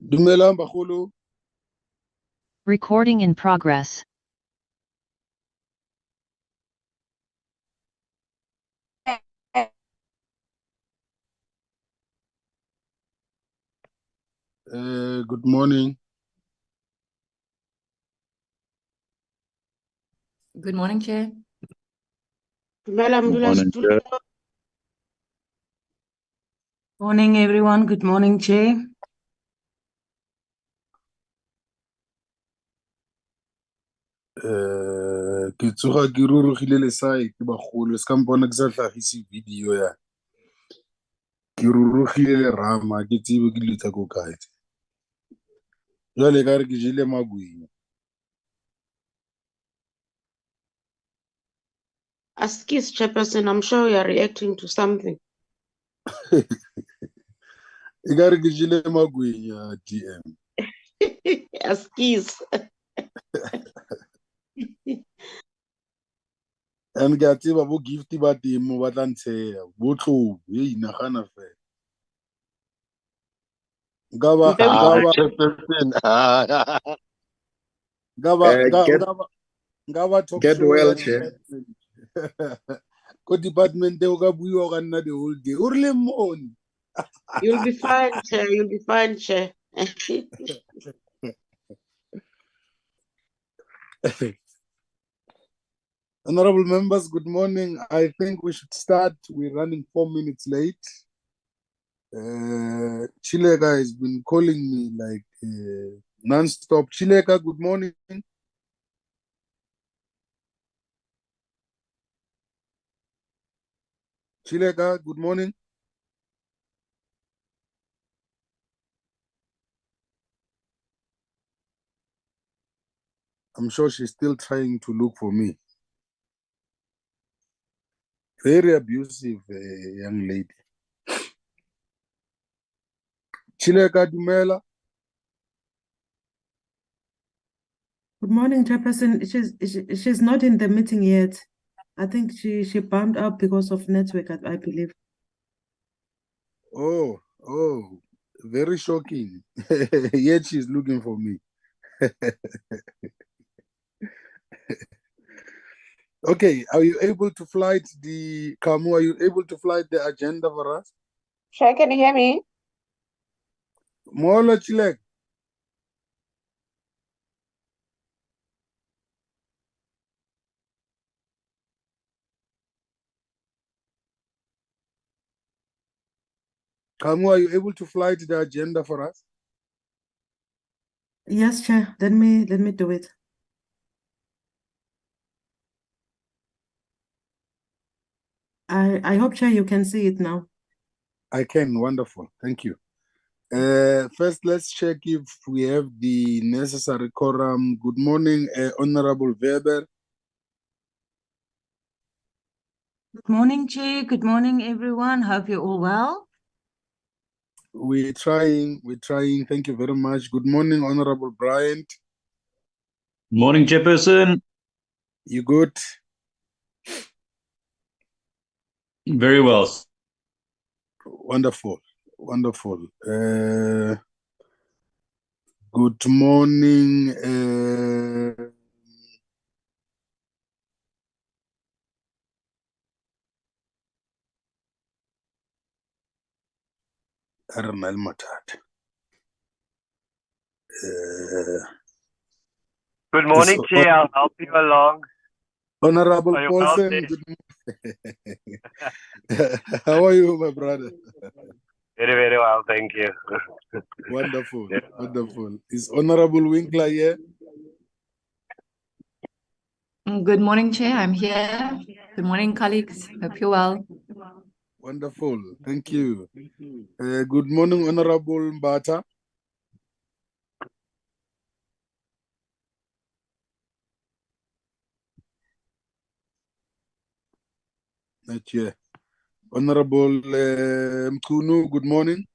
Dumelang bagolo. Recording in progress. Good morning. Good morning, Chair. Morning, Chair. Morning, everyone. Good morning, Chair. Ke tsoga ke rurugile le sai ke bagolo se ka mpona ke sa tlhagise video ya ke rurugile le rama ke tsebe ke ditsa ko kae jwale ka re ke jile magwenya Excuse, Chairperson, I'm sure you are reacting to something. e ka re ke jile magwenya DM Excuse. and ke a tseba bo gift ba teng mo ba tla ntsheya bo tlobo e inagana fela Get well, Chair. Ko department o ka buiwa o ka nna the whole day o rile mone. You'll be fine, Chair. You'll be fine, Chair. Honorable members, good morning. I think we should start. We're running 4 minutes late. Chileka has been calling me like non-stop. Chileka, good morning. Chileka, good morning. I'm sure she's still trying to look for me. Very abusive young lady. Chileka Dumela. Good morning, Chairperson. She's not in the meeting yet. I think she bumped up because of network, I believe. Oh, very shocking. Yet she's looking for me. Okay, are you able to flight the Kamu? Are you able to flight the agenda for us? Chair, can you hear me? Mola Chilek. Kamu, are you able to flight the agenda for us? Yes, Chair. Let me do it. I hope, Chair, you can see it now. I can. Wonderful. Thank you. First, let's check if we have the necessary quorum. Good morning, Honorable Weber. Good morning, Chair. Good morning, everyone. Hope you're all well. We're trying. Thank you very much. Good morning, Honorable Bryant. Morning, Chairperson. You good? Very well. Wonderful. Good morning. Arnel Matat. Good morning, Chair. I'll help you along. Honorable Are you well Paulson, how are you, my brother? Very, very well, thank you. Wonderful, Yeah. wonderful. Is Honorable Winkler here? Good morning, Chair. I'm here. Good morning, colleagues. Hope you're well. Wonderful, thank you. Good morning, Honorable Mbata. Not here. Honorable Mkunu, good morning.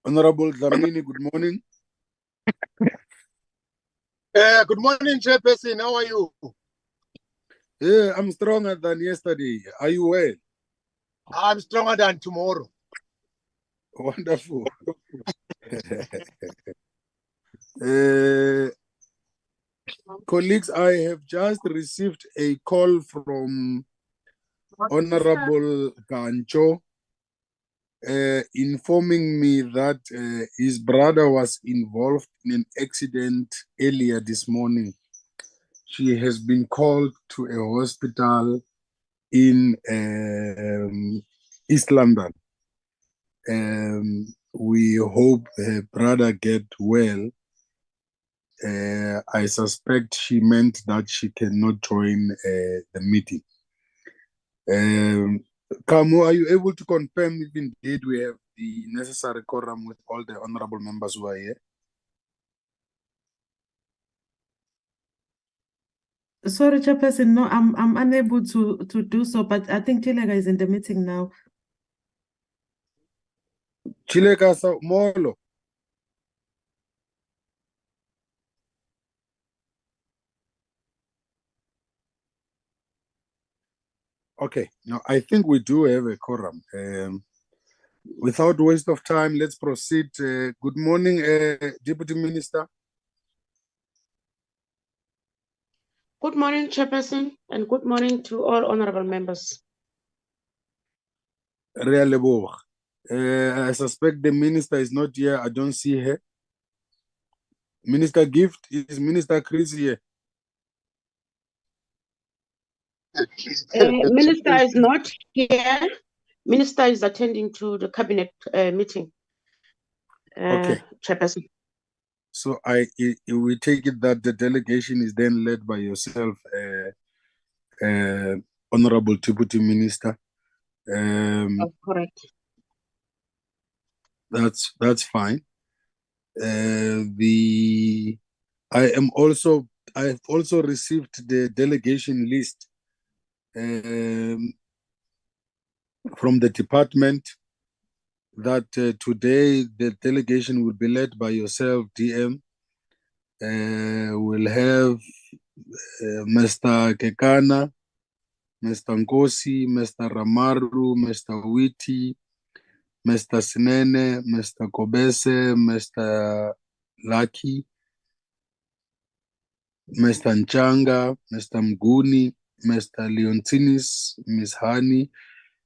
Honorable Dlamini, good morning. Good morning, Chairperson. How are you? Yeah, I'm stronger than yesterday. Are you well? I'm stronger than tomorrow. Wonderful. Colleagues, I have just received a call from Honorable Gancho informing me that his brother was involved in an accident earlier this morning. She has been called to a hospital in East London. We hope her brother get well. I suspect she meant that she cannot join the meeting. Kamu, are you able to confirm if indeed we have the necessary quorum with all the honorable members who are here? Sorry, Chairperson, no, I'm unable to do so, but I think Chilega is in the meeting now. Chileka Molo. Okay, now I think we do have a quorum. Without waste of time, let's proceed. Good morning, Deputy Minister. Good morning, Chairperson, and good morning to all honorable members. Rea Leboga. I suspect the minister is not here. I don't see her. Minister Gift, is Minister Chris here? Minister is not here. Minister is attending to the cabinet meeting. Okay. Chairperson. So we take it that the delegation is then led by yourself, Honorable Deputy Minister. Correct. That's fine. I have also received the delegation list from the department that today the delegation will be led by yourself, DM. We'll have Mr. Kekana, Mr. Nkosi, Mr. Ramaru, Mr. Witi, Mr. Sinene, Mr. Kobese, Mr. Lucky, Mr. Nchanga, Mr. Mguni, Mr. Leontinis, Miss Hani,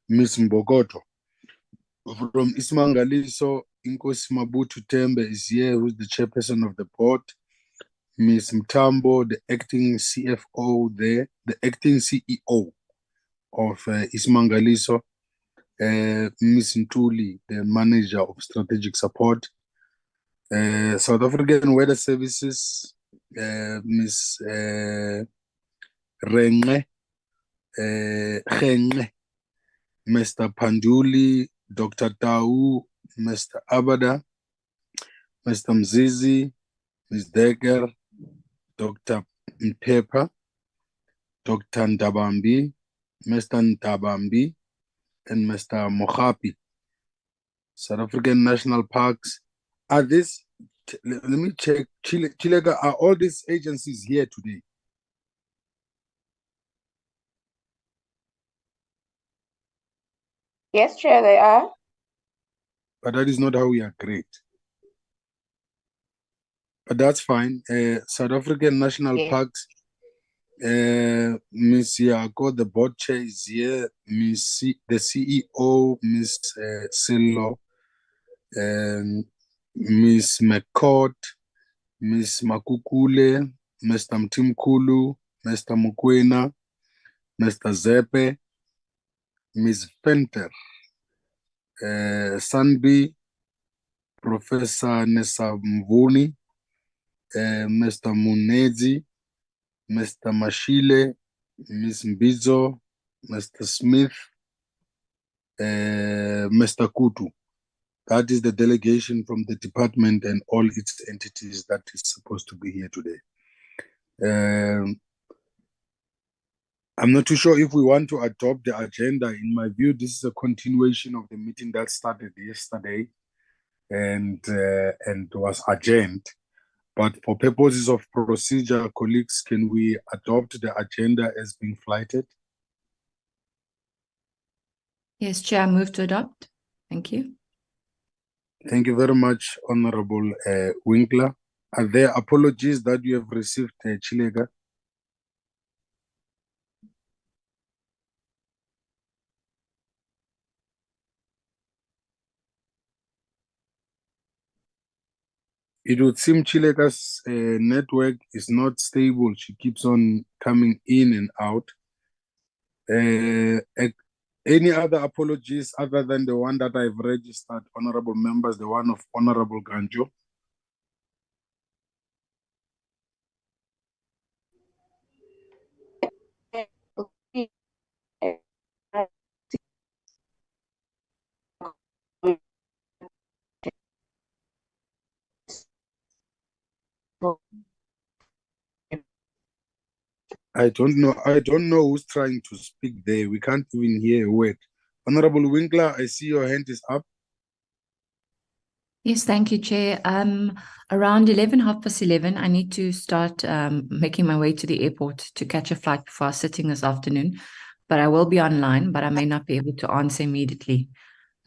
Miss Mbogoto. From Ismangaliso, Inkosi Mabutu Tembe is here, who's the chairperson of the board. Miss Mtambo, the acting CFO there, the acting CEO of Ismangaliso. Miss Ntuli, the manager of strategic support. South African Weather Services, Miss Renge, Mr. Panduli, Dr. Tau, Mr. Abada, Mr. Mzizi, Ms. Deger, Dr. Mpepa, Dr. Ndabambi, Mr. Ndabambi, and Mr. Mohapi. South African National Parks. Are this, let me check, Chilega, are all these agencies here today? Yes, Chair, they are. But that is not how we agreed. But that's fine. South African National Yes. Parks, Ms. Yako, the board chair is here. The CEO, Ms. Silo, Ms. McCord, Ms. Makukule, Mr. Mtimkulu, Mr. Mukwena, Mr. Zepe, Ms. Fenter, Sanbi, Professor Nessa Mvuni, Mr. Munezi, Mr. Mashile, Ms. Mbizo, Mr. Smith, Mr. Kutu. That is the delegation from the department and all its entities that is supposed to be here today. I'm not too sure if we want to adopt the agenda. In my view, this is a continuation of the meeting that started yesterday and was adjourned. But for purposes of procedure, colleagues, can we adopt the agenda as being flighted? Yes, Chair, I move to adopt. Thank you. Thank you very much, Honorable Winkler. Are there apologies that you have received, Chilega? It would seem Chilega's network is not stable. She keeps on coming in and out. Any other apologies other than the one that I've registered, honorable members, the one of Honorable Ganjo? I don't know who's trying to speak there. We can't even hear a word. Honorable Winkler, I see your hand is up. Yes, thank you, Chair. Around 11, 11:30, I need to start making my way to the airport to catch a flight before our sitting this afternoon. But I will be online, but I may not be able to answer immediately.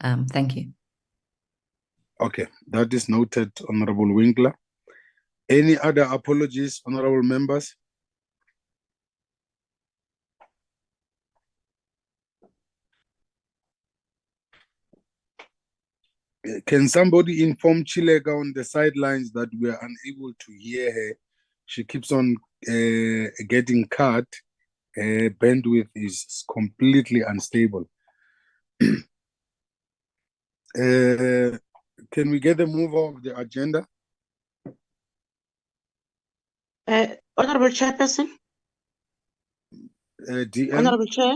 Thank you. Okay, that is noted, Honorable Winkler. Any other apologies, honorable members? Can somebody inform Chilega on the sidelines that we are unable to hear her? She keeps on getting cut. Her bandwidth is completely unstable. Can we get the move of the agenda? Honorable Chairperson, DM? Honorable Chair,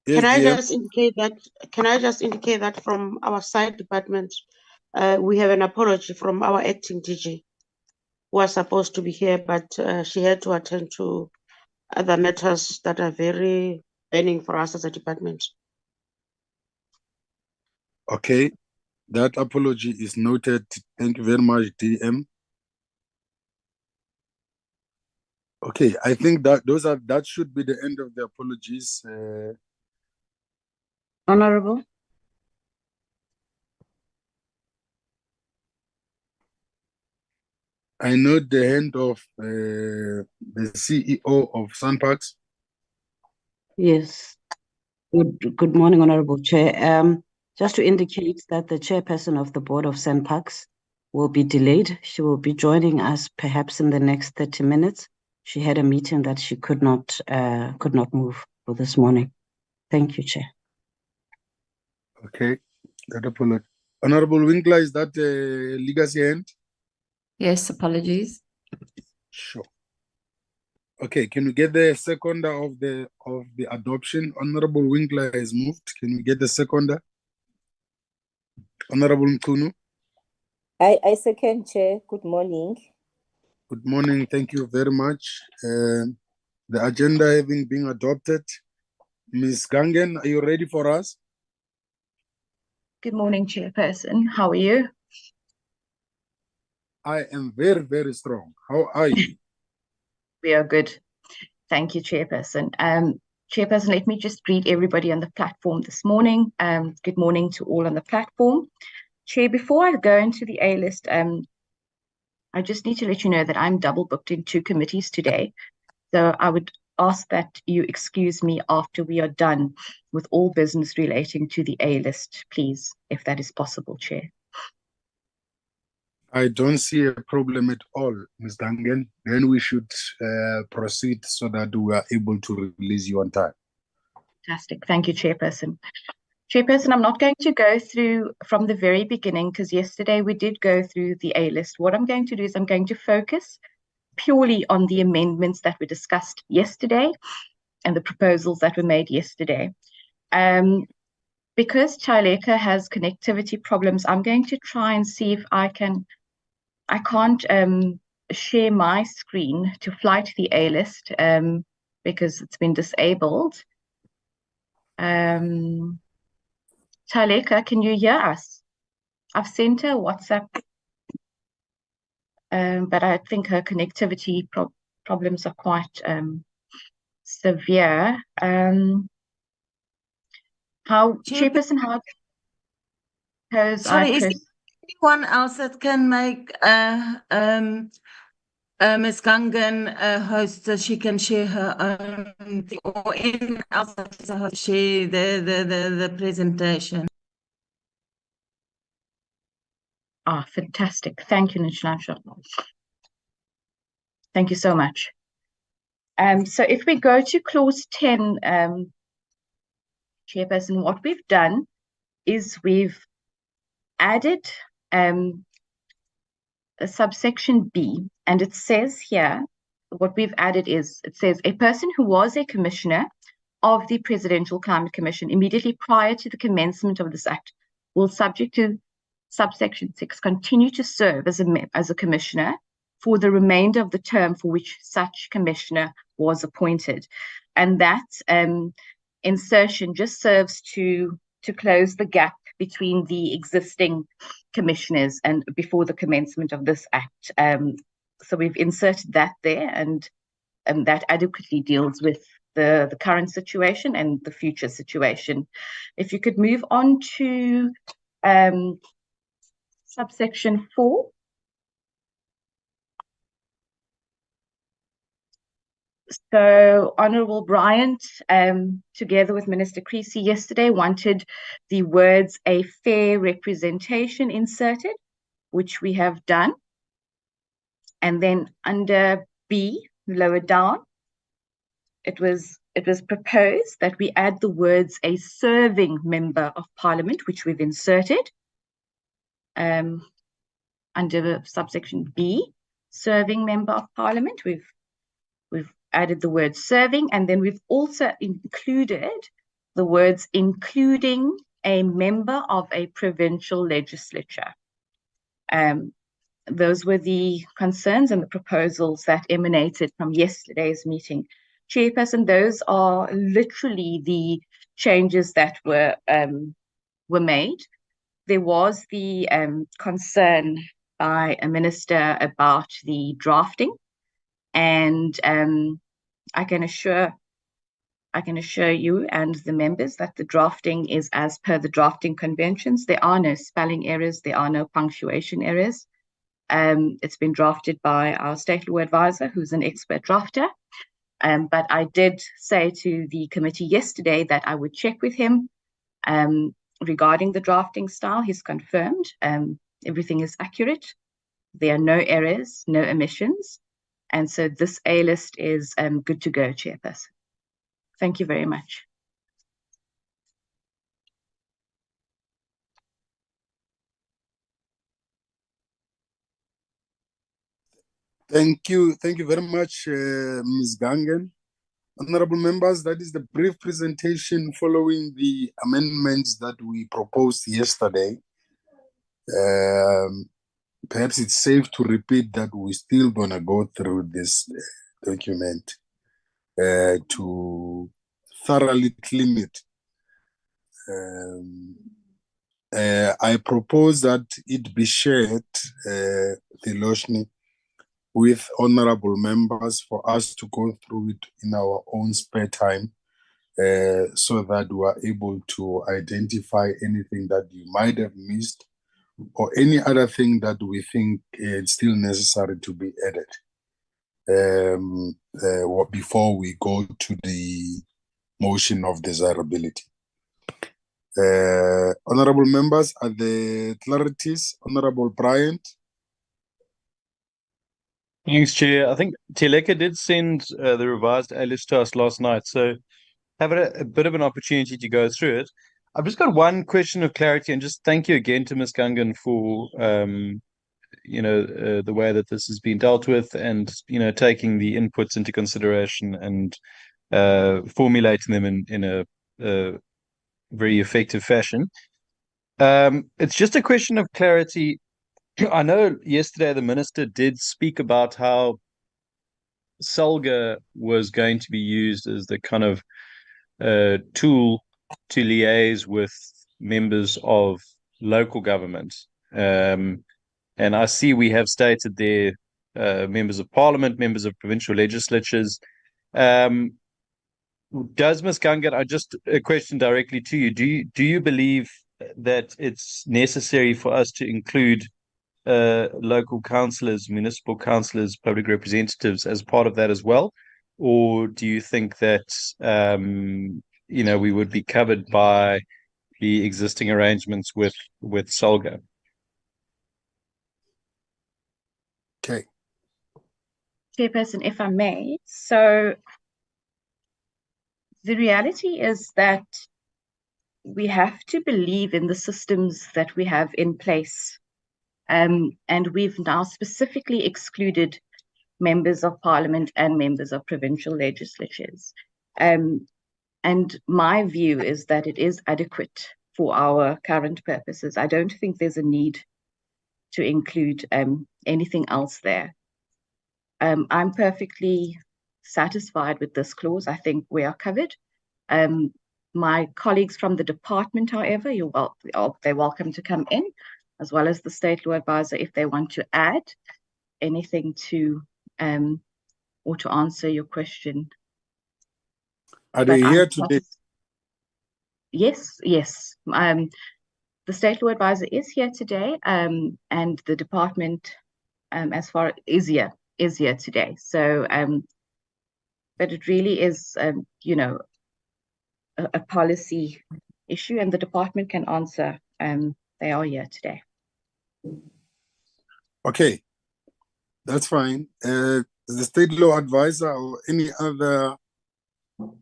Yes, can I DM? just indicate that from our side department, we have an apology from our acting DG, who was supposed to be here, but she had to attend to other matters that are very burning for us as a department. Okay, that apology is noted. Thank you very much, DM. Okay, I think that should be the end of the apologies. Honorable. I know the hand of the CEO of Sunparks. Yes. Good morning, Honorable Chair. Just to indicate that the chairperson of the board of SANParks will be delayed. She will be joining us perhaps in the next 30 minutes. She had a meeting that she could not move for this morning. Thank you, Chair. Okay, that apology. Honorable Winkler, is that a legacy hand? Yes, apologies. Sure. Okay, can we get the seconder of the adoption? Honorable Winkler has moved. Can we get the seconder? Honorable Mkunu. I second, Chair. Good morning. Good morning. Thank you very much. The agenda having been adopted. Ms. Gangen, are you ready for us? Good morning, Chairperson. How are you? I am very, very strong. How are you? We are good. Thank you, Chairperson. Chairperson, let me just greet everybody on the platform this morning. Good morning to all on the platform. Chair, before I go into the A list, I just need to let you know that I'm double booked in 2 committees today. So I would ask that you excuse me after we are done with all business relating to the A list, please, if that is possible, Chair. I don't see a problem at all, Ms. Dungan. Then we should proceed so that we are able to release you on time. Fantastic. Thank you, Chairperson. Chairperson, I'm not going to go through from the very beginning because yesterday we did go through the A list. What I'm going to do is I'm going to focus purely on the amendments that were discussed yesterday and the proposals that were made yesterday. Because Chaleka has connectivity problems, I'm going to try and see if I can't share my screen to fly to the A list because it's been disabled. Chaleka, can you hear us? I've sent her WhatsApp, but I think her connectivity problems are quite severe. Chairperson, how Sorry, is there anyone else that can make Ms. Gangan a host so she can share her own thing, or anyone else that is a host share the presentation? Ah, fantastic. Thank you, Nishansha. Thank you so much. So if we go to clause 10, Chairperson, what we've done is we've added a subsection B, and it says here, what we've added is, it says, a person who was a commissioner of the Presidential Climate Commission immediately prior to the commencement of this act will, subject to subsection 6, continue to serve as a commissioner for the remainder of the term for which such commissioner was appointed. And that insertion just serves to close the gap between the existing commissioners and before the commencement of this act. So we've inserted that there, and that adequately deals with the current situation and the future situation. If you could move on to subsection 4. So Honourable Bryant, together with Minister Creasy yesterday, wanted the words "a fair representation" inserted, which we have done. And then under B, lower down, it was proposed that we add the words "a serving member of Parliament," which we've inserted. Under subsection B, serving member of Parliament, we've added the word serving, and then we've also included the words including a member of a provincial legislature. Those were the concerns and the proposals that emanated from yesterday's meeting. Chairperson, those are literally the changes that were made. There was the concern by a minister about the drafting, and I can assure you and the members that the drafting is as per the drafting conventions. There are no spelling errors, there are no punctuation errors. It's been drafted by our state law advisor, who's an expert drafter. But I did say to the committee yesterday that I would check with him regarding the drafting style. He's confirmed everything is accurate. There are no errors, no omissions. And so this A list is good to go, Chairperson. Thank you very much. Thank you very much, Ms. Gangan. Honorable members, that is the brief presentation following the amendments that we proposed yesterday. Perhaps it's safe to repeat that we're still going to go through this document to thoroughly clean it. I propose that it be shared, Thiloshni, with honorable members for us to go through it in our own spare time so that we are able to identify anything that you might have missed or any other thing that we think is still necessary to be added before we go to the motion of desirability. Honorable members, are there clarities? Honorable Bryant? Thanks, Chair. I think Teleka did send the revised A list to us last night, so have a bit of an opportunity to go through it. I've just got one question of clarity, and just thank you again to Ms. Gungan for the way that this has been dealt with, and taking the inputs into consideration and formulating them in a very effective fashion. It's just a question of clarity. I know yesterday the minister did speak about how SALGA was going to be used as the kind of tool to liaise with members of local government. And I see we have stated there members of parliament, members of provincial legislatures. Does Ms. Gungan, a question directly to you, do you believe that it's necessary for us to include local councillors, municipal councillors, public representatives as part of that as well? Or do you think that we would be covered by the existing arrangements with SALGA? Okay. Chairperson, if I may. So the reality is that we have to believe in the systems that we have in place. And we've now specifically excluded members of parliament and members of provincial legislatures. And my view is that it is adequate for our current purposes. I don't think there's a need to include anything else there. I'm perfectly satisfied with this clause. I think we are covered. My colleagues from the department, however, they're welcome to come in, as well as the state law advisor, if they want to add anything to or to answer your question. Are they here today? Yes. The state law advisor is here today, and the department, as far is here today. So, but it really is, a policy issue, and the department can answer. They are here today. Okay, that's fine. The state law advisor or any other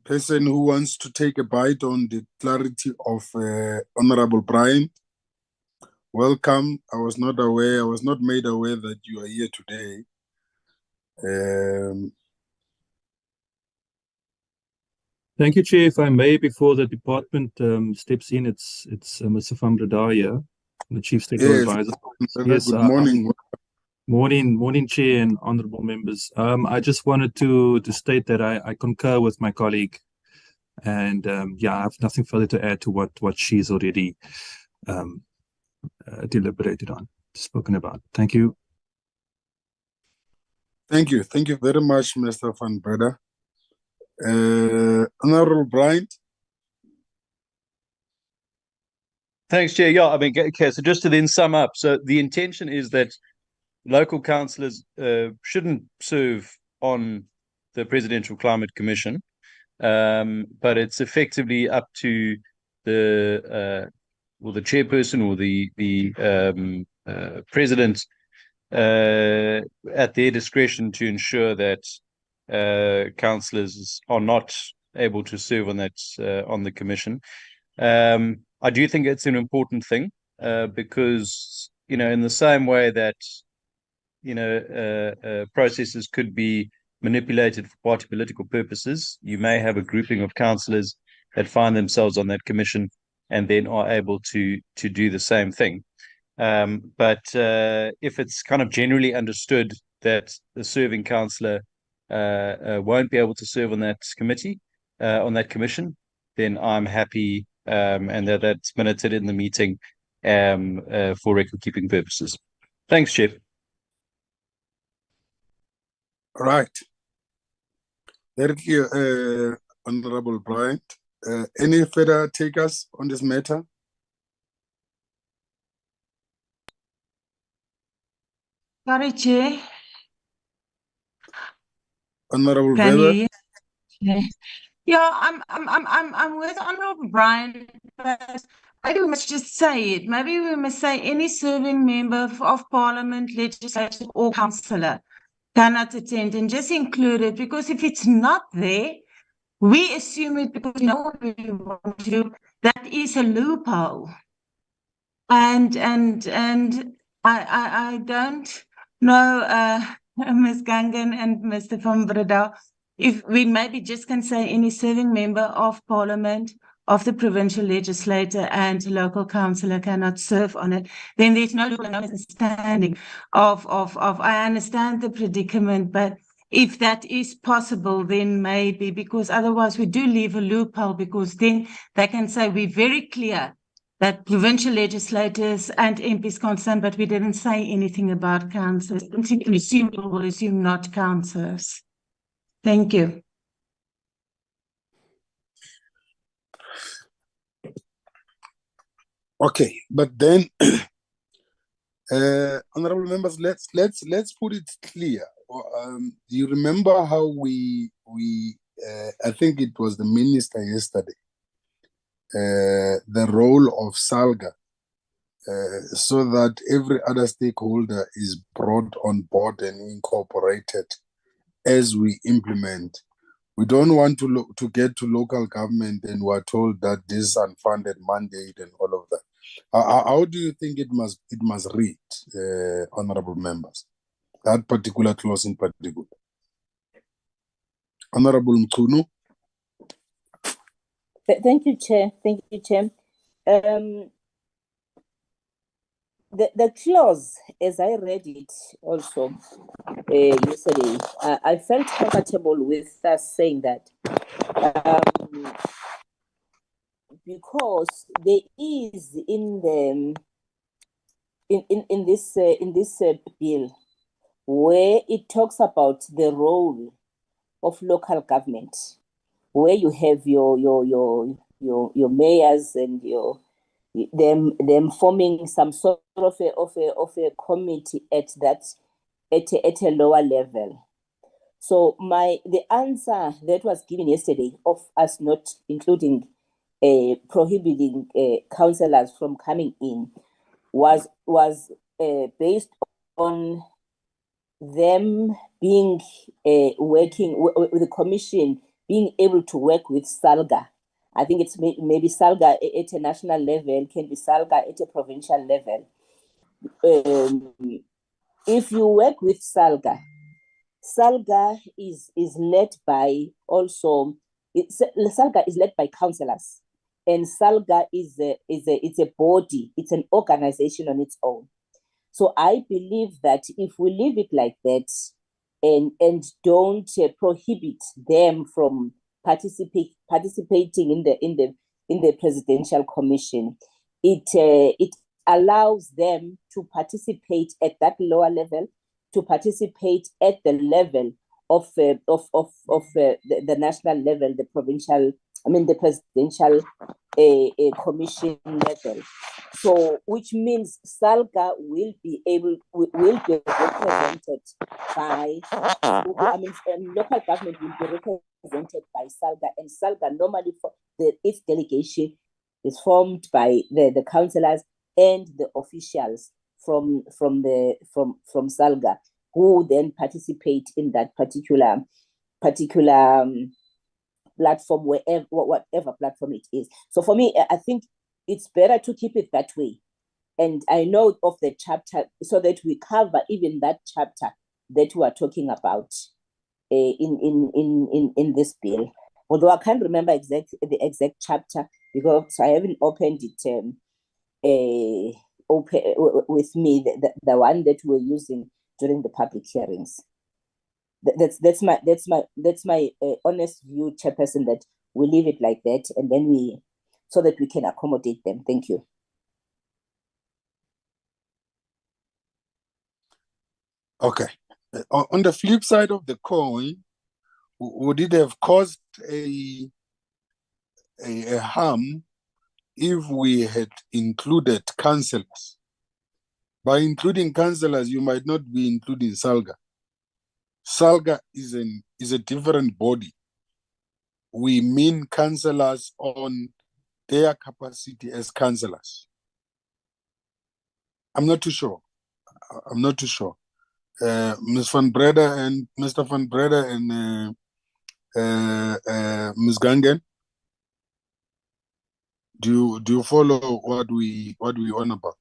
person who wants to take a bite on the clarity of Honorable Brian, welcome. I was not made aware that you are here today. Thank you, Chair. If I may, before the department steps in, it's Mr. Van Breda here, the Chief State Law Advisor. Yes, good morning. Morning, Chair and honourable members. I just wanted to state that I concur with my colleague, and I have nothing further to add to what she's already deliberated on, spoken about. Thank you. Thank you very much, Mr. Van Breda. Honorable Bryant. Thanks, Chair. Yeah, I mean, okay, so just to then sum up, so the intention is that local councillors shouldn't serve on the Presidential Climate Commission, but it's effectively up to the chairperson or the president at their discretion to ensure that councillors are not able to serve on on the commission. I do think it's an important thing because in the same way that processes could be manipulated for party political purposes, you may have a grouping of councillors that find themselves on that commission and then are able to do the same thing. But if it's kind of generally understood that the serving councillor won't be able to serve on that committee, on that commission, then I'm happy and that's minuted in the meeting for record keeping purposes. Thanks, Chief. Right. Thank you, Honorable Bryant. Any further takers on this matter? Sorry, Chair. Honorable Can Weber? you hear? Yeah, I'm with Honorable Brian, but maybe we must just say it. Maybe we must say any serving member of Parliament, legislature, or councillor cannot attend, and just include it, because if it's not there, we assume it because we know what we want to do. That is a loophole. And I don't know, Ms. Gangan and Mr. Van Breda, if we maybe just can say any serving member of Parliament, of the provincial legislator and local councillor cannot serve on it, then there's no legal understanding of I understand the predicament, but if that is possible, then maybe, because otherwise we do leave a loophole, because then they can say we're very clear that provincial legislators and MPs concerned, but we didn't say anything about councillors. I think we'll assume not councillors. Thank you. Okay, but then, honorable members, let's put it clear. You remember how we I think it was the minister yesterday, the role of SALGA, so that every other stakeholder is brought on board and incorporated as we implement. We don't want to get to local government and we're told that this is unfunded mandate and all of that. How do you think it must read, honorable members? That particular clause in particular. Honorable Mchunu. Thank you, Chair. Thank you, Chair. The clause, as I read it also yesterday, I felt comfortable with us saying that because there is in this bill where it talks about the role of local government, where you have your mayors and them forming some sort of a committee at a lower level. So the answer that was given yesterday of us not including prohibiting councillors from coming in was based on them being working with the commission, being able to work with SALGA. I think it's maybe SALGA at a national level, can be SALGA at a provincial level. If you work with SALGA is led by SALGA is led by councillors, and SALGA is a body, it's an organization on its own. So I believe that if we leave it like that and don't prohibit them from participating in the presidential commission, it allows them to participate at that lower level, to participate at the level of the national level, the provincial, the presidential commission level. So, which means SALGA will be represented by, local government will be represented by SALGA, and SALGA normally its delegation is formed by the councillors and the officials from SALGA, who then participate in that particular platform, whatever platform it is. So for me, I think it's better to keep it that way. And I know of the chapter so that we cover even that chapter that we are talking about in this bill. Although I can't remember the exact chapter because I haven't opened it with me, the one that we're using during the public hearings. That's my honest view, Chairperson, that we leave it like that, and then so that we can accommodate them. Thank you. Okay. On the flip side of the coin, would it have caused a a harm if we had included councillors. By including councillors, you might not be including SALGA. SALGA is a different body. We mean councillors on their capacity as councillors. I'm not too sure. Ms. Van Breda and Mr. Van Breda and Ms. Gangen, do you follow what we on about?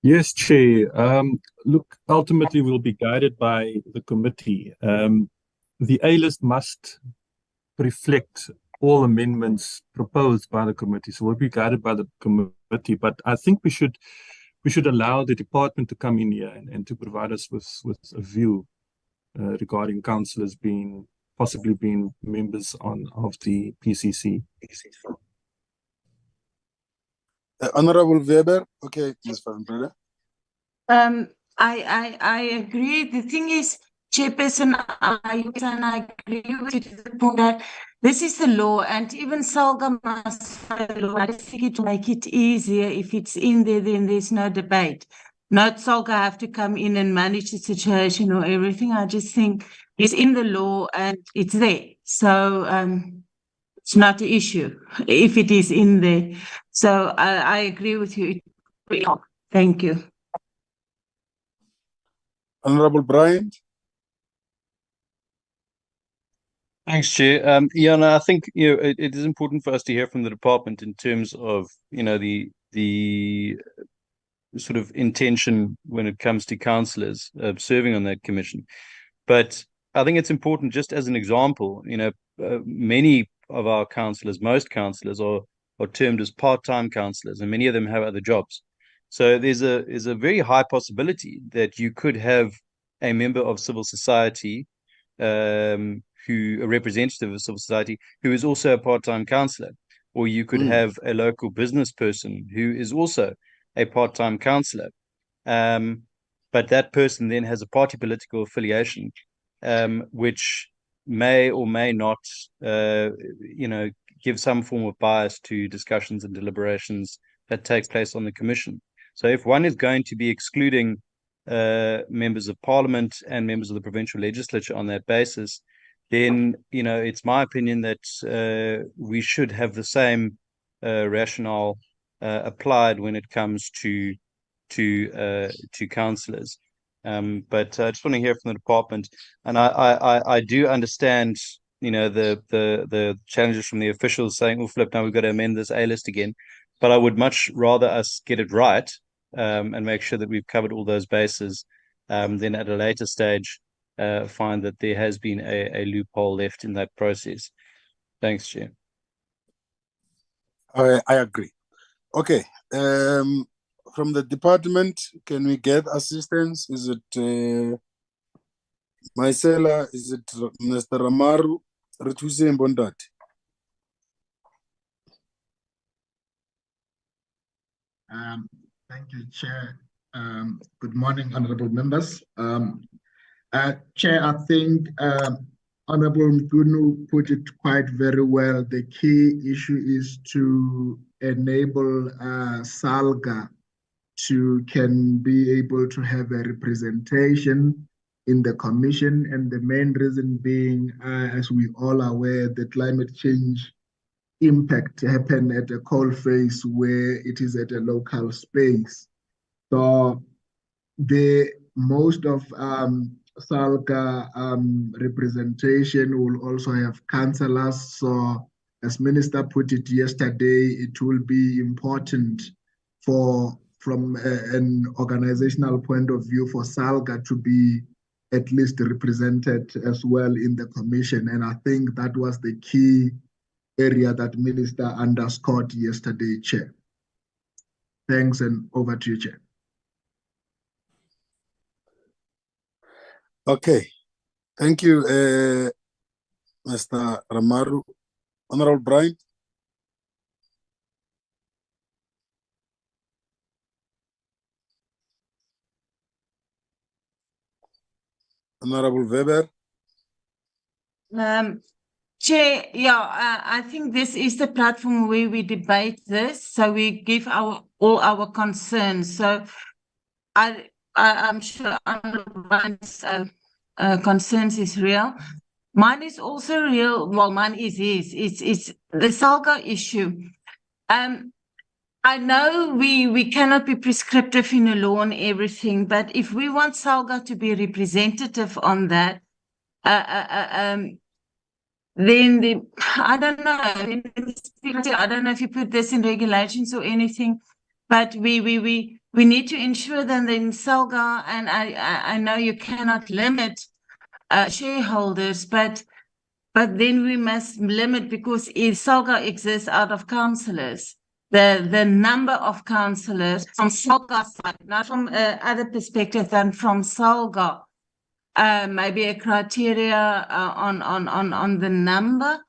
Yes, Chair. Look, ultimately we'll be guided by the committee. The A-list must reflect all amendments proposed by the committee. So we'll be guided by the committee. But I think we should allow the department to come in here and to provide us with a view regarding councillors possibly being members of the PCC. Honorable Weber, okay, Ms. Van Breda. I agree. The thing is, Chairperson, I agree with you to the point that this is the law, and even SALGA must follow the law. I just think it will make it easier if it's in there, then there's no debate. Not SALGA have to come in and manage the situation or everything. I just think it's in the law and it's there. So it's not an issue if it is in there. So I agree with you. Thank you. Honorable Bryant. Thanks, Chair. Yeah, no, I think it is important for us to hear from the department in terms of the sort of intention when it comes to councillors serving on that commission. But I think it's important, just as an example, many of our councillors, most councillors are termed as part-time councillors, and many of them have other jobs. So there's a very high possibility that you could have a member of civil society, a representative of civil society, who is also a part-time councillor, or you could have a local business person who is also a part-time councillor. But that person then has a party political affiliation, which may or may not, give some form of bias to discussions and deliberations that take place on the commission. So if one is going to be excluding members of parliament and members of the provincial legislature on that basis, then it's my opinion that we should have the same rationale applied when it comes to councillors. But I just want to hear from the department, and I do understand the challenges from the officials saying, "Oh, flip, now we've got to amend this A-list again." But I would much rather us get it right and make sure that we've covered all those bases, then at a later stage find that there has been a loophole left in that process. Thanks, Chair. I agree. Okay. From the department, can we get assistance? Is it Marcela? Is it Mr. Ramaru? Thank you, Chair. Good morning, honorable members. Chair, I think Honorable Mgunu put it quite very well. The key issue is to enable SALGA can be able to have a representation in the commission, and the main reason being, as we all are aware, the climate change impact happen at a coal face where it is at a local space. So most of SALGA representation will also have councillors. So as Minister put it yesterday, it will be important from an organizational point of view for SALGA to be at least represented as well in the commission. And I think that was the key area that Minister underscored yesterday, Chair. Thanks, and over to you, Chair. Okay. Thank you, Mr. Ramaru. Honorable Bryant. Honorable Weber. Chair, I think this is the platform where we debate this, so we give all our concerns. So I'm sure everyone's concerns is real. Mine is also real. Well, mine is it's the SALGA issue. I know we cannot be prescriptive in a law and everything, but if we want SALGA to be representative on that, then I don't know. I don't know if you put this in regulations or anything, but we need to ensure that in SALGA, and I know you cannot limit shareholders, but then we must limit, because if SALGA exists out of councillors, the number of councillors from SALGA side, not from other perspective than from SALGA. Maybe a criteria on the number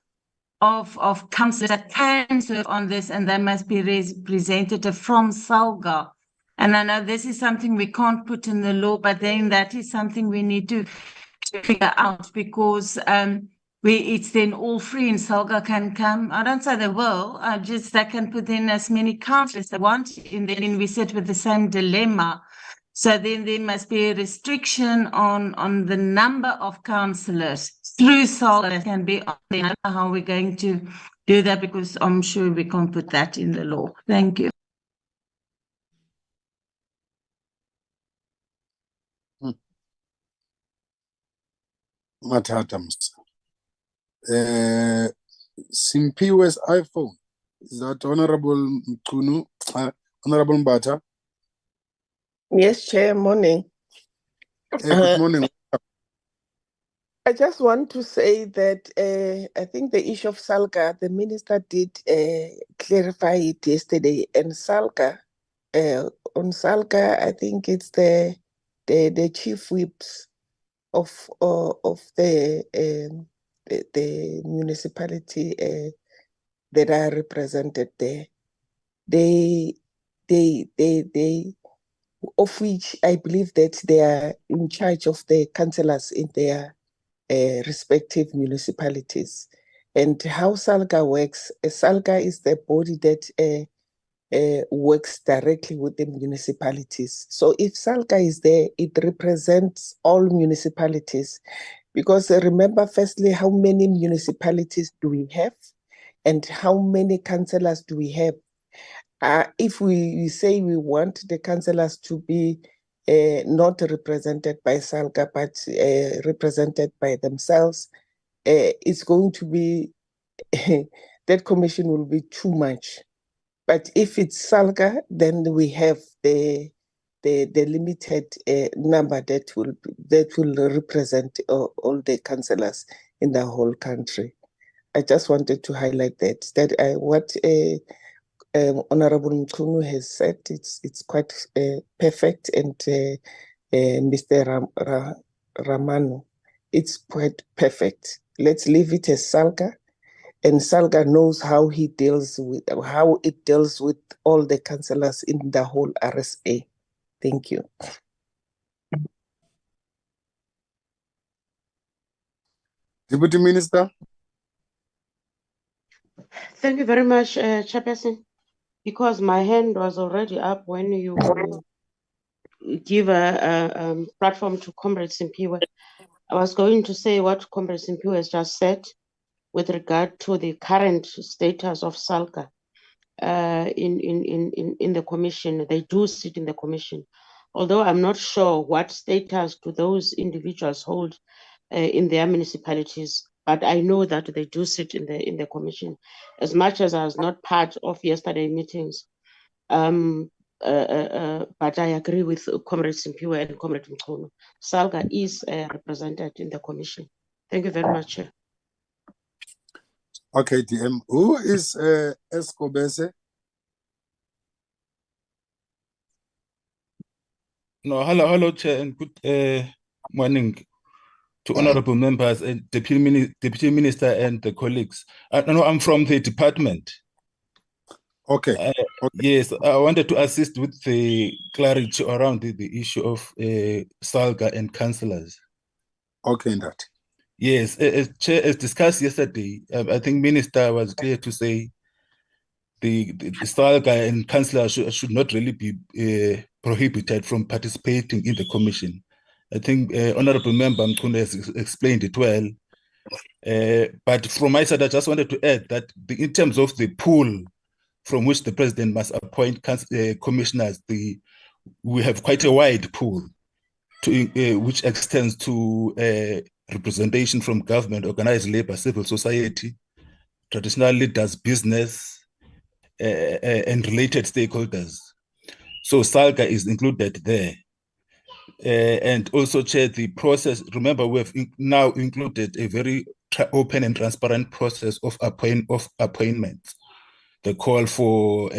of councillors that can serve on this, and they must be representative from SALGA. And I know this is something we can't put in the law, but then that is something we need to figure out, because it's then all free and SALGA can come. I don't say they will, just they can put in as many councillors they want, and then we sit with the same dilemma. So then there must be a restriction on the number of councillors through SALGA that can be on there. I don't know how we're going to do that, because I'm sure we can't put that in the law. Thank you. Matata Musa. Simpiwe's iPhone. Is that Honorable Mkunu? Honorable Mbata? Yes, Chair, morning. Good morning. I just want to say that I think the issue of SALGA, the minister did clarify it yesterday, and SALGA, on SALGA, I think it's the chief whips of the municipality that are represented there. They of which I believe that they are in charge of the councillors in their respective municipalities. And how SALGA works, SALGA is the body that works directly with the municipalities. So if SALGA is there, it represents all municipalities. Because remember, firstly, how many municipalities do we have? And how many councillors do we have? If we say we want the councillors to be not represented by SALGA, but represented by themselves, it's going to be, that commission will be too much. But if it's SALGA, then we have the limited number that will represent all the councillors in the whole country. I just wanted to highlight that what Honorable Mkunu has said, it's quite perfect, and Mr. Ramano, it's quite perfect. Let's leave it as SALGA, and SALGA knows how it deals with all the councillors in the whole RSA. Thank you. Deputy Minister. Thank you very much, Chairperson. Because my hand was already up when you give a platform to Comrade Simpiwe. I was going to say what Comrade Simpiwe has just said with regard to the current status of SALGA in the commission. They do sit in the commission, although I'm not sure what status do those individuals hold in their municipalities. But I know that they do sit in the commission. As much as I was not part of yesterday's meetings, but I agree with Comrade Simpiwe and Comrade Mkunu. SALGA is represented in the commission. Thank you very much, Chair. Okay, DM. Who is Escobese? No, hello, Chair, and good morning to honorable members and Deputy Minister and the colleagues. No, I'm from the department. Okay. Yes, I wanted to assist with the clarity around the issue of SALGA and councillors. Okay, that. Yes, Chair, as discussed yesterday, I think Minister was clear to say the SALGA and Councillor should not really be prohibited from participating in the commission. I think Honorable Member Mkhune has explained it well. But from my side, I just wanted to add that in terms of the pool from which the President must appoint commissioners, we have quite a wide pool which extends to representation from government, organized labor, civil society, traditional leaders, business, and related stakeholders. So SALGA is included there. And also, Chair, the process, remember, we've now included a very open and transparent process of appointments, the call for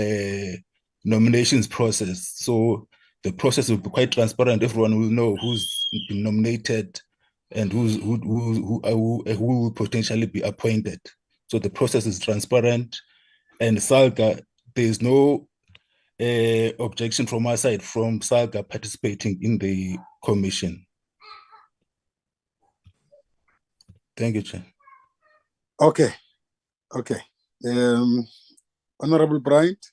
nominations process. So the process will be quite transparent. Everyone will know who's been nominated and who will potentially be appointed. So the process is transparent, and SALGA, there is no objection from our side from SALGA participating in the commission. Thank you, Chair. Okay. Honorable Bryant.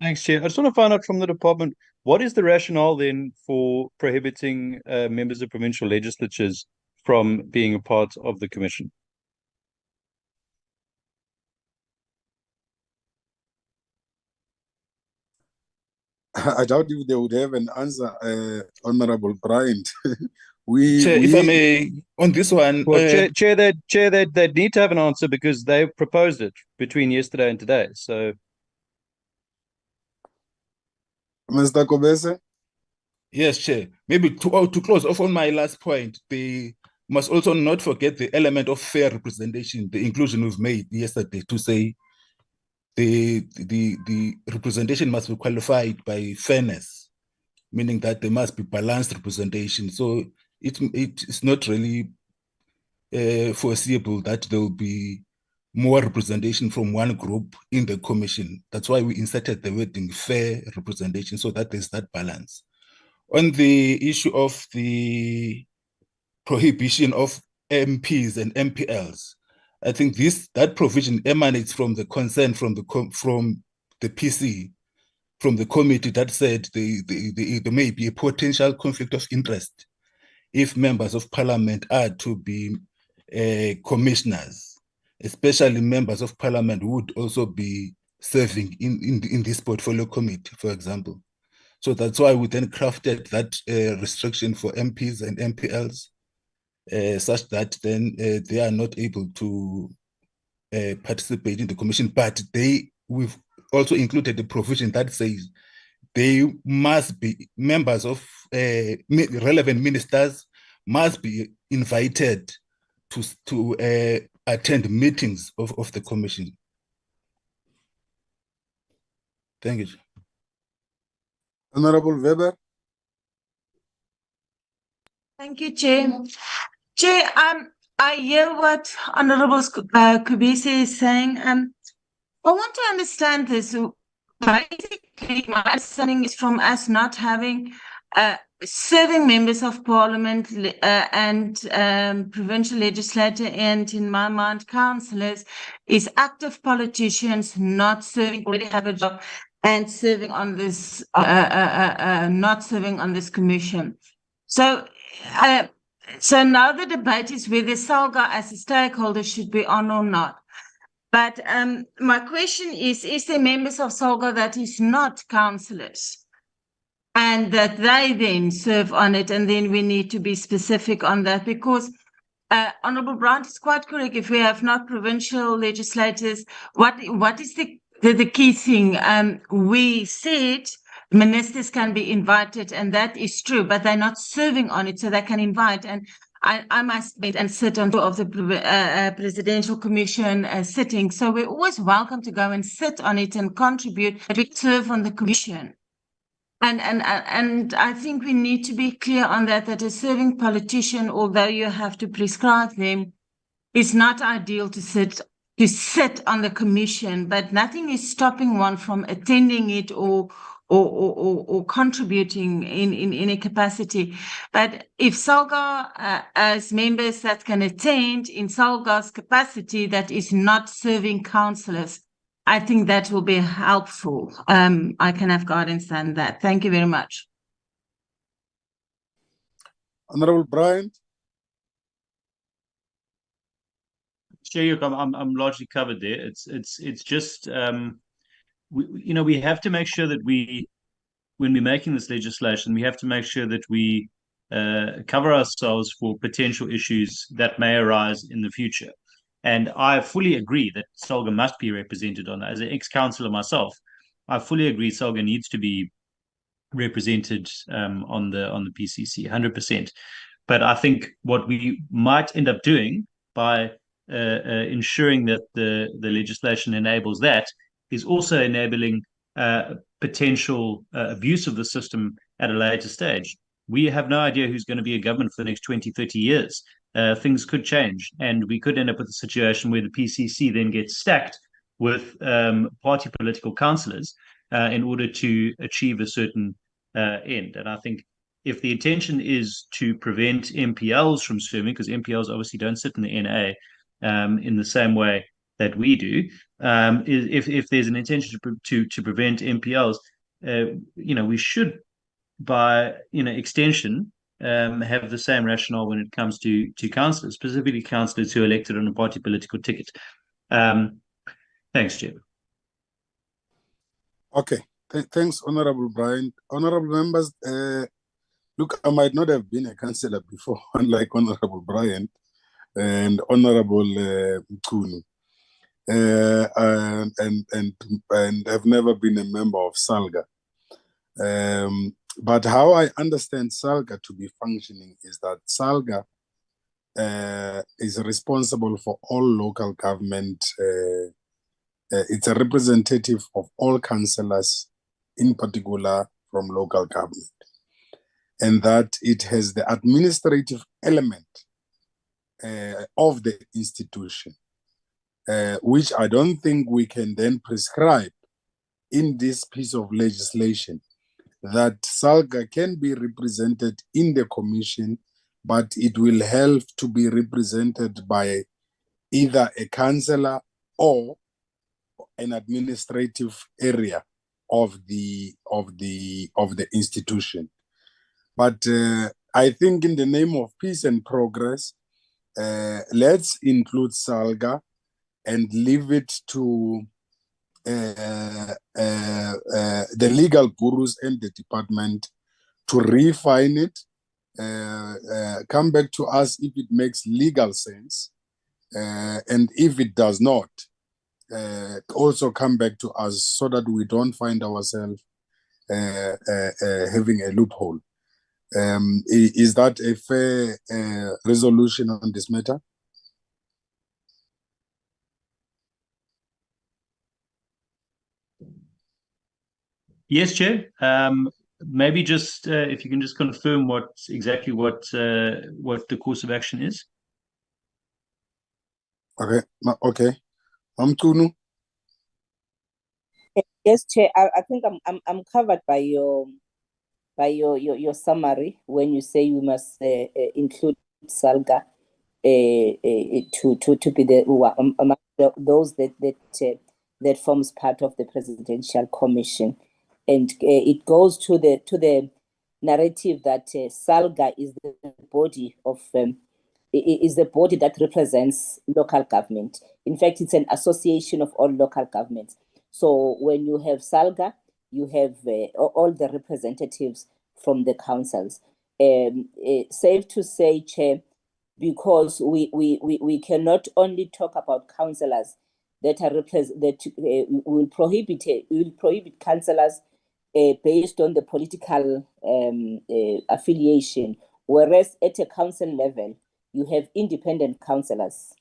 Thanks, Chair. I just want to find out from the department, what is the rationale then for prohibiting members of provincial legislatures from being a part of the commission? I doubt if they would have an answer, Honorable Bryant. Chair, if I may, on this one, well, Chair, they need to have an answer because they proposed it between yesterday and today. So, Mr. Kobese. Yes, Chair. Maybe to close off on my last point, they must also not forget the element of fair representation, the inclusion we've made yesterday to say the representation must be qualified by fairness, meaning that there must be balanced representation. So it's not really foreseeable that there will be more representation from one group in the commission. That's why we inserted the wording fair representation, so that there's that balance. On the issue of the prohibition of MPs and MPLs, I think that provision emanates from the concern from the PC, from the committee that said there may be a potential conflict of interest if members of parliament are to be commissioners, especially members of parliament who would also be serving in this portfolio committee, for example. So that's why we then crafted that restriction for MPs and MPLs, such that then they are not able to participate in the commission, but we've also included the provision that says they must be members of relevant ministers must be invited to attend meetings of the commission. Thank you. Honorable Weber. Thank you, Chair. Chair, I hear what Honorable Kobese is saying. I want to understand this. Basically, my understanding is from us not having serving members of parliament and provincial legislature, and in my mind, councillors, is active politicians not serving, already have a job, and serving on this, not serving on this commission. So now the debate is whether SALGA as a stakeholder should be on or not. But my question is there members of SALGA that is not councillors and that they then serve on it, and then we need to be specific on that, because Honourable Brandt is quite correct. If we have not provincial legislators, what is the key thing? We said ministers can be invited, and that is true, but they're not serving on it, so they can invite. And I must meet and sit on top of the presidential commission sitting. So we're always welcome to go and sit on it and contribute, but we serve on the commission. And I think we need to be clear on that a serving politician, although you have to prescribe them, is not ideal to sit on the commission, but nothing is stopping one from attending it or or contributing in any capacity. But if SALGA, as members that can attend in SALGA's capacity that is not serving councillors, I think that will be helpful. I can have guidance on that. Thank you very much. Honorable Bryant. Chair, I'm largely covered there. It's just we have to make sure that when we're making this legislation, we have to make sure that we cover ourselves for potential issues that may arise in the future. And I fully agree that SALGA must be represented on that. As an ex-councillor myself, I fully agree SALGA needs to be represented on the PCC, 100%. But I think what we might end up doing by ensuring that the legislation enables that is also enabling potential abuse of the system at a later stage. We have no idea who's going to be a government for the next 20, 30 years. Things could change, and we could end up with a situation where the PCC then gets stacked with party political councillors in order to achieve a certain end. And I think if the intention is to prevent MPLs from serving, because MPLs obviously don't sit in the NA in the same way that we do, if there's an intention to prevent MPLs, we should, by extension, have the same rationale when it comes to councillors, specifically councillors who are elected on a party political ticket. Thanks, Chair. Okay, thanks, Honorable Bryant. Honorable members, look, I might not have been a councillor before, unlike Honorable Bryant and Honorable Mchunu, and have never been a member of SALGA. But how I understand SALGA to be functioning is that SALGA is responsible for all local government. It's a representative of all councillors, in particular from local government, and that it has the administrative element of the institution, which I don't think we can then prescribe in this piece of legislation, that SALGA can be represented in the commission, but it will have to be represented by either a councillor or an administrative area of the institution. But I think in the name of peace and progress, let's include SALGA and leave it to the legal gurus and the department to refine it, come back to us if it makes legal sense, and if it does not, also come back to us so that we don't find ourselves having a loophole. Is that a fair resolution on this matter? Yes, Chair. Maybe just if you can just confirm what the course of action is. Okay. Okay. Mchunu. Yes, Chair. I think I'm covered by your summary when you say we must include SALGA to be among those that forms part of the Presidential Commission, and it goes to the narrative that SALGA is the body of is the body that represents local government. In fact, it's an association of all local governments. So when you have SALGA, you have all the representatives from the councils. Safe to say, Chair, because we cannot only talk about councillors that are will prohibit councillors based on the political affiliation, whereas at a council level you have independent councillors.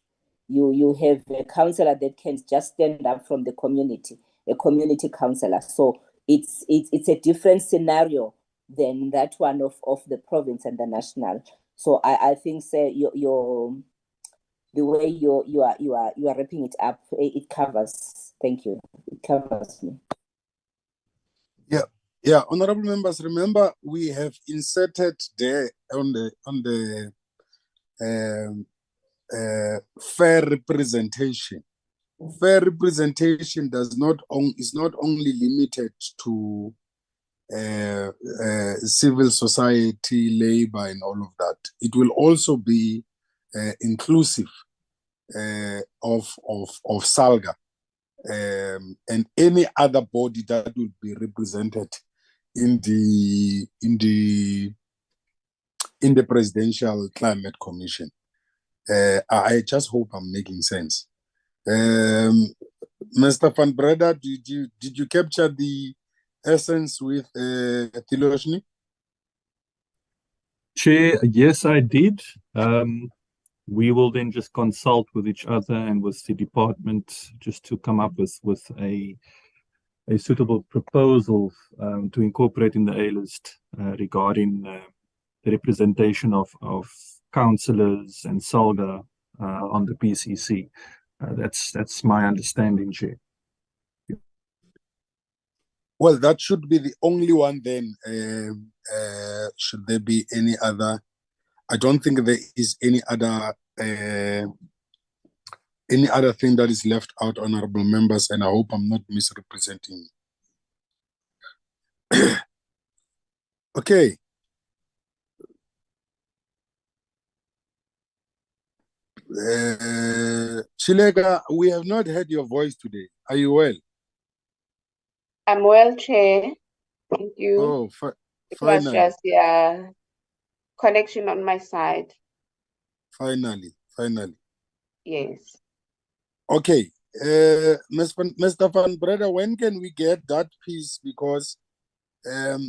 You have a councillor that can just stand up from the community, a community councillor. So it's a different scenario than that one of the province and the national. So I think, sir, the way you are wrapping it up, it covers. Thank you. It covers me. Yeah. Yeah, honorable members, remember we have inserted there on the fair representation. Fair representation is not only limited to civil society, labor, and all of that. It will also be inclusive of SALGA and any other body that will be represented in the Presidential Climate Commission. I just hope I'm making sense. Mr. Van Breda, did you capture the essence with Thiloshni? Chair, yes, I did. We will then just consult with each other and with the department just to come up with a suitable proposal to incorporate in the A list regarding the representation of councillors and SALGA on the PCC. That's my understanding, Chair. Well, that should be the only one then. Should there be any other? I don't think there is any other thing that is left out, honorable members, and I hope I'm not misrepresenting. Okay. Chilega, we have not heard your voice today. Are you well? I'm well, Chair. Thank you. Oh, it was finally. just connection on my side. Finally. Yes. Okay. Mr. Van Breda, when can we get that piece? Because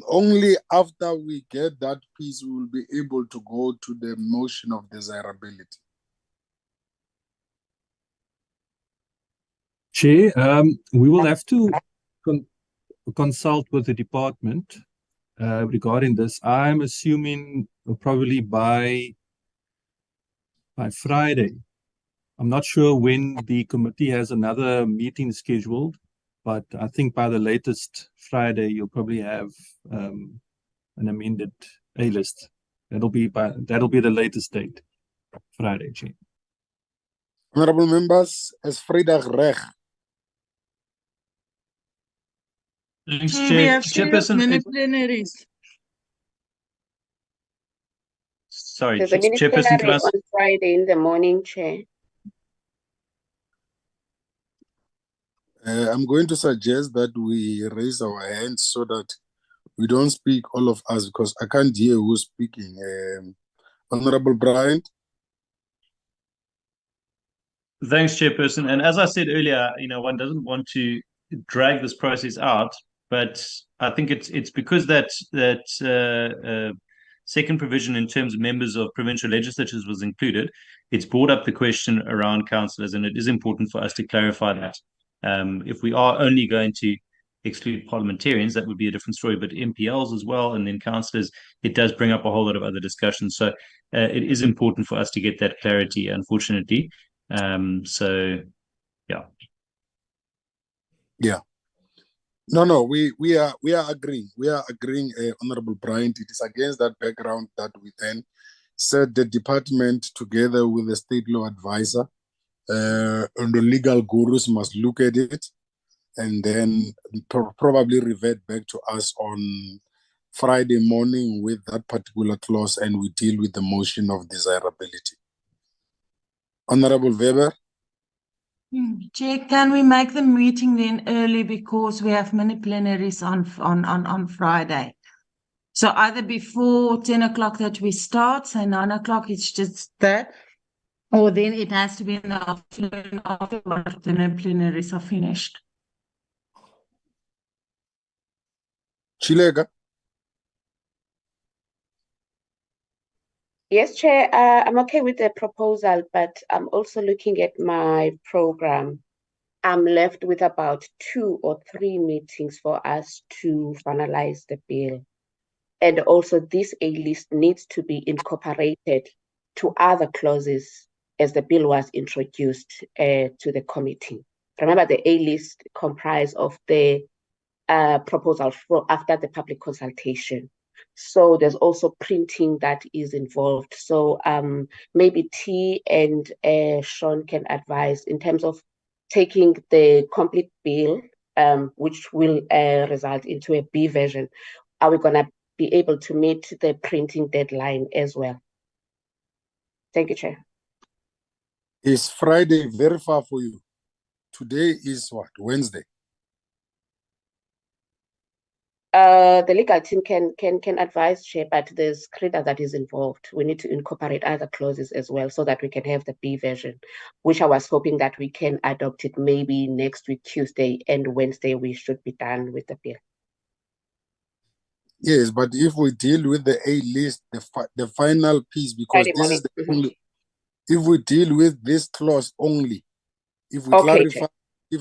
only after we get that piece, we will be able to go to the motion of desirability. Chair, we will have to consult with the department regarding this. I'm assuming probably by Friday. I'm not sure when the committee has another meeting scheduled, but I think by the latest Friday, you'll probably have an amended A list. That'll be the latest date, Friday, Chair. Honorable members, as Vrydag reg. Thanks, We Chair. have Chairperson, mini plenaries. sorry, There's a mini Chairperson, can I plenary on Friday in the morning, Chair. I'm going to suggest that we raise our hands so that we don't speak all of us because I can't hear who's speaking. Honorable Bryant. Thanks, Chairperson. And as I said earlier, one doesn't want to drag this process out, but I think it's because that second provision in terms of members of provincial legislatures was included. It's brought up the question around councillors, and it is important for us to clarify that. If we are only going to exclude parliamentarians, that would be a different story, but MPLs as well, and then councillors, it does bring up a whole lot of other discussions. So it is important for us to get that clarity, unfortunately. So yeah. No, we are agreeing. We are agreeing, Honorable Bryant. It is against that background that we then said the department, together with the state law advisor and the legal gurus, must look at it and then probably revert back to us on Friday morning with that particular clause, and we deal with the motion of desirability. Honorable Weber. Chair, can we make the meeting then early because we have many plenaries on Friday? So either before 10 o'clock that we start, say 9 o'clock, it's just that, or then it has to be in the afternoon after the plenaries are finished. Chilega. Yes, Chair, I'm okay with the proposal, but I'm also looking at my program. I'm left with about 2 or 3 meetings for us to finalize the bill. And also this A list needs to be incorporated to other clauses as the bill was introduced to the committee. Remember, the A list comprised of the proposal after the public consultation. So there's also printing that is involved. So maybe T and Sean can advise in terms of taking the complete bill, which will result into a B version. Are we going to be able to meet the printing deadline as well? Thank you, Chair. Is Friday very far for you? Today is what? Wednesday. The legal team can advise, Chair, but there's CRIDA that is involved. We need to incorporate other clauses as well so that we can have the B version, which I was hoping that we can adopt it maybe next week, Tuesday and Wednesday, we should be done with the bill. Yes, but if we deal with the A list, the final piece, because Friday this is the morning. only, if we deal with this clause only, if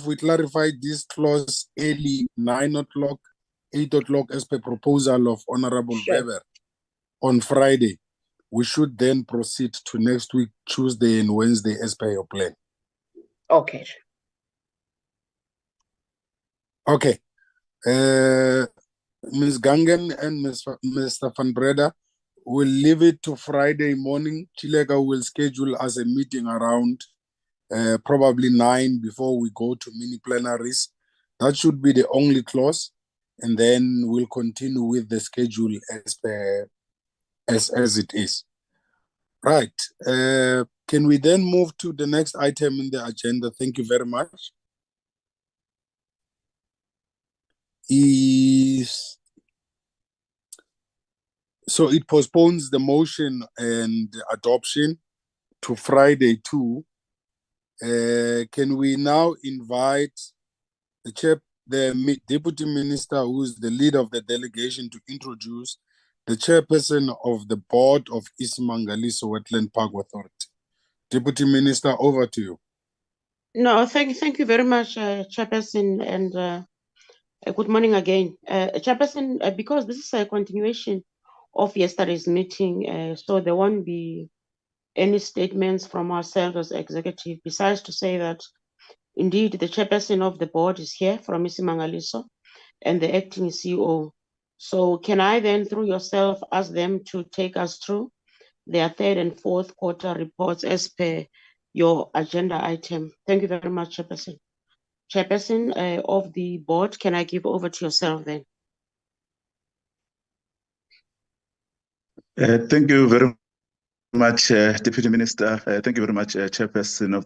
we clarify this clause early, 9 o'clock, 8 o'clock, as per proposal of Honorable Weber on Friday, we should then proceed to next week, Tuesday and Wednesday, as per your plan. Okay. Okay. Ms. Gangen and Mr. Van Breda will leave it to Friday morning. Chilega will schedule us a meeting around probably 9 before we go to mini plenaries. That should be the only clause, and then we'll continue with the schedule as it is. Right. Can we then move to the next item in the agenda? Thank you very much. So it postpones the motion and adoption to Friday too. Can we now invite the Deputy Minister, who is the leader of the delegation, to introduce the chairperson of the board of Isimangaliso Wetland Park Authority? Deputy Minister, over to you. No, thank you very much, Chairperson, and good morning again. Chairperson, because this is a continuation of yesterday's meeting, so there won't be any statements from ourselves as executive, besides to say that indeed the chairperson of the board is here from Isimangaliso and the acting CEO. So can I then, through yourself, ask them to take us through their third and fourth quarter reports as per your agenda item? Thank you very much, Chairperson. Chairperson of the board, can I give over to yourself then? Thank you very much, Deputy Minister. Thank you very much, Chairperson of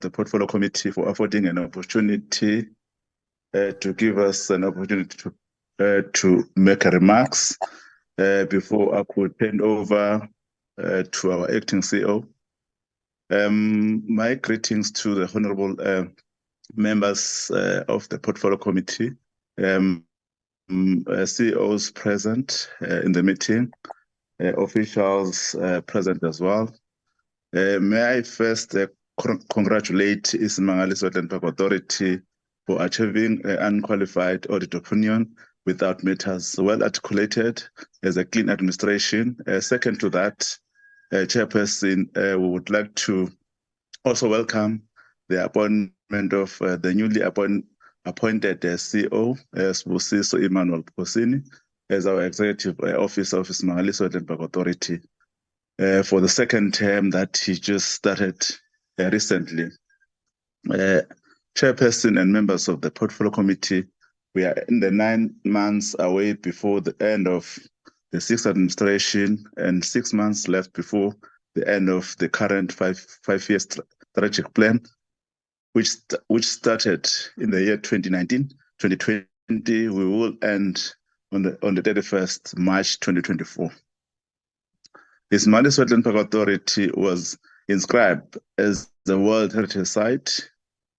the Portfolio Committee, for affording an opportunity to give us an opportunity to make remarks before I could hand over to our acting CEO. My greetings to the honorable members of the Portfolio Committee, CEOs present in the meeting, officials present as well. May I first congratulate Isimangaliso Wetland Park Authority for achieving an unqualified audit opinion without matters, well articulated as a clean administration. Second to that, Chairperson, we would like to also welcome the appointment of the newly appointed CEO, Sbusiso Emmanuel Posini, as our executive officer of Isimangaliso Wetland Park Authority for the second term that he just started recently. Chairperson and members of the Portfolio Committee, we are in the 9 months away before the end of the sixth administration and 6 months left before the end of the current five-year strategic plan, which started in the year 2019. 2020, we will end on the 31st March 2024. This Isimangaliso Wetland Park Authority was inscribed as the World Heritage Site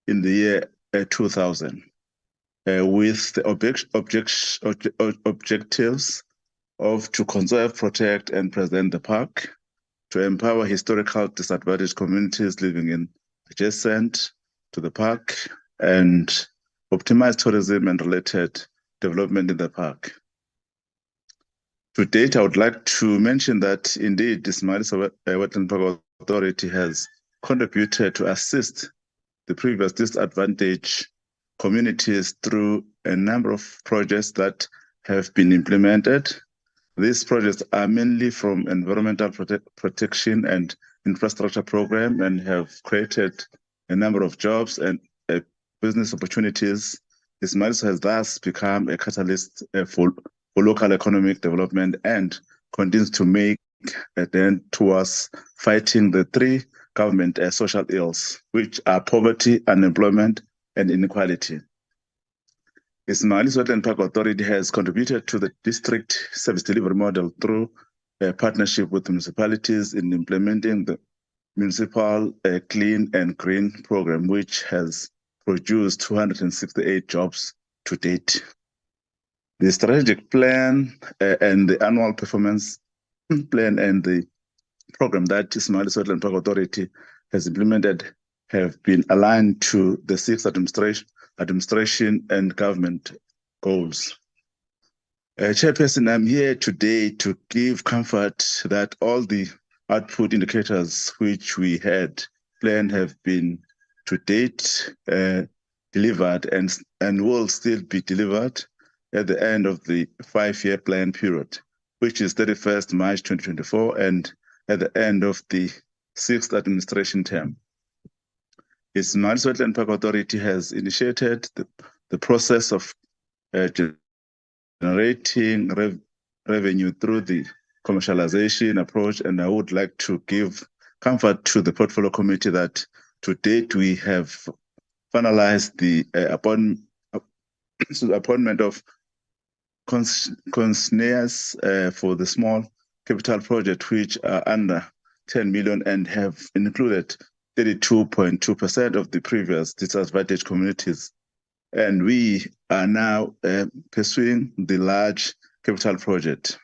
in the year 2000, with the objectives of to conserve, protect, and present the park, to empower historical disadvantaged communities living in adjacent to the park, and optimize tourism and related development in the park. To date, I would like to mention that indeed this Isimangaliso Wetland Park Authority has contributed to assist the previous disadvantaged communities through a number of projects that have been implemented. These projects are mainly from environmental protection and infrastructure program and have created a number of jobs and business opportunities. Ismail has thus become a catalyst for local economic development and continues to make a dent towards fighting the three government social ills, which are poverty, unemployment, and inequality. Ismailis Wetland Park Authority has contributed to the district service delivery model through a partnership with municipalities in implementing the municipal clean and green program, which has produced 268 jobs to date. The strategic plan and the annual performance plan and the program that Ismailis Wetland Park Authority has implemented have been aligned to the 6 administration and government goals. Chairperson, I'm here today to give comfort that all the output indicators which we had planned have been to date delivered and will still be delivered at the end of the 5-year plan period, which is 31st March 2024 and at the end of the 6th administration term. Ismailis Wetland Park Authority has initiated the process of generating revenue through the commercialization approach, and I would like to give comfort to the portfolio committee that to date we have finalized the appointment of consignors for the small capital project, which are under 10 million and have included 32.2% of the previous disadvantaged communities. And we are now pursuing the large capital project.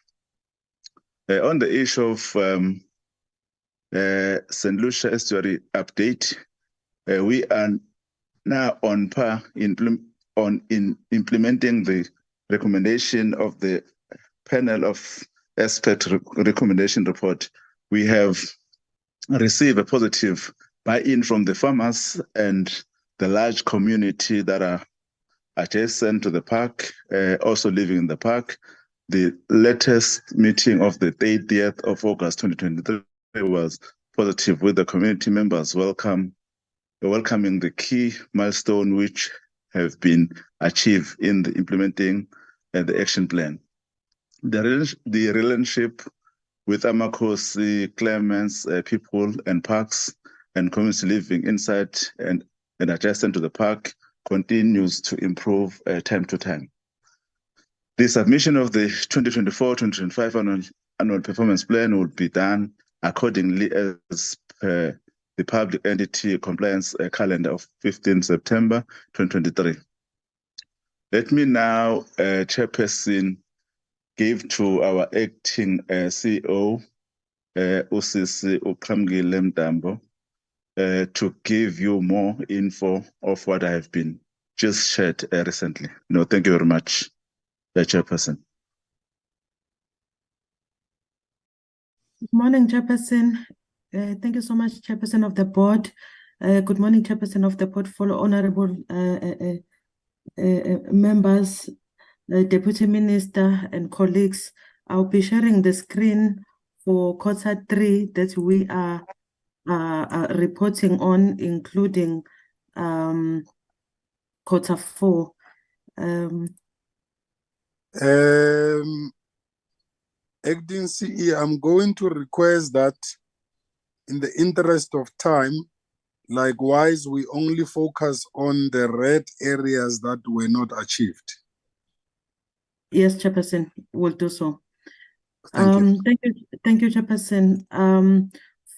On the issue of St. Lucia estuary update, we are now on par in implementing the recommendation of the panel of expert recommendation report. We have received a positive buy-in from the farmers and the large community that are adjacent to the park, also living in the park. The latest meeting of the 30th of August 2023 was positive, with the community members welcoming the key milestone which have been achieved in the implementing the action plan. The relationship with Amakosi, claimants, people and parks and communities living inside and adjacent to the park continues to improve time to time. The submission of the 2024-2025 annual performance plan will be done accordingly as per the public entity compliance calendar of 15 September 2023. Let me now, Chairperson, give to our acting CEO, Usisi Ukamgile Mdambo, to give you more info of what I have been just shared recently. No, thank you very much, Chairperson. Good morning, Chairperson. Thank you so much, Chairperson of the board. Good morning, Chairperson of the portfolio, honorable members, Deputy Minister and colleagues. I'll be sharing the screen for quarter 3 that we are reporting on, including quarter 4. Acting CE, I'm going to request that in the interest of time, likewise, we only focus on the red areas that were not achieved. Yes, Chairperson, we'll do so. Thank you. Thank you, Chairperson.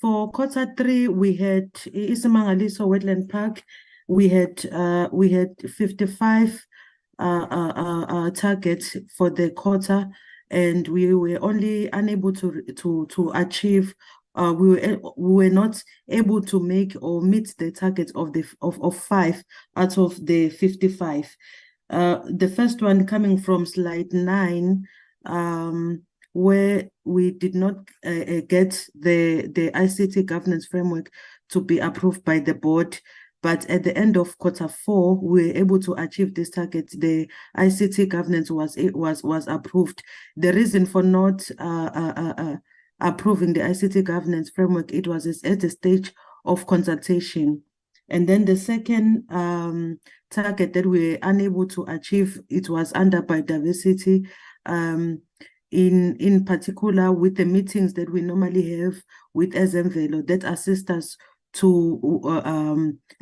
For quarter 3, we had Isimangaliso Wetland Park. We had 55 targets for the quarter, and we were only unable to achieve. We were not able to make or meet the target of 5 out of the 55. The first one coming from slide 9, where we did not get the ICT governance framework to be approved by the board. But at the end of Q4, we were able to achieve this target. The ICT governance was approved. The reason for not approving the ICT governance framework, it was at the stage of consultation. And then the second target that we were unable to achieve, it was under biodiversity, in particular with the meetings that we normally have with Ezemvelo that assist us to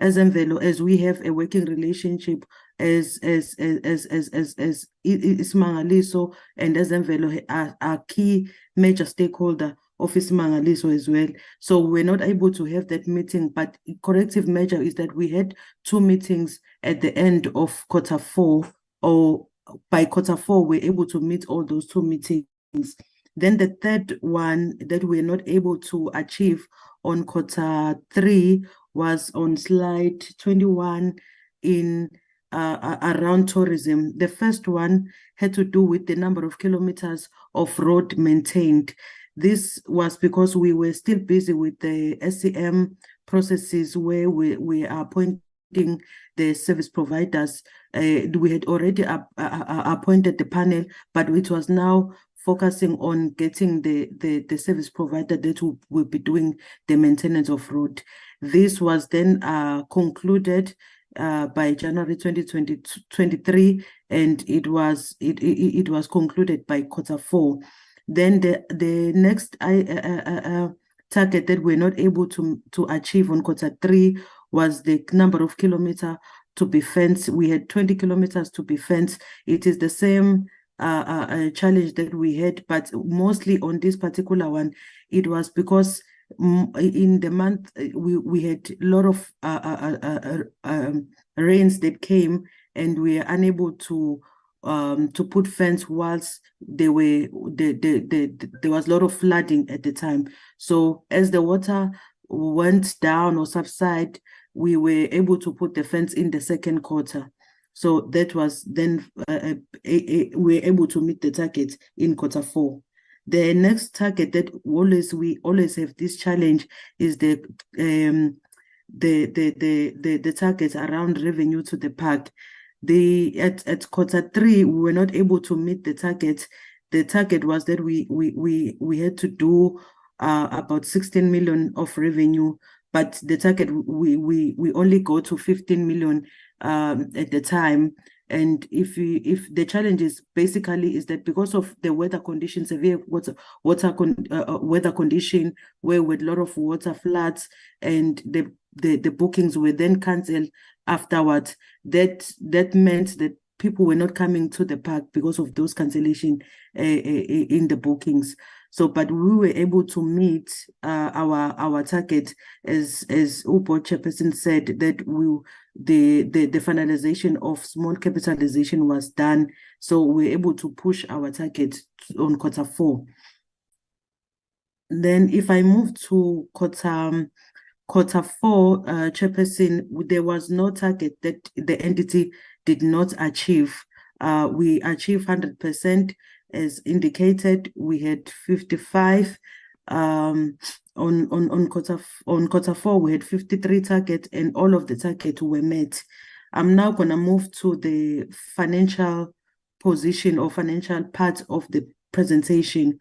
Ezemvelo, as we have a working relationship as Isimangaliso and Ezemvelo are key major stakeholder of Isimangaliso as well. So we're not able to have that meeting, but corrective measure is that we had 2 meetings at the end of Q4, or by Q4, we're able to meet all those 2 meetings. Then the third one that we're not able to achieve on Q3 was on slide 21 in around tourism. The first one had to do with the number of kilometers of road maintained. This was because we were still busy with the SCM processes where we are appointing the service providers. We had already appointed the panel, but it was now focusing on getting the service provider that will be doing the maintenance of road. This was then concluded by January 2023, and it was concluded by Q4. Then the next target that we're not able to achieve on Q3 was the number of kilometers to be fenced. We had 20 kilometers to be fenced. It is the same challenge that we had, but mostly on this particular one, it was because in the month we had a lot of rains that came, and we are unable to put fence whilst there was a lot of flooding at the time. So as the water went down or subside, we were able to put the fence in the second quarter. So that was then we were able to meet the target in Q4. The next target that we always have this challenge is the target around revenue to the park. At Q3 we were not able to meet the target. The target was that we had to do about 16 million of revenue, but the target we only go to 15 million at the time. And if the challenge is basically is that because of the weather conditions, severe weather condition, where with a lot of water floods, and the bookings were then cancelled afterwards, that meant that people were not coming to the park because of those cancellation in the bookings. So, but we were able to meet our target, as Board Chairperson said, that the finalization of small capitalization was done. So we were able to push our target on Q4. Then if I move to Q4, Chairperson, there was no target that the entity did not achieve. We achieved 100%. As indicated, we had 55 on Q4. We had 53 targets, and all of the targets were met. I'm now going to move to the financial position or financial part of the presentation,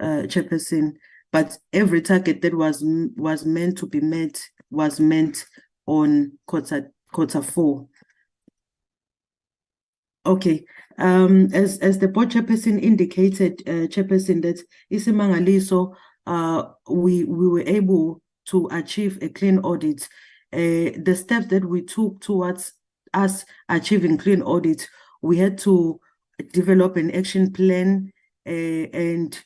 Chairperson. But every target that was meant to be met was met on Q4. Okay, as the Board Chairperson indicated, Chairperson, that Isimangaliso, we were able to achieve a clean audit. The steps that we took towards us achieving clean audit, we had to develop an action plan and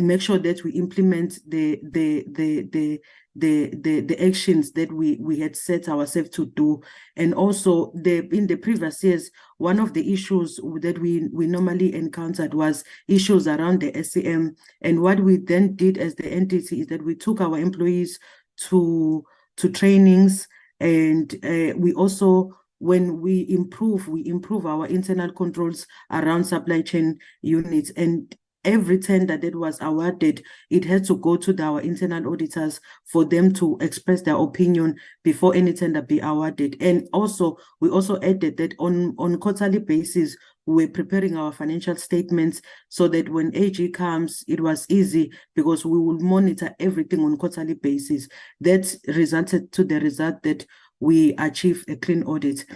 make sure that we implement the actions that we had set ourselves to do. And also in the previous years, one of the issues that we normally encountered was issues around the SCM. And what we then did as the entity is that we took our employees to trainings, and we also, when we improve our internal controls around supply chain units. And every tender that was awarded, it had to go to our internal auditors for them to express their opinion before any tender be awarded. And also, we also added that on quarterly basis, we're preparing our financial statements so that when AG comes, it was easy because we will monitor everything on quarterly basis. That resulted to the result that we achieve a clean audit.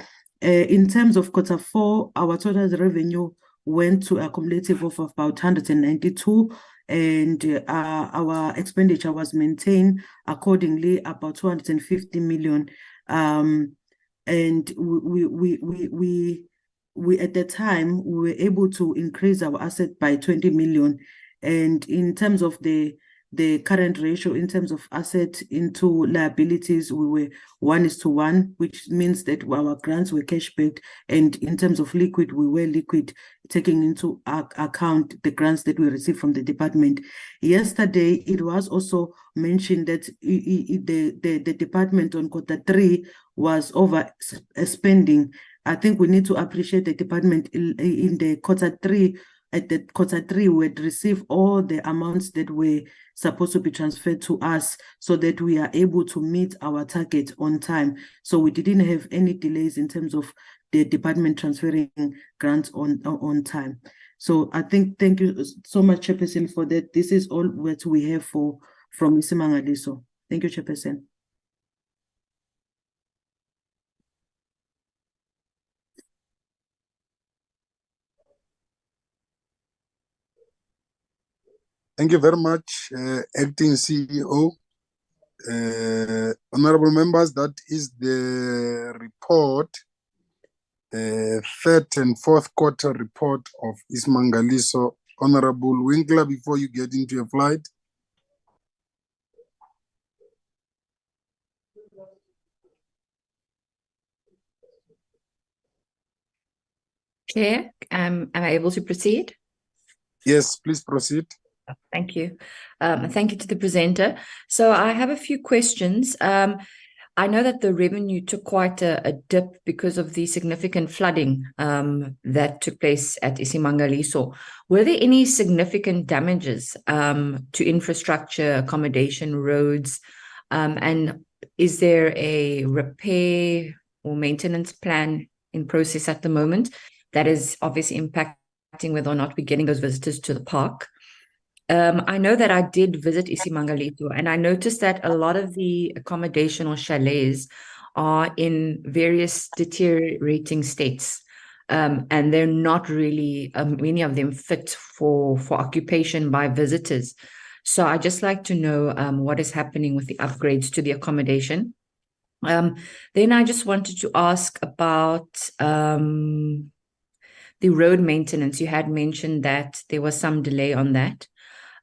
In terms of Q4, our total revenue went to a cumulative of about 192, and our expenditure was maintained accordingly, about 250 million. And we at the time, we were able to increase our asset by 20 million. And in terms of the current ratio, in terms of asset into liabilities, we were 1:1, which means that our grants were cash backed. And in terms of liquid, we were liquid, taking into account the grants that we received from the department. Yesterday, it was also mentioned that the department on Q3 was over spending. I think we need to appreciate the department in the Q3. At the Q3, we had received all the amounts that were supposed to be transferred to us so that we are able to meet our target on time. So we didn't have any delays in terms of the department transferring grants on time. So I think, thank you so much, Chairperson, for that. This is all what we have from Isimangaliso. Thank you, Chairperson. Thank you very much, Acting CEO. Honorable members, that is the report, third and fourth quarter report of Isimangaliso. Honorable Winkler, before you get into your flight. Chair, am I able to proceed? Yes, please proceed. Thank you. Thank you to the presenter. So I have a few questions. I know that the revenue took quite a dip because of the significant flooding that took place at Isimangaliso. Were there any significant damages to infrastructure, accommodation, roads? And is there a repair or maintenance plan in process at the moment that is obviously impacting whether or not we're getting those visitors to the park? I know that I did visit Isimangaliso, and I noticed that a lot of the accommodation or chalets are in various deteriorating states, and they're not really, many of them fit for occupation by visitors. So I'd just like to know what is happening with the upgrades to the accommodation. Then I just wanted to ask about the road maintenance. You had mentioned that there was some delay on that.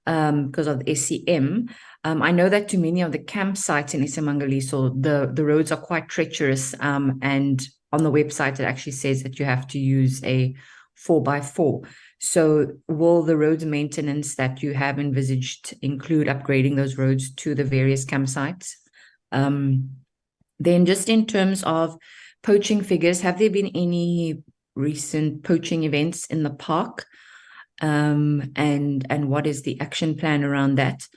Because of the SCM. I know that to many of the campsites in Isimangaliso, the roads are quite treacherous, and on the website it actually says that you have to use a 4x4. So will the roads maintenance that you have envisaged include upgrading those roads to the various campsites? Then just in terms of poaching figures, have there been any recent poaching events in the park? And what is the action plan around that?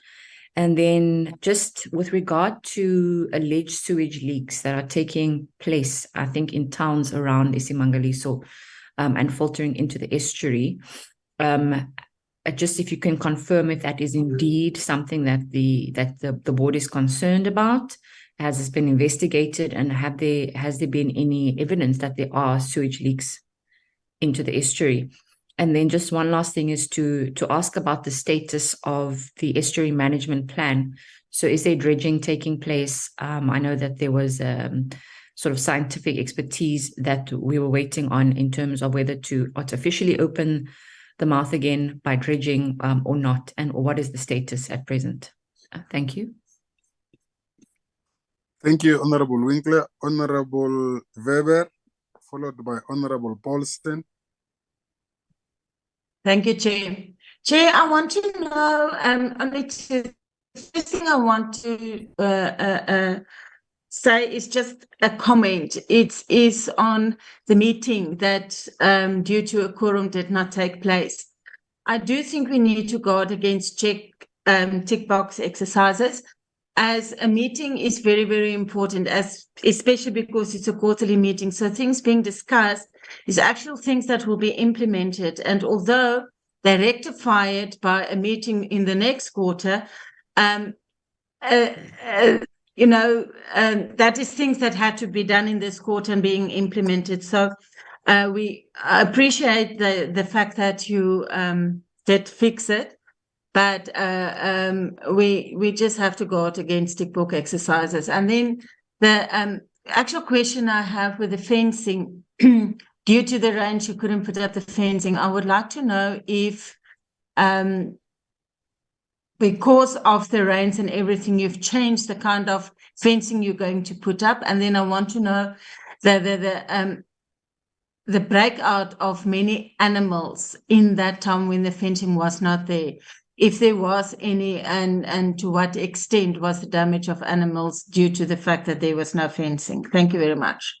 And then just with regard to alleged sewage leaks that are taking place, I think in towns around Isimangaliso, and filtering into the estuary, just if you can confirm if that is indeed something that the board is concerned about. Has this been investigated, and has there been any evidence that there are sewage leaks into the estuary? And then just one last thing is to ask about the status of the estuary management plan. So is there dredging taking place? I know that there was sort of scientific expertise that we were waiting on in terms of whether to artificially open the mouth again by dredging or not, and what is the status at present? Thank you. Thank you, Honorable Winkler. Honorable Weber, followed by Honorable Paulsen. Thank you, Chair. Chair, I want to know, the first thing I want to say is just a comment. It is on the meeting that due to a quorum did not take place. I do think we need to guard against tick box exercises, as a meeting is very, very important, especially because it's a quarterly meeting. So things being discussed is actual things that will be implemented. And although they rectify it by a meeting in the next quarter, that is things that had to be done in this quarter and being implemented. So we appreciate the fact that you did fix it, but we just have to guard against tick box exercises. And then the actual question I have with the fencing, due to the rain, you couldn't put up the fencing. I would like to know if because of the rains and everything, you've changed the kind of fencing you're going to put up. And then I want to know the breakout of many animals in that time when the fencing was not there. If there was any, and to what extent was the damage of animals due to the fact that there was no fencing. Thank you very much.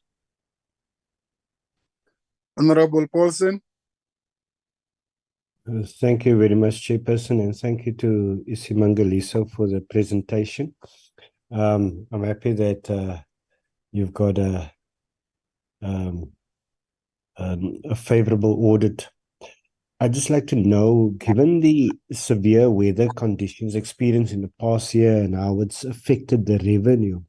Honorable Paulsen. Thank you very much, Chairperson, and thank you to Isimangaliso for the presentation. I'm happy that you've got a favorable audit. I'd just like to know, given the severe weather conditions experienced in the past year and how it's affected the revenue,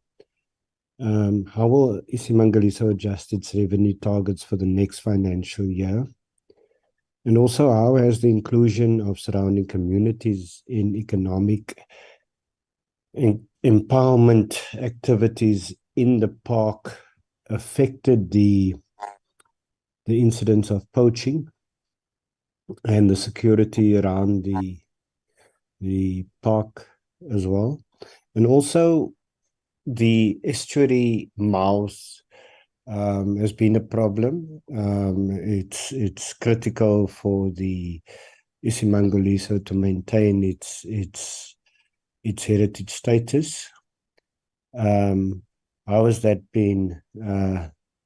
how will Isimangaliso adjust its revenue targets for the next financial year? And also, how has the inclusion of surrounding communities in economic empowerment activities in the park affected the incidence of poaching and the security around the park as well? And also, the estuary mouse has been a problem. It's critical for the Isimangaliso to maintain its heritage status. How has that been?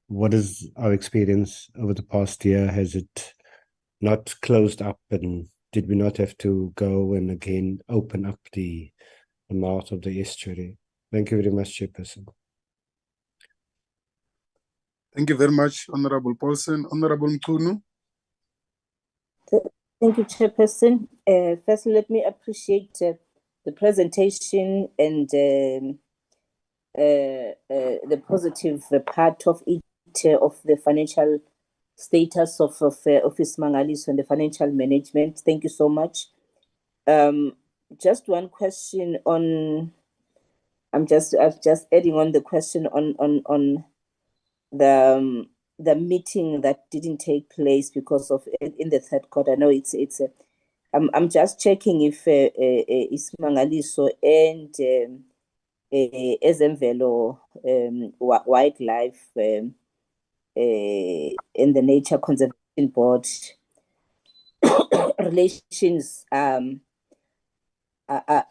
What is our experience over the past year? Has it not closed up, and did we not have to go and again open up the mouth of the estuary? Thank you very much, Chairperson. Thank you very much, Honorable Paulsen. Honorable Mchunu. Thank you, Chairperson. First, let me appreciate the presentation and the positive part of it, of the financial status of Isimangaliso and the financial management. Thank you so much. Just one question on, I'm just adding on the question on the meeting that didn't take place because of in the third quarter. I know it's I'm just checking if Isimangaliso and Ezemvelo Wildlife and the Nature Conservation Board relations are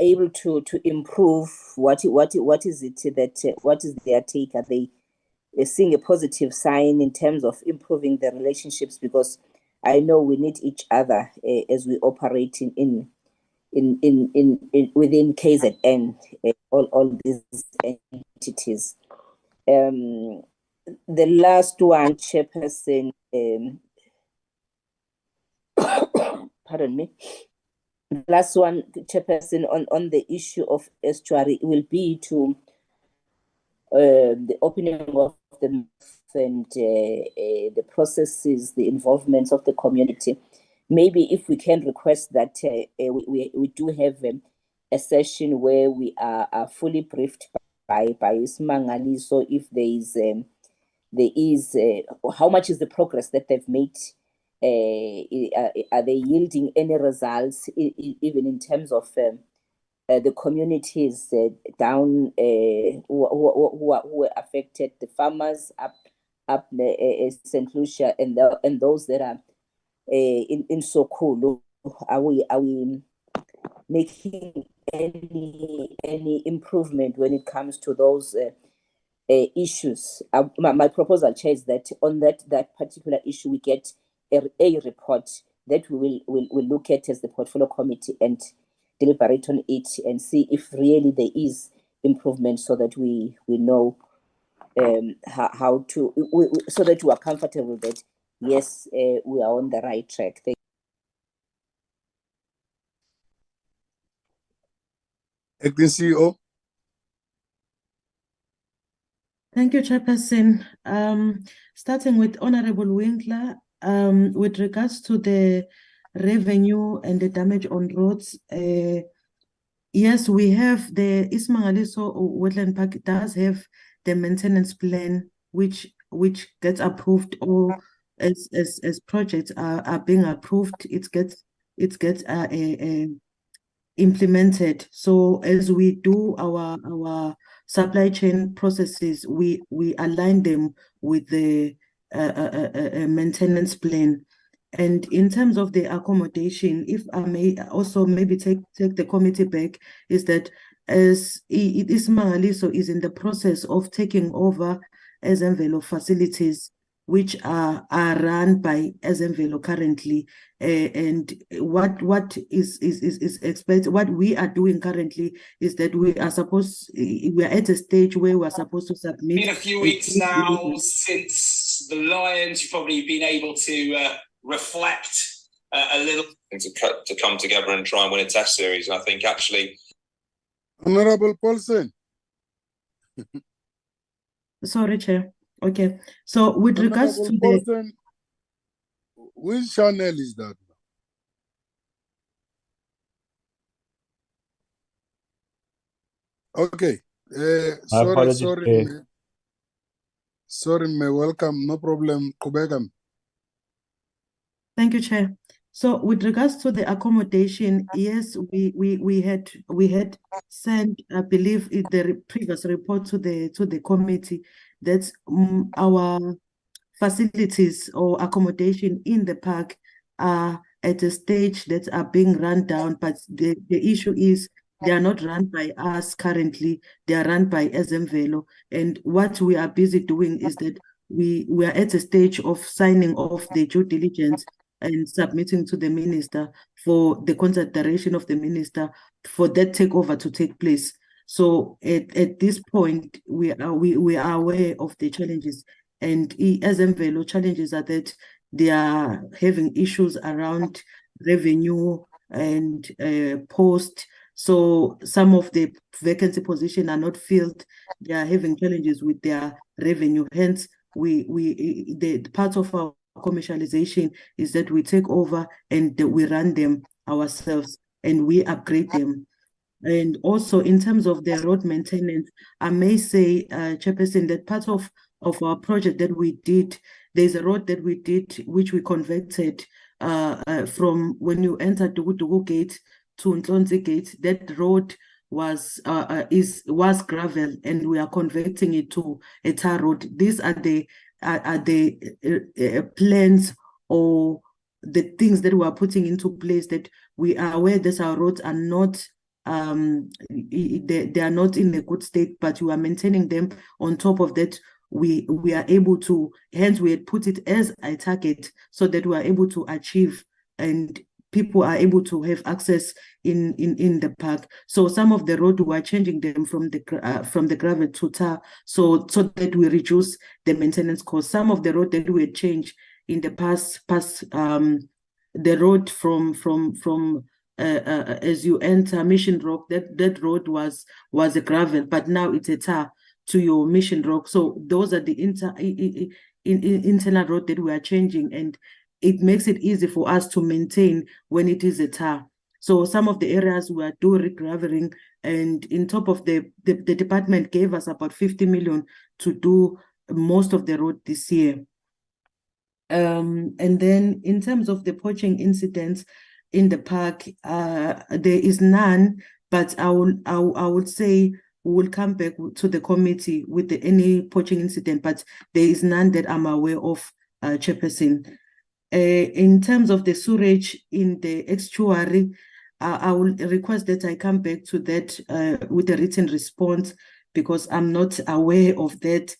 able to improve. What is it that what is their take? Are they seeing a positive sign in terms of improving the relationships? Because I know we need each other as we operate in within KZN, all these entities. The last one, Chairperson, pardon me. The last one, Chairperson, on the issue of estuary will be to the opening of the mouth and the processes, the involvement of the community. Maybe if we can request that we do have a session where we are fully briefed by Isimangaliso, if there is how much is the progress that they've made. Are they yielding any results, even in terms of the communities down who were affected, the farmers up St. Lucia and those that are in Sokulu? Are we making any improvement when it comes to those issues? My proposal, Chair, is that on that particular issue we get a report that we'll look at as the portfolio committee and deliberate on it and see if really there is improvement, so that we know how to, so that we are comfortable that yes, we are on the right track. Acting CEO. Thank you, Chairperson. Starting with Honorable Winkler, with regards to the revenue and the damage on roads, yes, we have the Ismangaliso Wetland Park does have the maintenance plan, which gets approved, or as projects are being approved, it gets implemented. So as we do our supply chain processes, we align them with the maintenance plan. And in terms of the accommodation, if I may also maybe take the committee back, is that as Ismangaliso is in the process of taking over Ezemvelo facilities, which are run by Ezemvelo currently, and what is expected, what we are doing currently is that we are at a stage where we are supposed to submit. Been a few weeks now since the Lions. You've probably been able to reflect a little to come together and try and win a test series. And I think actually, Honorable Paulson. Sorry, Chair. Okay, so with regards to Paulson, which channel is that? Okay. Sorry, welcome. No problem. Kubegam. Thank you, Chair. So with regards to the accommodation, yes, we had sent, I believe, in the previous report to the committee that our facilities or accommodation in the park are at a stage that are being run down, but the issue is they are not run by us currently, they are run by Ezemvelo. And what we are busy doing is that we are at a stage of signing off the due diligence and submitting to the minister for the consideration of the minister for that takeover to take place. So at this point, we are aware of the challenges, and Ezemvelo challenges are that they are having issues around revenue and post. So some of the vacancy positions are not filled. They are having challenges with their revenue. Hence, the part of our commercialization is that we take over and we run them ourselves and we upgrade them. And also in terms of the road maintenance, I may say, Chairperson, that part of our project that we did, there's a road that we did which we converted from when you enter Dugu Gate to Ntlonzi Gate. That road was gravel, and we are converting it to a tar road. These are the plans or the things that we are putting into place, that we are aware that our roads are not they are not in a good state, but we are maintaining them. On top of that, we are able to, hence we had put it as a target so that we are able to achieve and people are able to have access in the park. So some of the road, we are changing them from the gravel to tar, so that we reduce the maintenance cost. Some of the road that we had changed in the past, the road from as you enter Mission Rock, that road was a gravel, but now it's a tar to your Mission Rock. So those are the internal road that we are changing, and it makes it easy for us to maintain when it is a tar. So some of the areas we are doing regraveling, and in top of the department gave us about 50 million to do most of the road this year. And then in terms of the poaching incidents in the park, there is none, but I would say we will come back to the committee with any poaching incident, but there is none that I'm aware of, Chairperson. In terms of the sewage in the estuary, I will request that I come back to that with a written response, because I'm not aware of that.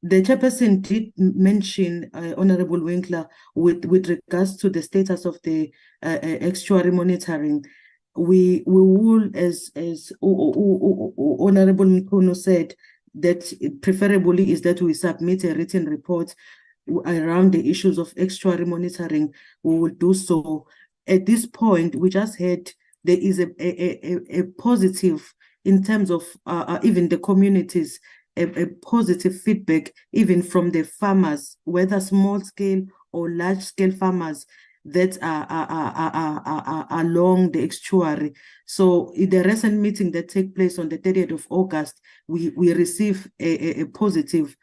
The chairperson did mention, Honorable Winkler, with regards to the status of the actuary monitoring. We will, as Honorable Mkono said, that preferably is that we submit a written report around the issues of actuary monitoring. We will do so. At this point, we just had, there is a positive in terms of even the communities, a positive feedback even from the farmers, whether small scale or large scale farmers that are along the estuary. So in the recent meeting that took place on the 30th of August, we received a positive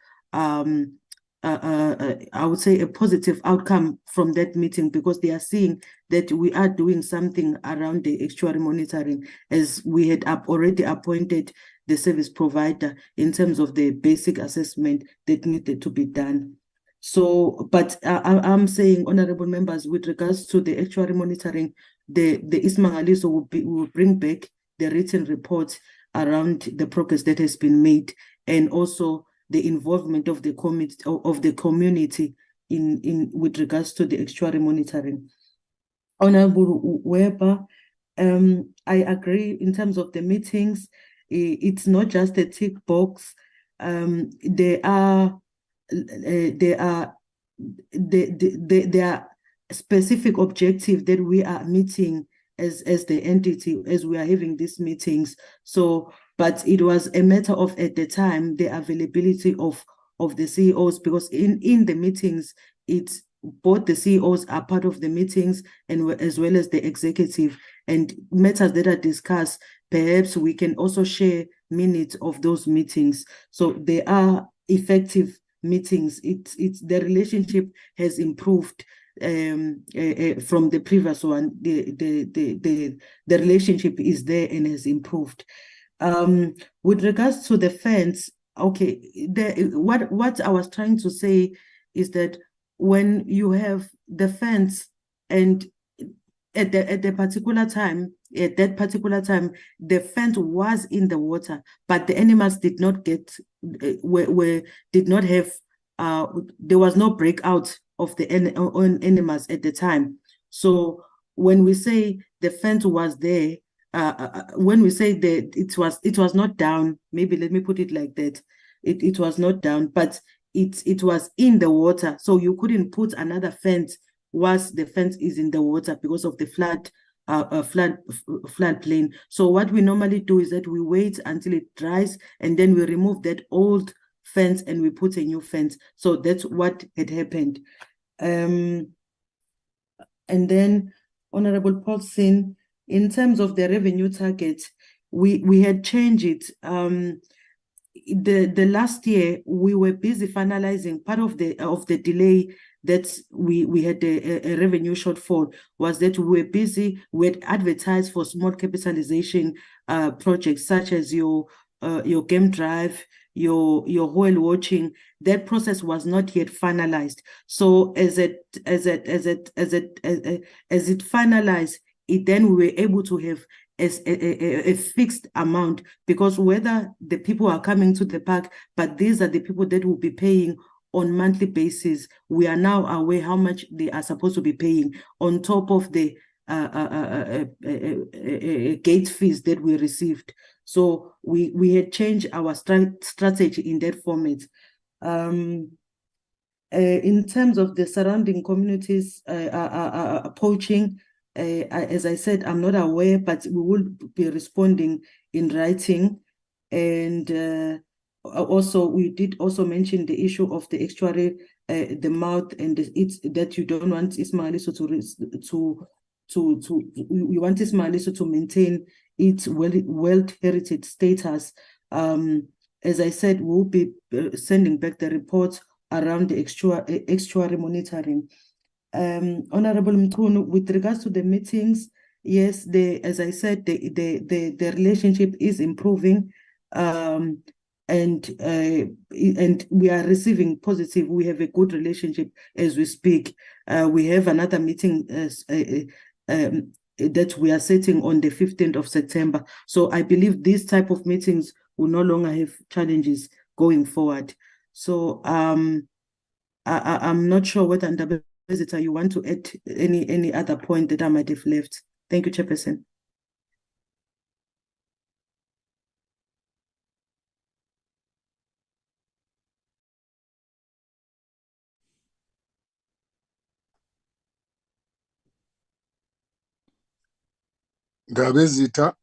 I would say a positive outcome from that meeting, because they are seeing that we are doing something around the estuary monitoring, as we had already appointed the service provider in terms of the basic assessment that needed to be done. So, but I'm saying, honorable members, with regards to the actuary monitoring, the Ismangaliso will bring back the written report around the progress that has been made, and also the involvement of the community in with regards to the actuary monitoring. Honorable Weber, I agree in terms of the meetings. It's not just a tick box. There are specific objectives that we are meeting as the entity, as we are having these meetings. So, but it was a matter of, at the time, the availability of the CEOs, because in the meetings, it's both the CEOs are part of the meetings, and as well as the executive, and matters that are discussed, perhaps we can also share minutes of those meetings. So they are effective meetings. It's the relationship has improved from the previous one. The relationship is there and has improved. With regards to the fence, okay, what I was trying to say is that when you have the fence, and at that particular time, the fence was in the water, but the animals did not get did not have there was no breakout of the animals at the time. So when we say the fence was there, when we say that it was not down, maybe let me put it like that, it was not down, but it was in the water, so you couldn't put another fence once the fence is in the water because of the flood plain. So what we normally do is that we wait until it dries, and then we remove that old fence and we put a new fence. So that's what had happened. And then Honorable Paulson, in terms of the revenue target, we had changed it. The last year we were busy finalizing part of the delay that we had a revenue shortfall, was that we were busy. We had advertised for small capitalization projects such as your game drive, your whale watching. That process was not yet finalized. So as it finalized, then we were able to have a fixed amount, because whether the people are coming to the park, but these are the people that will be paying on monthly basis. We are now aware how much they are supposed to be paying on top of the gate fees that we received. So we had changed our strategy in that format. In terms of the surrounding communities poaching, as I said, I'm not aware, but we will be responding in writing. And also, we did also mention the issue of the actuary, the mouth, and that you don't want Ismangaliso you want Ismangaliso to maintain its World Heritage status. As I said, we'll be sending back the report around the actuary monitoring. Honorable Mtunu, with regards to the meetings, yes, as I said, the relationship is improving, and we are receiving positive. We have a good relationship as we speak. We have another meeting that we are setting on the 15th of September. So I believe these type of meetings will no longer have challenges going forward. So I'm not sure whether under visitor you want to add any other point that I might have left. Thank you, Chairperson. Ngabezitha.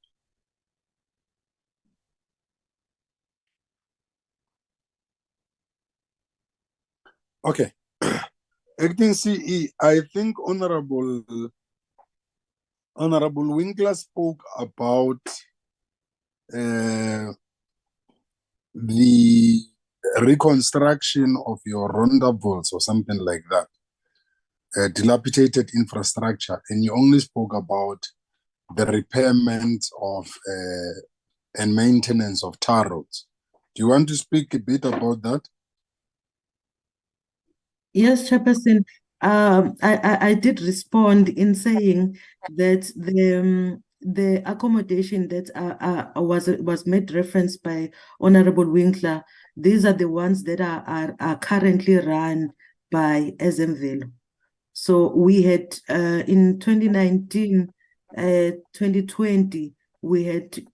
Okay. Acting CE, I think Honorable Winkler spoke about the reconstruction of your rondables or something like that, dilapidated infrastructure, and you only spoke about the repairment of and maintenance of tar roads. Do you want to speak a bit about that? Yes, Chairperson. I did respond in saying that the accommodation that was made reference by Honorable Winkler, these are the ones that are currently run by SMVelo. So we had in 2019, 2020, we had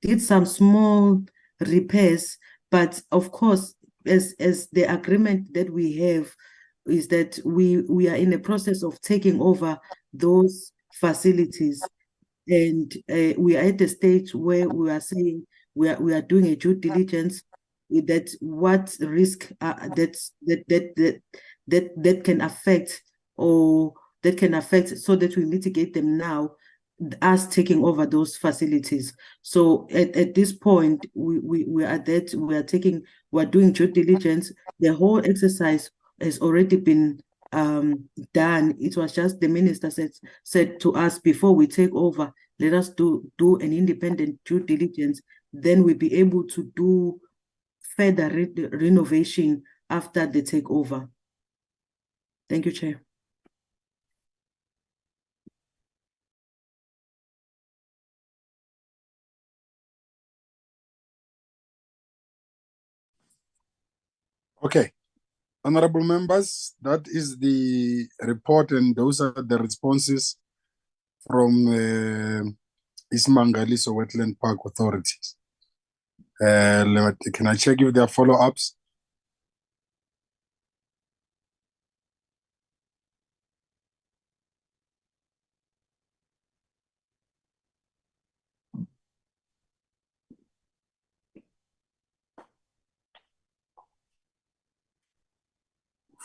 did some small repairs, but of course, as the agreement that we have is that we are in the process of taking over those facilities, and we are at a stage where we are saying we are doing a due diligence with that what risk that can affect so that we mitigate them now, us taking over those facilities. So at this point, we are doing due diligence. The whole exercise has already been done. It was just the minister said to us, before we take over, let us do an independent due diligence. Then we'll be able to do further renovation after the takeover. Thank you, Chair. Okay. Honorable members, that is the report, and those are the responses from Ismangaliso Wetland Park authorities. Can I check if there are follow-ups?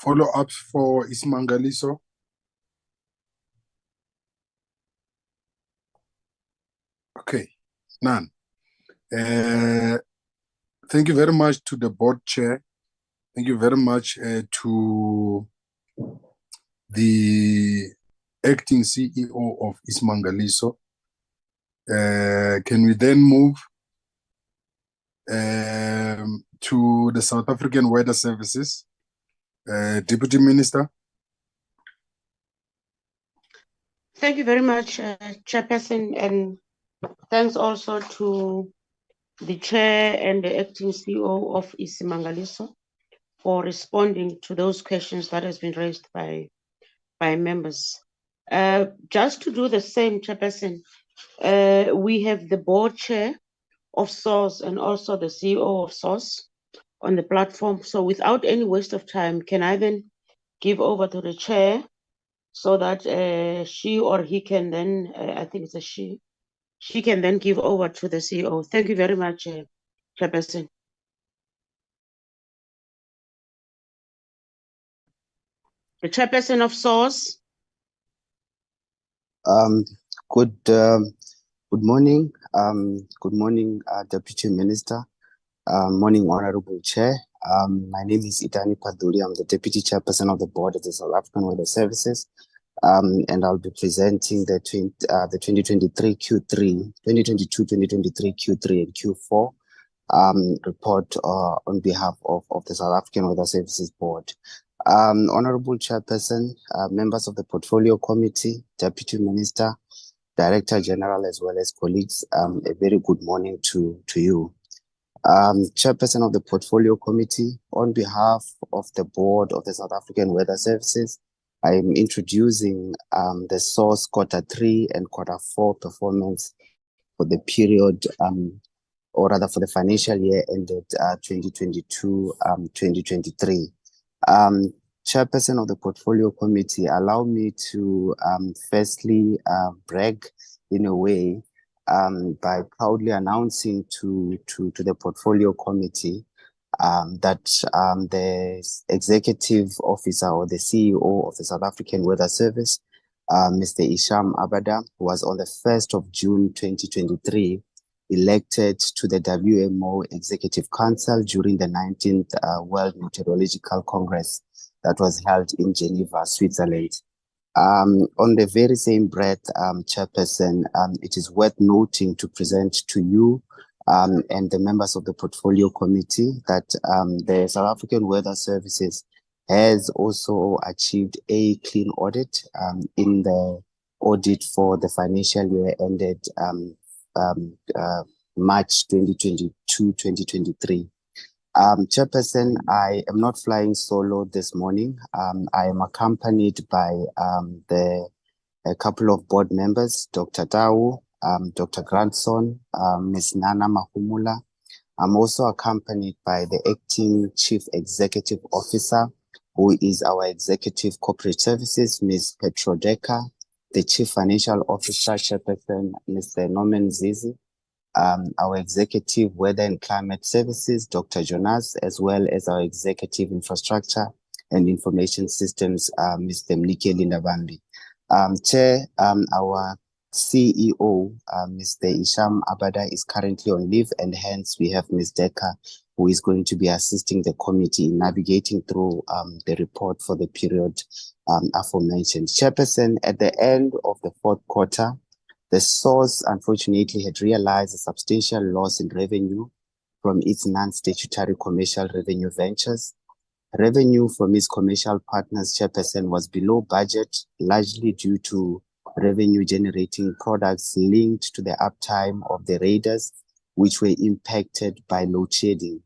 Follow-ups for Ismangaliso? Okay, none. Thank you very much to the board chair. Thank you very much to the acting CEO of Ismangaliso. Can we then move to the South African Weather Services? Deputy Minister. Thank you very much, Chairperson, and thanks also to the Chair and the Acting CEO of Ismangaliso for responding to those questions that has been raised by members. Just to do the same, Chairperson, we have the board chair of SOURCE and also the CEO of SOURCE on the platform. So without any waste of time, can I then give over to the chair so that she or he can then, I think it's a she can then give over to the CEO. Thank you very much, Chairperson. The Chairperson of SOURCE. Good morning. Good morning, Deputy Minister. Morning, Honorable Chair. My name is Itani Paduri. I'm the Deputy Chairperson of the Board of the South African Weather Services. And I'll be presenting the 2023 Q3, 2022-2023 Q3 and Q4 report on behalf of the South African Weather Services Board. Honorable Chairperson, members of the Portfolio Committee, Deputy Minister, Director General, as well as colleagues, a very good morning to you. Chairperson of the Portfolio Committee, on behalf of the Board of the South African Weather Services, I am introducing the SOurce Quarter 3 and Quarter 4 performance for the period, or rather for the financial year ended 2022-2023. Chairperson of the Portfolio Committee, allow me to firstly brag in a way by proudly announcing to the Portfolio Committee that the Executive Officer or the CEO of the South African Weather Service, Mr. Isham Abada, was on the 1st of June 2023 elected to the WMO Executive Council during the 19th World Meteorological Congress that was held in Geneva, Switzerland. On the very same breath, Chairperson, it is worth noting to present to you and the members of the Portfolio Committee that the South African Weather Services has also achieved a clean audit in the audit for the financial year ended March 2022-2023. Chairperson, I am not flying solo this morning. I am accompanied by a couple of board members, Dr. Tau, Dr. Grandson, Ms. Nana Mahumula. I'm also accompanied by the Acting Chief Executive Officer, who is our Executive Corporate Services, Ms. Petro Decker, the Chief Financial Officer, Chairperson, Mr. Norman Zizi, our Executive Weather and Climate Services, Dr. Jonas, as well as our Executive Infrastructure and Information Systems, Mr. Mnike Lindabambi. Chair, our CEO, Mr. Isham Abada, is currently on leave, and hence we have Ms. Decker, who is going to be assisting the committee in navigating through the report for the period aforementioned. Chairperson, at the end of the fourth quarter, the source unfortunately had realized a substantial loss in revenue from its non-statutory commercial revenue ventures. Revenue from its commercial partners, Chairperson, was below budget, largely due to revenue generating products linked to the uptime of the radars, which were impacted by load shedding.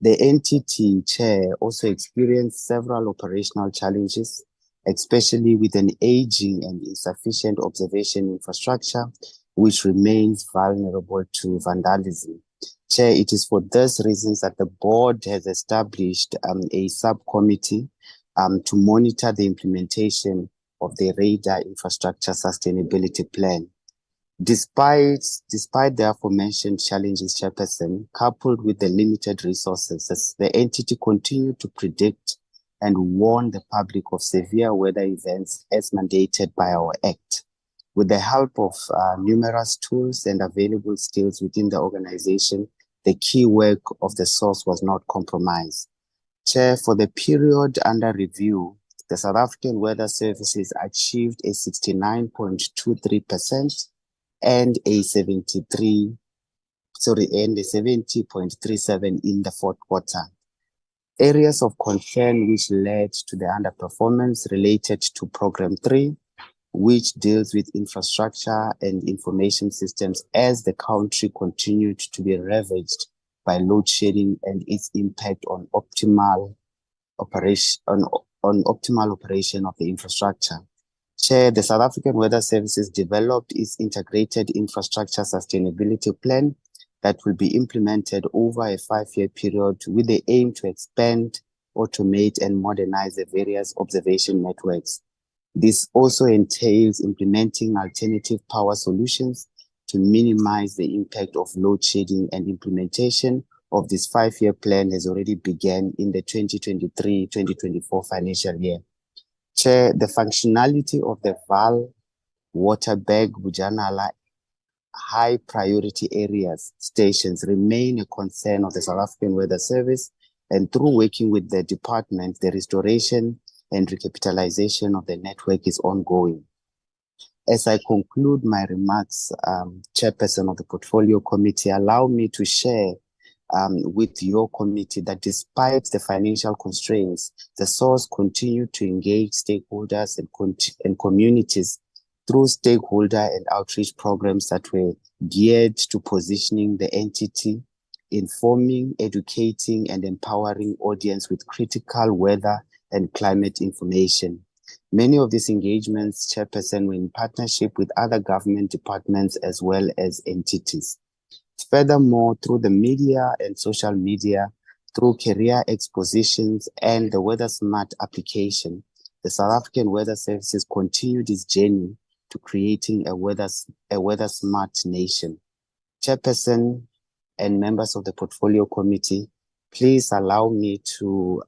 The entity, Chair, also experienced several operational challenges, especially with an aging and insufficient observation infrastructure, which remains vulnerable to vandalism. Chair, it is for these reasons that the board has established a subcommittee to monitor the implementation of the radar infrastructure sustainability plan. Despite the aforementioned challenges, Chairperson, coupled with the limited resources, the entity continued to predict and warn the public of severe weather events as mandated by our Act. With the help of numerous tools and available skills within the organization, the key work of the source was not compromised. Chair, for the period under review, the South African Weather Services achieved a 69.23% and a 70.37 in the fourth quarter. Areas of concern which led to the underperformance related to Program 3, which deals with infrastructure and information systems as the country continued to be ravaged by load shedding and its impact on optimal operation of the infrastructure. Chair, the South African Weather Services developed its integrated infrastructure sustainability plan that will be implemented over a 5-year period with the aim to expand, automate, and modernize the various observation networks. This also entails implementing alternative power solutions to minimize the impact of load shedding, and implementation of this 5-year plan has already begun in the 2023-2024 financial year. Chair, the functionality of the Vaal, Waterberg, Bujanala high priority areas stations remain a concern of the South African Weather Service, and through working with the department, the restoration and recapitalization of the network is ongoing. As I conclude my remarks, Chairperson of the Portfolio Committee, allow me to share with your committee that despite the financial constraints, the source continued to engage stakeholders and communities through stakeholder and outreach programs that were geared to positioning the entity informing, educating, and empowering audience with critical weather and climate information. Many of these engagements, Chairperson, were in partnership with other government departments as well as entities. Furthermore, through the media and social media, through career expositions and the Weather Smart application, the South African Weather Services continued its journey to creating a weather smart nation. Chairperson and members of the Portfolio Committee, please allow me to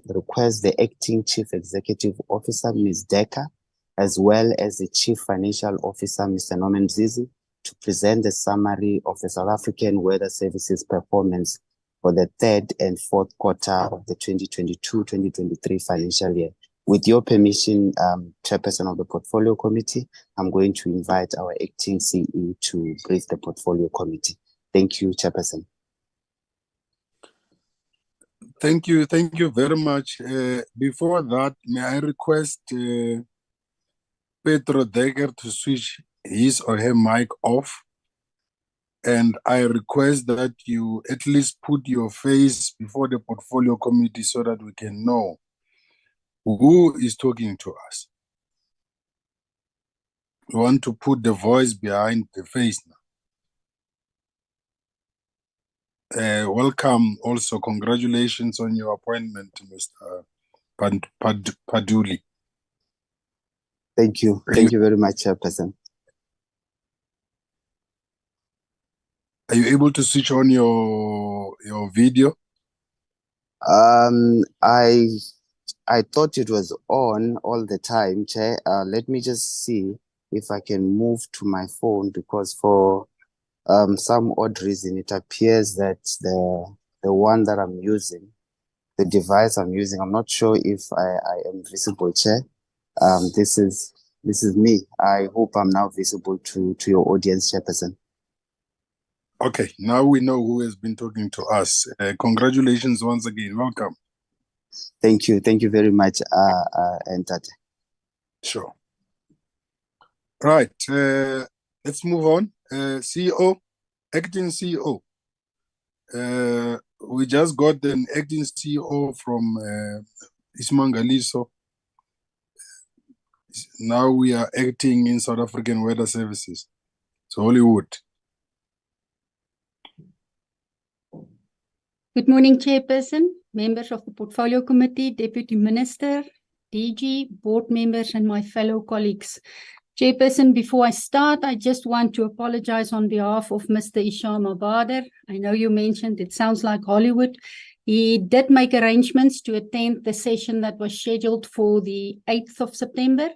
request the Acting Chief Executive Officer, Ms. Decker, as well as the Chief Financial Officer, Mr. Norman Zizi, to present the summary of the South African Weather Services performance for the third and fourth quarter of the 2022-2023 financial year. With your permission, Chairperson of the Portfolio Committee, I'm going to invite our Acting CE to brief the Portfolio Committee. Thank you, Chairperson. Thank you very much. Before that, may I request Pedro Decker to switch his or her mic off, and I request that you at least put your face before the Portfolio Committee so that we can know who is talking to us. We want to put the voice behind the face now. Welcome also. Congratulations on your appointment, Mr. Paduli. Thank you. Thank you very much, Chairperson. Are you able to switch on your video? I thought it was on all the time, Chair. Let me just see if I can move to my phone, because for some odd reason, it appears that the one that I'm using, the device I'm using, I'm not sure if I am visible, Chair. This is me. I hope I'm now visible to your audience, Chairperson. Okay, now we know who has been talking to us. Congratulations once again. Welcome. Thank you very much, Entate. Sure. Right, let's move on. CEO, Acting CEO. We just got an Acting CEO from Ismangaliso. Now we are acting in South African Weather Services. So Hollywood. Good morning, Chairperson, members of the Portfolio Committee, Deputy Minister, DG, board members, and my fellow colleagues. Chairperson, before I start, I just want to apologize on behalf of Mr. Isham Abader. I know you mentioned it sounds like Hollywood. He did make arrangements to attend the session that was scheduled for the 8th of September.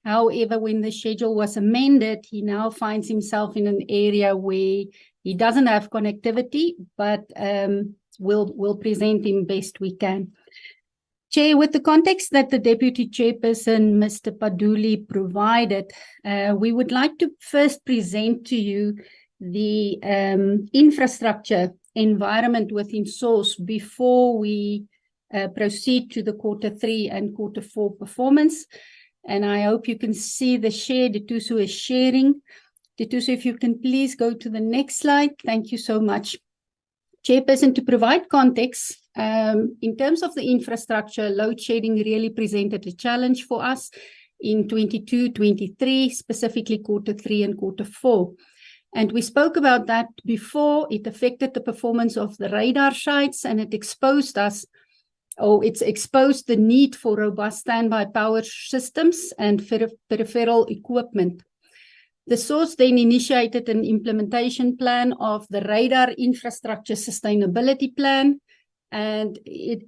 However, when the schedule was amended, he now finds himself in an area where he doesn't have connectivity, but we'll present him best we can. Chair, with the context that the Deputy Chairperson, Mr. Paduli, provided, we would like to first present to you the infrastructure environment within SOURCE before we proceed to the Q3 and Q4 performance. And I hope you can see the share. Dituso is sharing. Dituso, if you can please go to the next slide. Thank you so much. Chairperson, to provide context, in terms of the infrastructure, load shedding really presented a challenge for us in 22-23, specifically Q3 and Q4. And we spoke about that before. It affected the performance of the radar sites, and it exposed us, or it's exposed the need for robust standby power systems and peripheral equipment. The SOURCE then initiated an implementation plan of the radar infrastructure sustainability plan, and it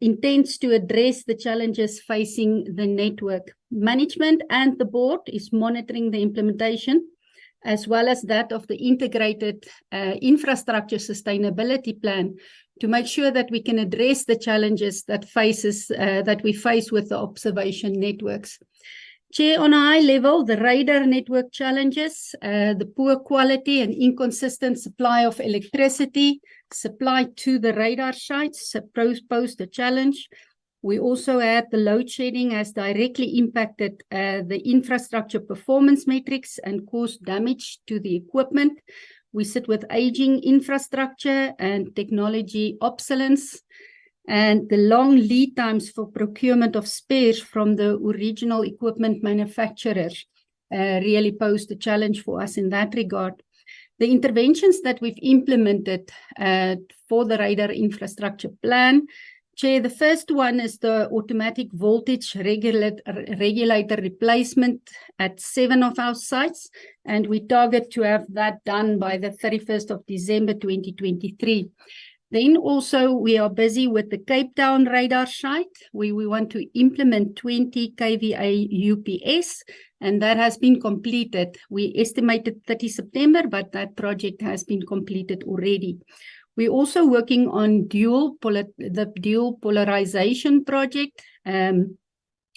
intends to address the challenges facing the network. Management and the board is monitoring the implementation, as well as that of the integrated infrastructure sustainability plan, to make sure that we can address the challenges that we face with the observation networks. Chair, on a high level, the radar network challenges, the poor quality and inconsistent supply of electricity supplied to the radar sites posed a challenge. We also had the load shedding has directly impacted the infrastructure performance metrics and caused damage to the equipment. We sit with aging infrastructure and technology obsolescence, and the long lead times for procurement of spares from the original equipment manufacturers really posed a challenge for us in that regard. The interventions that we've implemented for the radar infrastructure plan, Chair, the first one is the automatic voltage regulator replacement at 7 of our sites, and we target to have that done by the 31st of December 2023. Then also we are busy with the Cape Town radar site. We want to implement 20 kVA UPS, and that has been completed. We estimated 30 September, but that project has been completed already. We're also working on the dual polarization project,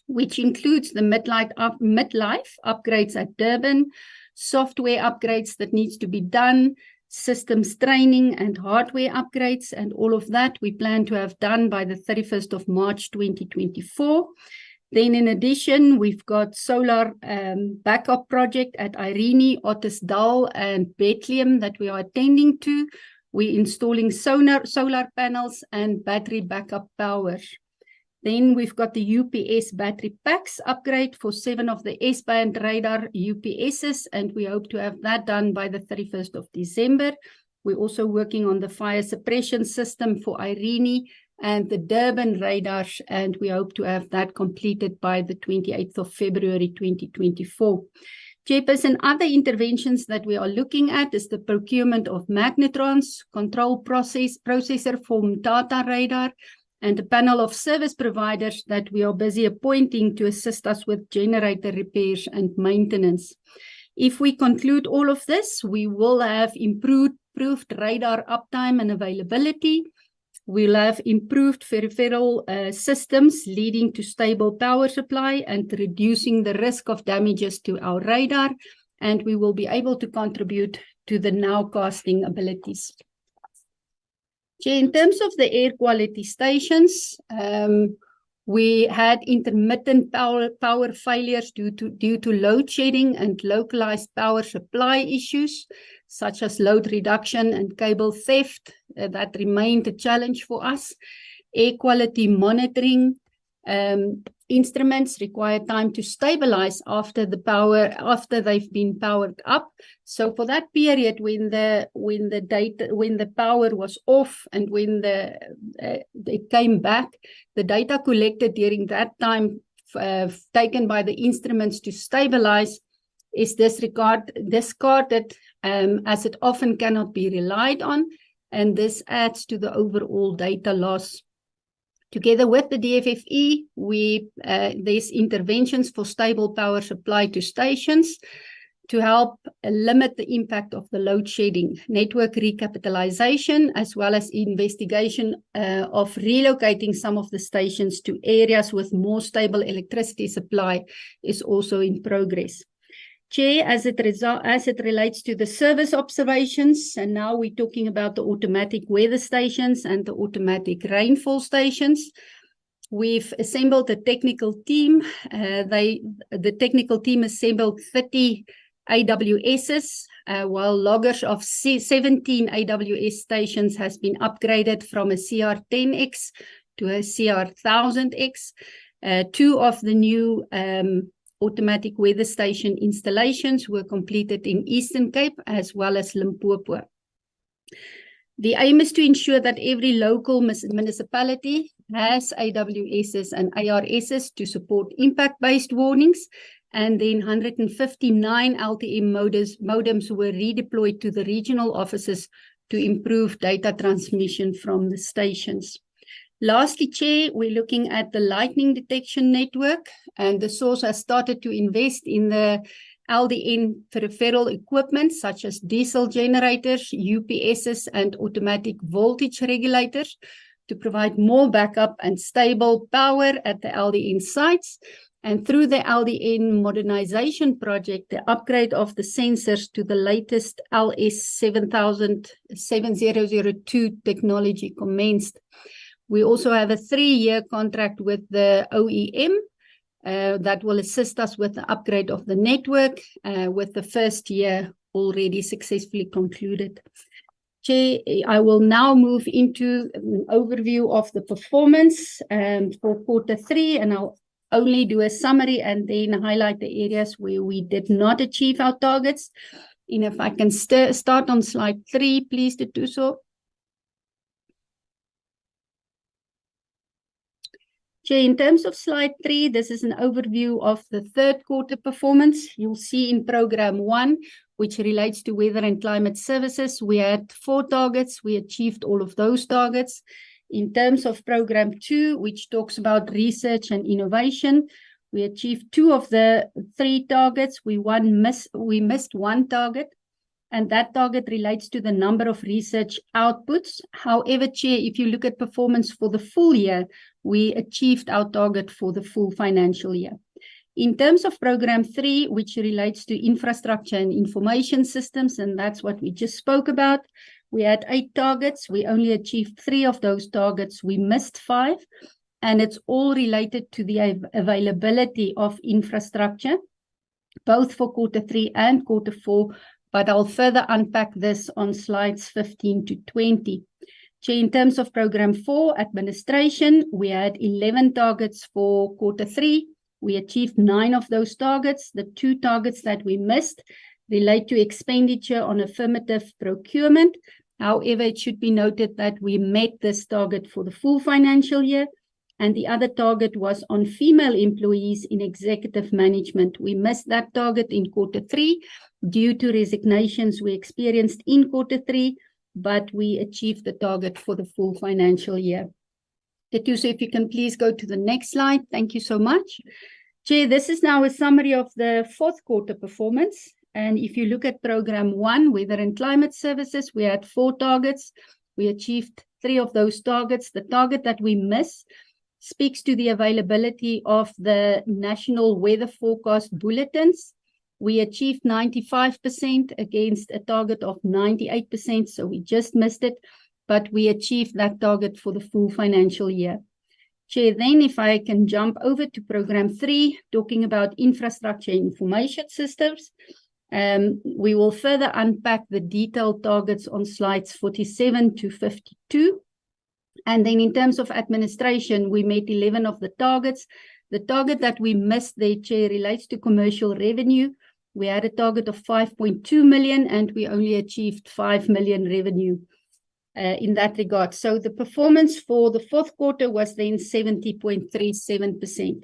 which includes the midlife upgrades at Durban, software upgrades that needs to be done, systems training and hardware upgrades, and all of that we plan to have done by the 31st of March 2024. Then in addition, we've got solar backup project at Irene, Ottosdal and Bethlehem that we are attending to. We're installing solar panels and battery backup power. Then we've got the UPS battery packs upgrade for 7 of the S-band radar UPSs, and we hope to have that done by the 31st of December. We're also working on the fire suppression system for Irene and the Durban radars, and we hope to have that completed by the 28th of February 2024. Chairperson, other interventions that we are looking at is the procurement of magnetrons, control processor for Mtata radar, and a panel of service providers that we are busy appointing to assist us with generator repairs and maintenance. If we conclude all of this, we will have improved radar uptime and availability. We'll have improved peripheral systems leading to stable power supply and reducing the risk of damages to our radar, and we will be able to contribute to the nowcasting abilities. Chair, in terms of the air quality stations, we had intermittent power failures due to load shedding and localized power supply issues, such as load reduction and cable theft. That remained a challenge for us. Air quality monitoring instruments require time to stabilize after they've been powered up. So for that period, when the power was off and when it came back, the data collected during that time taken by the instruments to stabilize is discarded as it often cannot be relied on, and this adds to the overall data loss. Together with the DFFE, there's interventions for stable power supply to stations to help limit the impact of the load shedding, network recapitalization, as well as investigation of relocating some of the stations to areas with more stable electricity supply is also in progress. Chair, as it relates to the service observations, and now we're talking about the automatic weather stations and the automatic rainfall stations. We've assembled a technical team. The technical team assembled 30 AWSs, while loggers of 17 AWS stations has been upgraded from a CR10X to a CR1000X. 2 of the new automatic weather station installations were completed in Eastern Cape as well as Limpopo. The aim is to ensure that every local municipality has AWSs and ARSs to support impact-based warnings, and then 159 LTE modems were redeployed to the regional offices to improve data transmission from the stations. Lastly, Chair, we're looking at the lightning detection network, and the source has started to invest in the LDN peripheral equipment such as diesel generators, UPSs, and automatic voltage regulators to provide more backup and stable power at the LDN sites. And through the LDN modernization project, the upgrade of the sensors to the latest LS7002 technology commenced. We also have a 3-year contract with the OEM that will assist us with the upgrade of the network, with the first year already successfully concluded. Chair, I will now move into an overview of the performance for Q3, and I'll only do a summary and then highlight the areas where we did not achieve our targets. And if I can start on slide 3, please do so. Chair, in terms of slide 3, this is an overview of the third quarter performance. You'll see in program 1, which relates to weather and climate services, we had 4 targets. We achieved all of those targets. In terms of program 2, which talks about research and innovation, we achieved 2 of the 3 targets. We missed 1 target, and that target relates to the number of research outputs. However, Chair, if you look at performance for the full year, we achieved our target for the full financial year. In terms of program 3, which relates to infrastructure and information systems, and that's what we just spoke about, we had 8 targets. We only achieved 3 of those targets. We missed 5, and it's all related to the availability of infrastructure, both for Q3 and Q4, but I'll further unpack this on slides 15 to 20. Chair, in terms of program 4, administration, we had 11 targets for Q3. We achieved 9 of those targets. The 2 targets that we missed relate to expenditure on affirmative procurement. However, it should be noted that we met this target for the full financial year, and the other target was on female employees in executive management. We missed that target in Q3 due to resignations we experienced in Q3, but we achieved the target for the full financial year. Tetuso, if you can please go to the next slide. Thank you so much. Chair, this is now a summary of the fourth quarter performance. And if you look at program 1, weather and climate services, we had 4 targets. We achieved 3 of those targets. The target that we missed speaks to the availability of the national weather forecast bulletins. We achieved 95% against a target of 98%, so we just missed it, but we achieved that target for the full financial year. Chair, then if I can jump over to program 3, talking about infrastructure information systems, we will further unpack the detailed targets on slides 47 to 52. And then in terms of administration, we made 11 of the targets. The target that we missed there, Chair, relates to commercial revenue. We had a target of 5.2 million, and we only achieved 5 million revenue in that regard. So the performance for the fourth quarter was then 70.37%.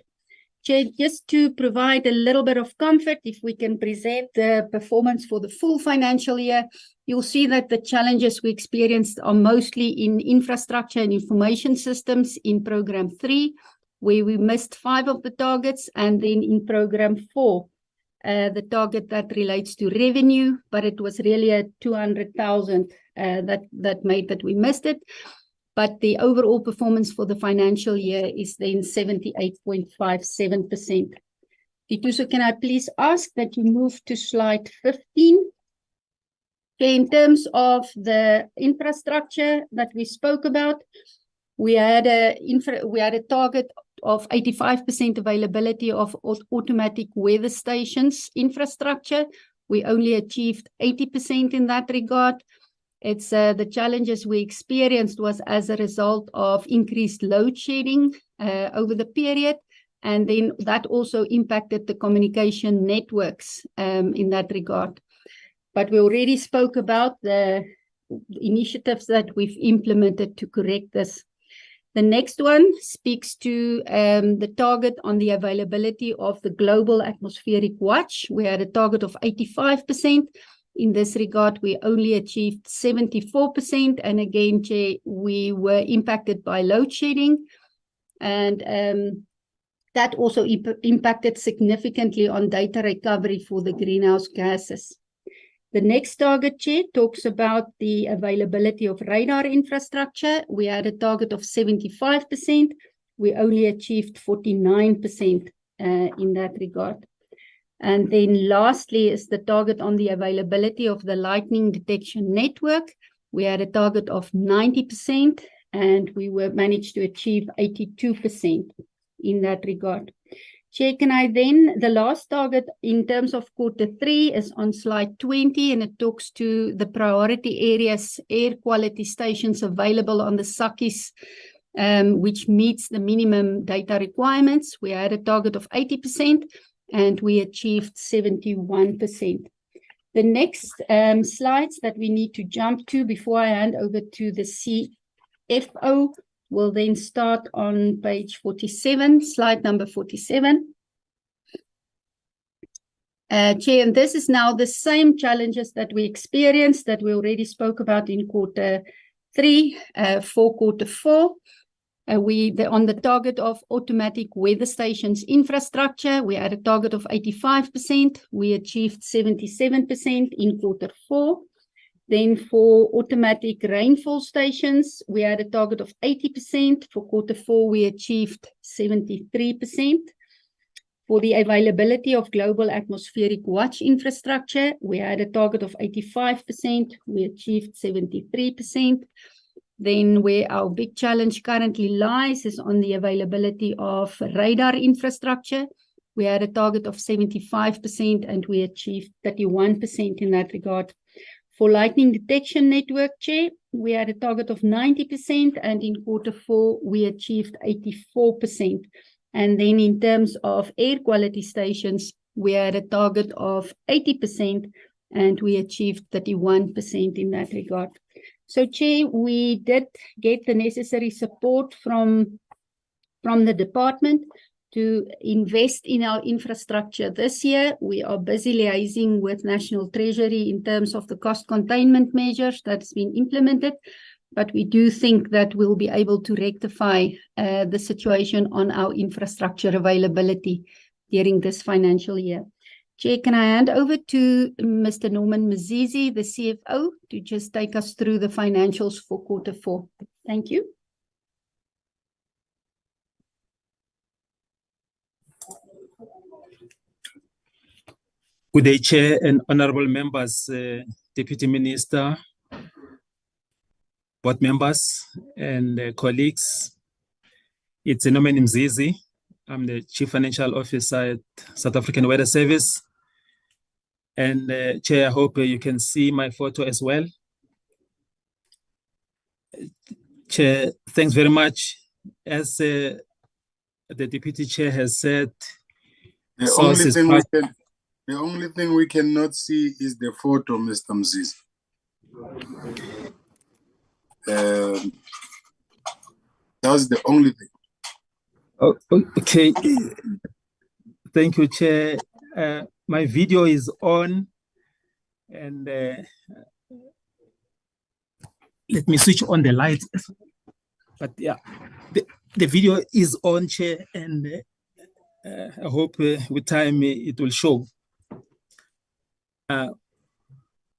Chair, just to provide a little bit of comfort, if we can present the performance for the full financial year, you'll see that the challenges we experienced are mostly in infrastructure and information systems in program 3, where we missed 5 of the targets, and then in program 4, the target that relates to revenue, but it was really a 200,000 that made that we missed it. But the overall performance for the financial year is then 78.57%. Tetuso, can I please ask that you move to slide 15? Okay, in terms of the infrastructure that we spoke about, we had a target of 85% availability of automatic weather stations infrastructure. We only achieved 80% in that regard. It's the challenges we experienced was as a result of increased load shedding over the period, and then that also impacted the communication networks in that regard. But we already spoke about the initiatives that we've implemented to correct this. The next one speaks to the target on the availability of the global atmospheric watch. We had a target of 85%. In this regard, we only achieved 74%. And again, Chair, we were impacted by load shedding. And that also impacted significantly on data recovery for the greenhouse gases. The next target, Chair, talks about the availability of radar infrastructure. We had a target of 75%. We only achieved 49% in that regard. And then lastly is the target on the availability of the lightning detection network. We had a target of 90%, and we managed to achieve 82% in that regard. Chair, can I then, the last target in terms of Q3 is on slide 20, and it talks to the priority areas, air quality stations available on the Sakkies, which meets the minimum data requirements. We had a target of 80% and we achieved 71%. The next slides that we need to jump to before I hand over to the CFO will then start on page 47, slide number 47. Chair, and this is now the same challenges that we experienced that we already spoke about in Q3 for Q4. On the target of automatic weather stations infrastructure, we had a target of 85%. We achieved 77% in Q4. Then for automatic rainfall stations, we had a target of 80%. For Q4, we achieved 73%. For the availability of global atmospheric watch infrastructure, we had a target of 85%. We achieved 73%. Then where our big challenge currently lies is on the availability of radar infrastructure. We had a target of 75% and we achieved 31% in that regard. For lightning detection network, Chair, we had a target of 90% and in Q4 we achieved 84%. And then in terms of air quality stations, we had a target of 80% and we achieved 31% in that regard. So, Chair, we did get the necessary support from the department to invest in our infrastructure this year. We are busy liaising with National Treasury in terms of the cost containment measures that's been implemented, but we do think that we'll be able to rectify the situation on our infrastructure availability during this financial year. Chair, can I hand over to Mr. Norman Mzizi, the CFO, to just take us through the financials for Q4. Thank you. Good day, Chair and honorable members, Deputy Minister, board members and colleagues. It's Norman Mzizi. I'm the Chief Financial Officer at South African Weather Service. And Chair, I hope you can see my photo as well. Chair, thanks very much. As the Deputy Chair has said, the only thing we cannot see is the photo, Mr. Mzizi. That's the only thing. Oh, okay. Thank you, Chair. My video is on, and let me switch on the light. But yeah, the video is on, Chair, and I hope with time it will show.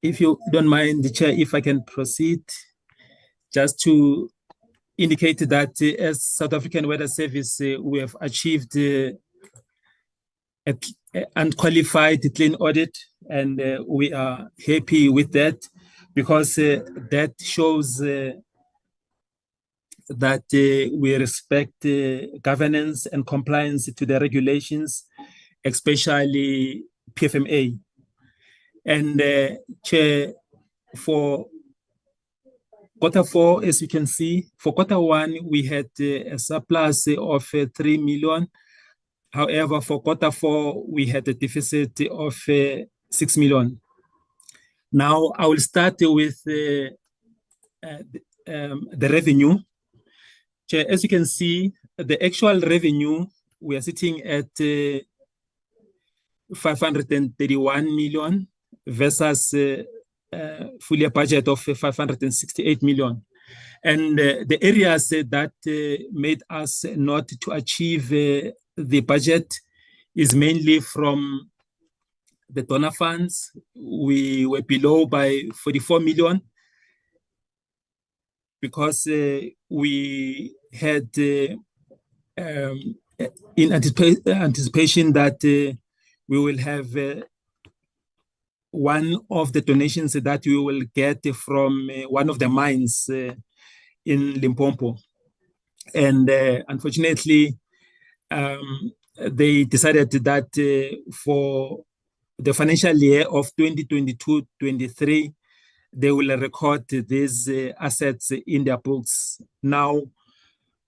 If you don't mind, Chair, if I can proceed, just to indicate that as South African Weather Service, we have achieved unqualified clean audit, and we are happy with that because that shows that we respect governance and compliance to the regulations, especially PFMA. And Chair, for Q4, as you can see, for Q1, we had a surplus of 3 million. However, for Q4, we had a deficit of 6 million. Now, I will start with the revenue. Chair, as you can see, the actual revenue, we are sitting at 531 million versus full year budget of 568 million. And the areas that made us not to achieve the budget is mainly from the donor funds. We were below by 44 million because we had in anticipation that we will have one of the donations that we will get from one of the mines in Limpopo. And unfortunately, they decided that for the financial year of 2022-23, they will record these assets in their books. Now,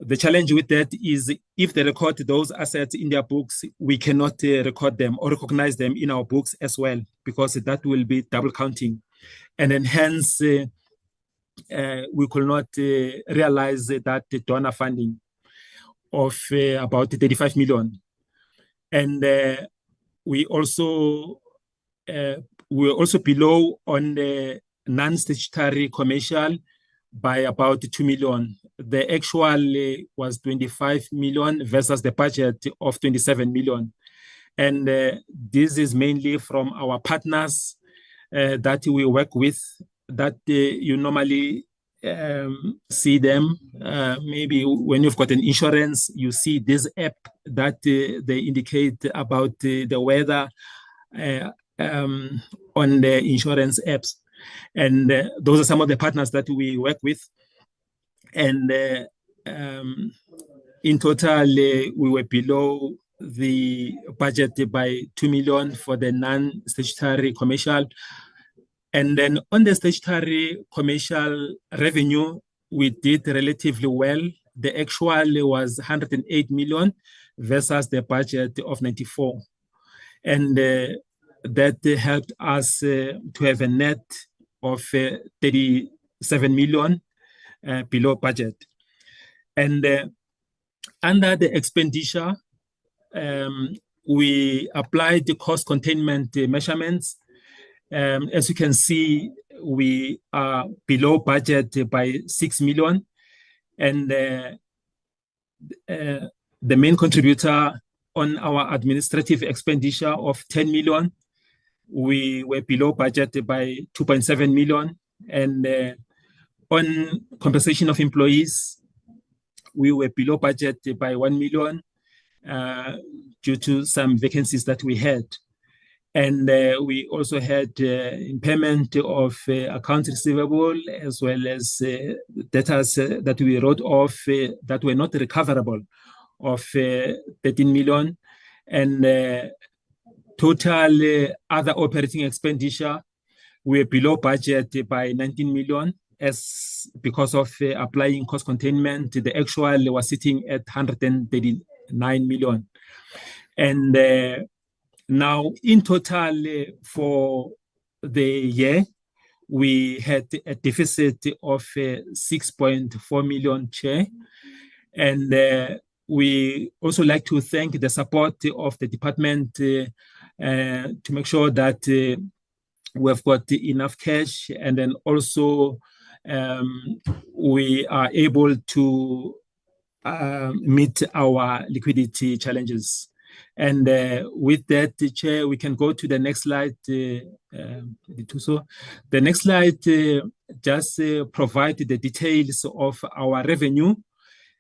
the challenge with that is if they record those assets in their books, we cannot record them or recognize them in our books as well, because that will be double counting. And then hence, we could not realize that donor funding of about 35 million. And we also were also below on the non-statutory commercial by about 2 million. The actual was 25 million versus the budget of 27 million. And this is mainly from our partners that we work with, that you normally see them. Maybe when you've got an insurance, you see this app that they indicate about the weather on the insurance apps. And those are some of the partners that we work with. And in total, we were below the budget by 2 million for the non-statutory commercial. And then on the statutory commercial revenue, we did relatively well. The actual was 108 million versus the budget of 94. And that helped us to have a net of 37 million below budget. And under the expenditure, we applied the cost containment measurements. As you can see, we are below budget by 6 million. And the main contributor on our administrative expenditure of 10 million, we were below budget by 2.7 million. And on compensation of employees, we were below budget by 1 million due to some vacancies that we had. And we also had impairment of accounts receivable, as well as debtors that we wrote off that were not recoverable of 13 million. And total other operating expenditure, we're below budget by 19 million as because of applying cost containment. The actual was sitting at 139 million. And now in total for the year, we had a deficit of 6.4 million chair. And we also like to thank the support of the department to make sure that we've got enough cash, and then also we are able to meet our liquidity challenges. And with that, Chair, we can go to the next slide. The next slide just provide the details of our revenue.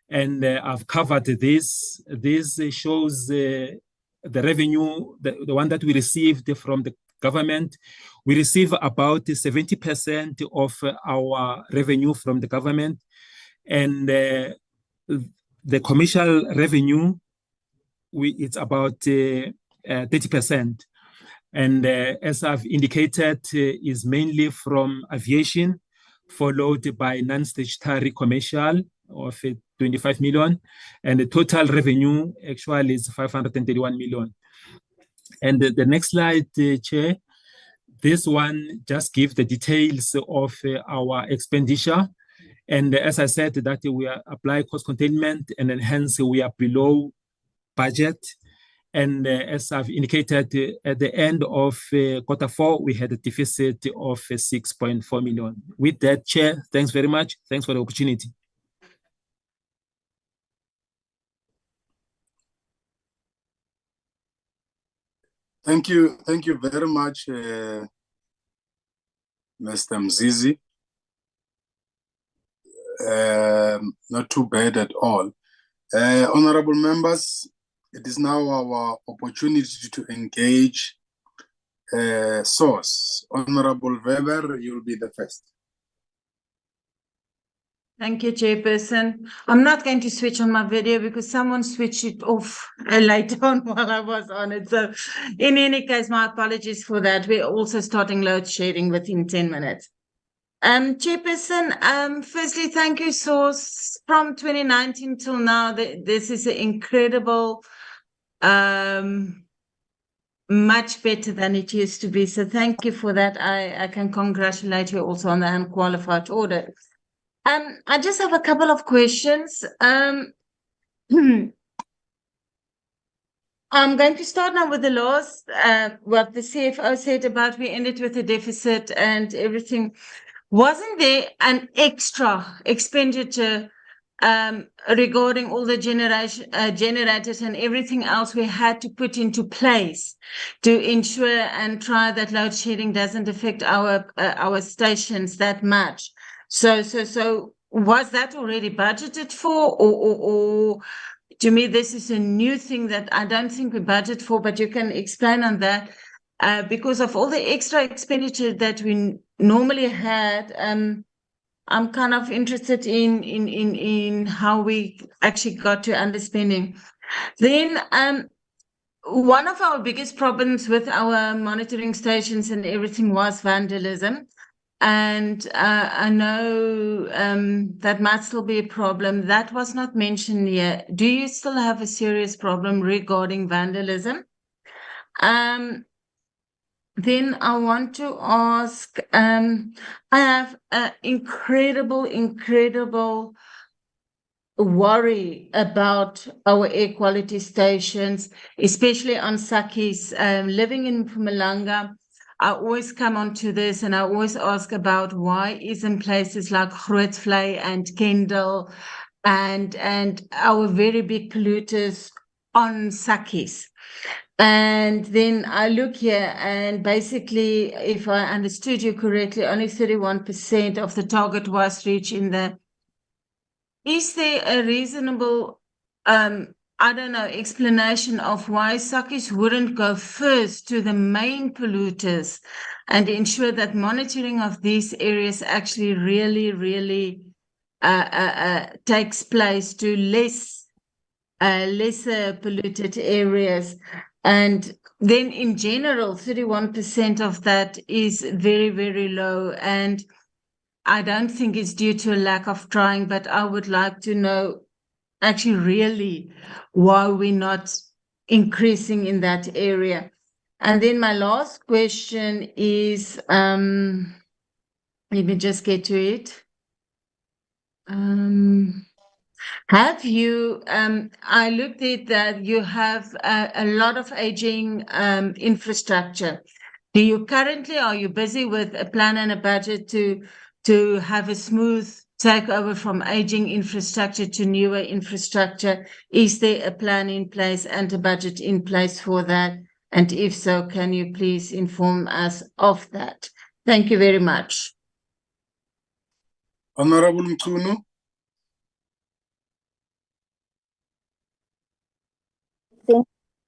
And I've covered this. This shows the revenue, the one that we received from the government. We receive about 70% of our revenue from the government. And the commercial revenue, it's about 30%. And as I've indicated, is mainly from aviation, followed by non-statutory commercial of 25 million. And the total revenue actually is 531 million. And the next slide, Chair, this one just gives the details of our expenditure. And as I said, that we apply cost containment, and then hence we are below budget. And as I've indicated, at the end of Q4, we had a deficit of 6.4 million. With that, Chair, thanks very much. Thanks for the opportunity. Thank you very much, Mr. Mzizi. Not too bad at all. Honorable members, it is now our opportunity to engage source. Honorable Weber, you'll be the first. Thank you, Chairperson. I'm not going to switch on my video because someone switched it off later on while I was on it. So in any case, my apologies for that. We're also starting load shedding within 10 minutes. Chairperson, firstly, thank you, Source. From 2019 till now, this is an incredible, much better than it used to be. So thank you for that. I can congratulate you also on the unqualified audit. I just have a couple of questions. I'm going to start now with the last, what the CFO said about we ended with a deficit and everything. Wasn't there an extra expenditure regarding all the generators and everything else we had to put into place to ensure and try that load shedding doesn't affect our stations that much? So was that already budgeted for, or to me this is a new thing that I don't think we budget for, but you can explain on that. Because of all the extra expenditure that we normally had, I'm kind of interested in how we actually got to underspending. Then one of our biggest problems with our monitoring stations and everything was vandalism. And I know that might still be a problem. That was not mentioned here. Do you still have a serious problem regarding vandalism? Then I want to ask, I have an incredible worry about our air quality stations, especially on Sakis. Living in Mpumalanga, I always come onto this and I always ask about why isn't places like Grootvlei and Kendall and our very big polluters on Sakis. And then I look here and basically, if I understood you correctly, only 31% of the target was reached in the. Is there a reasonable, I don't know, explanation of why Sakis wouldn't go first to the main polluters and ensure that monitoring of these areas actually really takes place to lesser polluted areas? And then in general, 31% of that is very low. And I don't think it's due to a lack of trying, but I would like to know actually really why we're not increasing in that area. And then my last question is, let me just get to it. Have you, I looked at that you have a lot of aging infrastructure. Are you busy with a plan and a budget to have a smooth takeover from aging infrastructure to newer infrastructure? Is there a plan in place and a budget in place for that? And if so, can you please inform us of that? Thank you very much. Honorable Mtunu.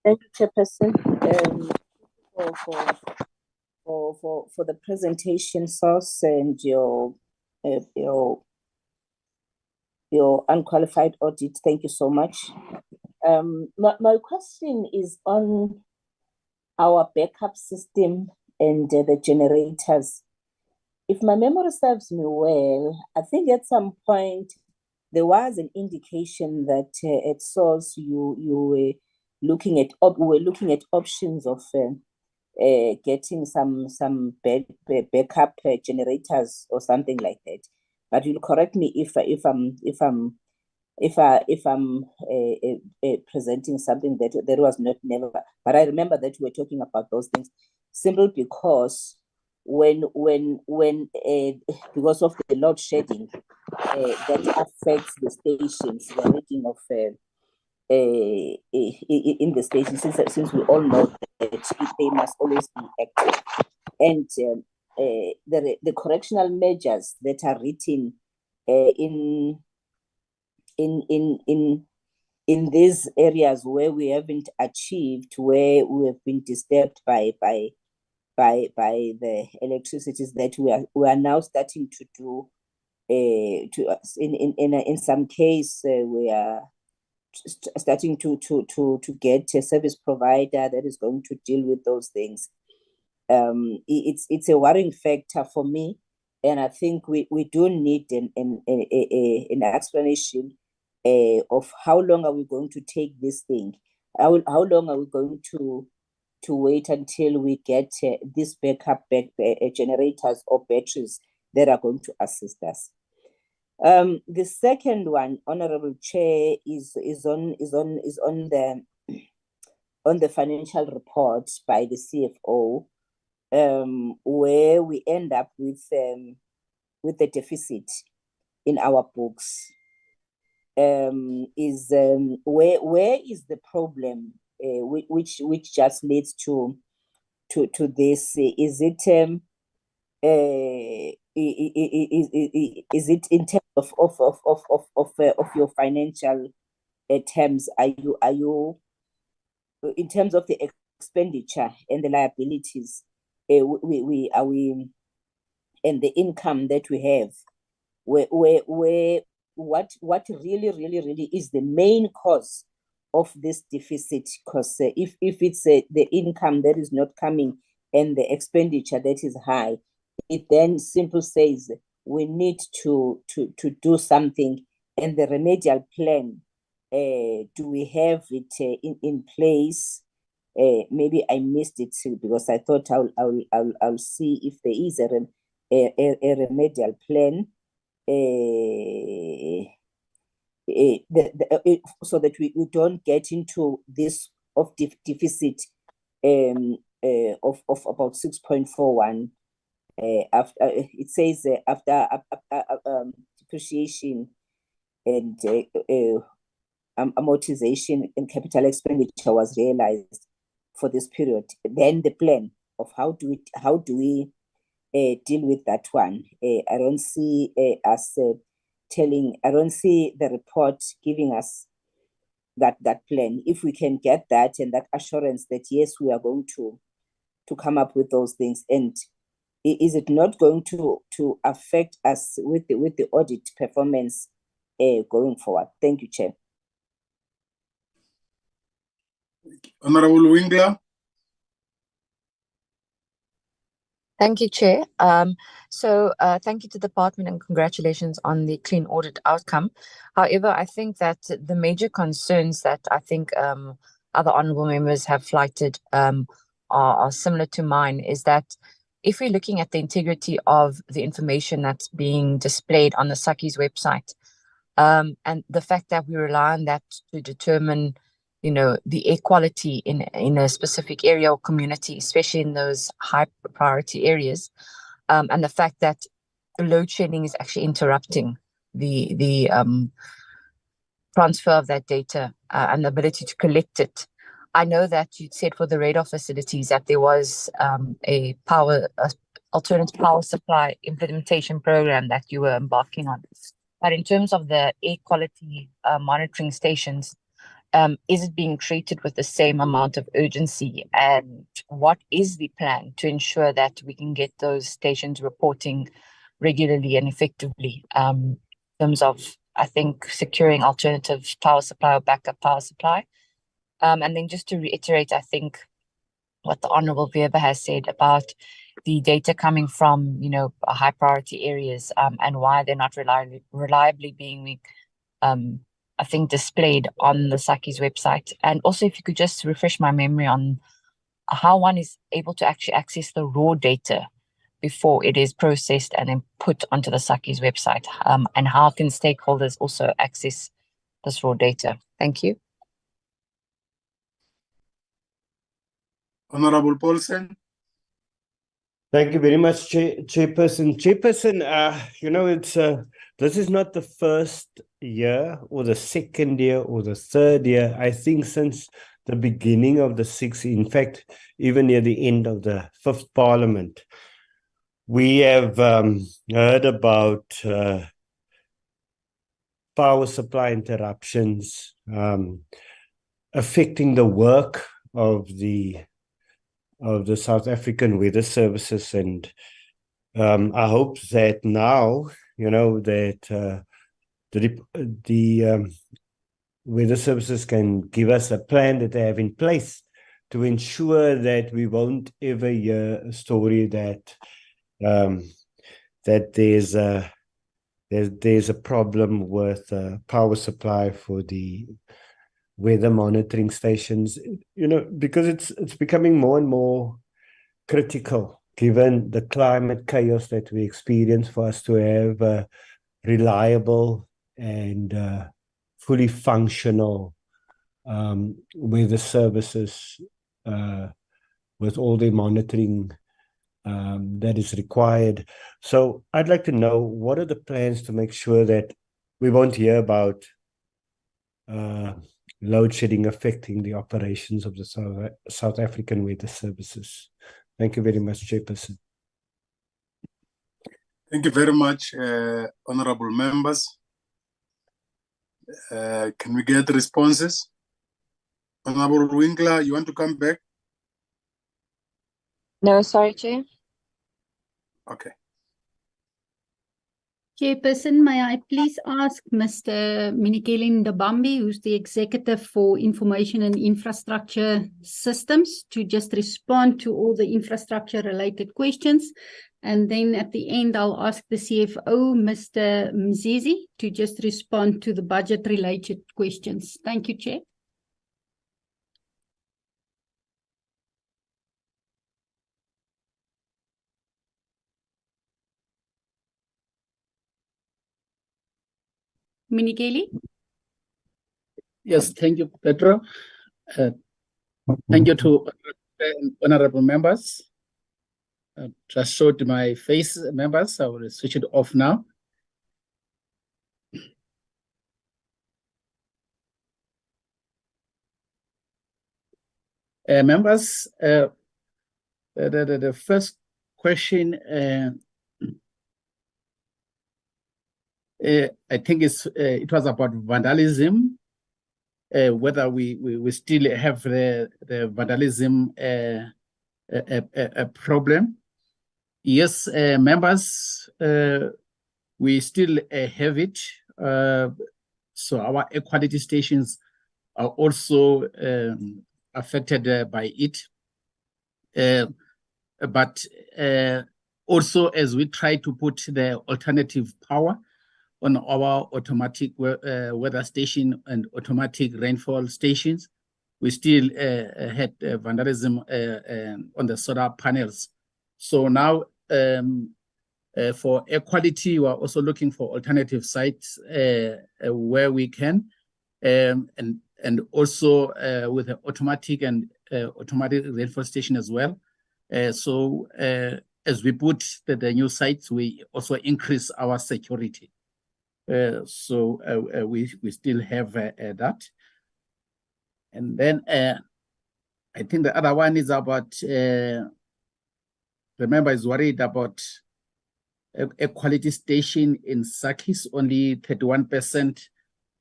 Thank you, Chairperson, for the presentation, Source, and your unqualified audit. Thank you so much. My question is on our backup system and the generators. If my memory serves me well, I think at some point there was an indication that at Source you were looking at options of getting some backup generators or something like that. But you'll correct me if I'm presenting something that was not never. But I remember that we were talking about those things simply because because of the load shedding that affects the stations, the rating of in the station, since we all know that they must always be active, and the correctional measures that are written in these areas where we haven't achieved, where we have been disturbed by the electricities that we are now starting to do to us. In some case, we are starting to get a service provider that is going to deal with those things. It's a worrying factor for me, and I think we do need an explanation of how long are we going to take this thing. How long are we going to wait until we get these backup generators or batteries that are going to assist us? The second one, Honorable Chair, is on the financial report by the CFO, where we end up with the deficit in our books. Where is the problem, which just leads to this? Is it in terms of your financial terms? Are you in terms of the expenditure and the liabilities? And the income that we have, what really is the main cause of this deficit? Because if it's the income that is not coming and the expenditure that is high, it then simply says we need to do something. And the remedial plan, do we have it in place? Maybe I missed it because I thought I'll see if there is a remedial plan, so that we don't get into this of deficit of about 6.41. After it says after depreciation and amortization and capital expenditure was realized for this period, then the plan of how do we deal with that one. I don't see us I don't see the report giving us that plan. If we can get that and that assurance that yes, we are going to come up with those things, and is it not going to affect us with the audit performance going forward? Thank you, Chair. Honorable Winkler. Thank you, Chair. Thank you to the department and congratulations on the clean audit outcome. However, I think that the major concerns that I think other honourable members have flighted are similar to mine, is that if we're looking at the integrity of the information that's being displayed on the SACCI's website, and the fact that we rely on that to determine the air quality in a specific area or community, especially in those high priority areas, and the fact that load shedding is actually interrupting the transfer of that data and the ability to collect it. I know that you said for the radar facilities that there was a alternative power supply implementation program that you were embarking on. But in terms of the air quality monitoring stations, is it being treated with the same amount of urgency? And what is the plan to ensure that we can get those stations reporting regularly and effectively, in terms of, I think, securing alternative power supply or backup power supply? And then just to reiterate, I think what the Honourable Weber has said about the data coming from, high priority areas, and why they're not reliably being I think displayed on the SACCI's website. And also if you could just refresh my memory on how one is able to actually access the raw data before it is processed and then put onto the SACCI's website, and how can stakeholders also access this raw data? Thank you. Honorable Paulsen. Thank you very much, Chairperson. Chairperson, this is not the first year or the second year or the third year. I think since the beginning of the sixth, in fact, even near the end of the fifth parliament, we have heard about power supply interruptions affecting the work of the South African Weather Services, and I hope that now that the weather services can give us a plan that they have in place to ensure that we won't ever hear a story that there's a problem with power supply for the weather monitoring stations, because it's becoming more and more critical given the climate chaos that we experience for us to have reliable and fully functional weather services with all the monitoring that is required. So I'd like to know, what are the plans to make sure that we won't hear about load shedding affecting the operations of the South African weather services? Thank you very much, Chairperson. Thank you very much, honorable members. Can we get responses? Honorable Winkler, you want to come back? No, sorry, Chair. Okay. Chairperson, may I please ask Mr. Minikeli Ndabambi, who's the Executive for Information and Infrastructure Systems, to just respond to all the infrastructure-related questions. And then at the end, I'll ask the CFO, Mr. Mzizi, to just respond to the budget-related questions. Thank you, Chair. Minikeli? Yes, thank you, Pedro. Thank you to honorable members. Just showed my face, members. I will switch it off now. Members, the first question, I think it was about vandalism. Whether we still have the vandalism a problem. Yes, members, we still have it. So our air quality stations are also affected by it. But also, as we try to put the alternative power on our automatic weather station and automatic rainfall stations, we still had vandalism on the solar panels. So now, for air quality, we are also looking for alternative sites where we can, and also with the automatic and automatic rainfall station as well. So as we put the new sites, we also increase our security. So we still have that. And then I think the other one is about, the member is worried about a quality station in Sakis, only 31%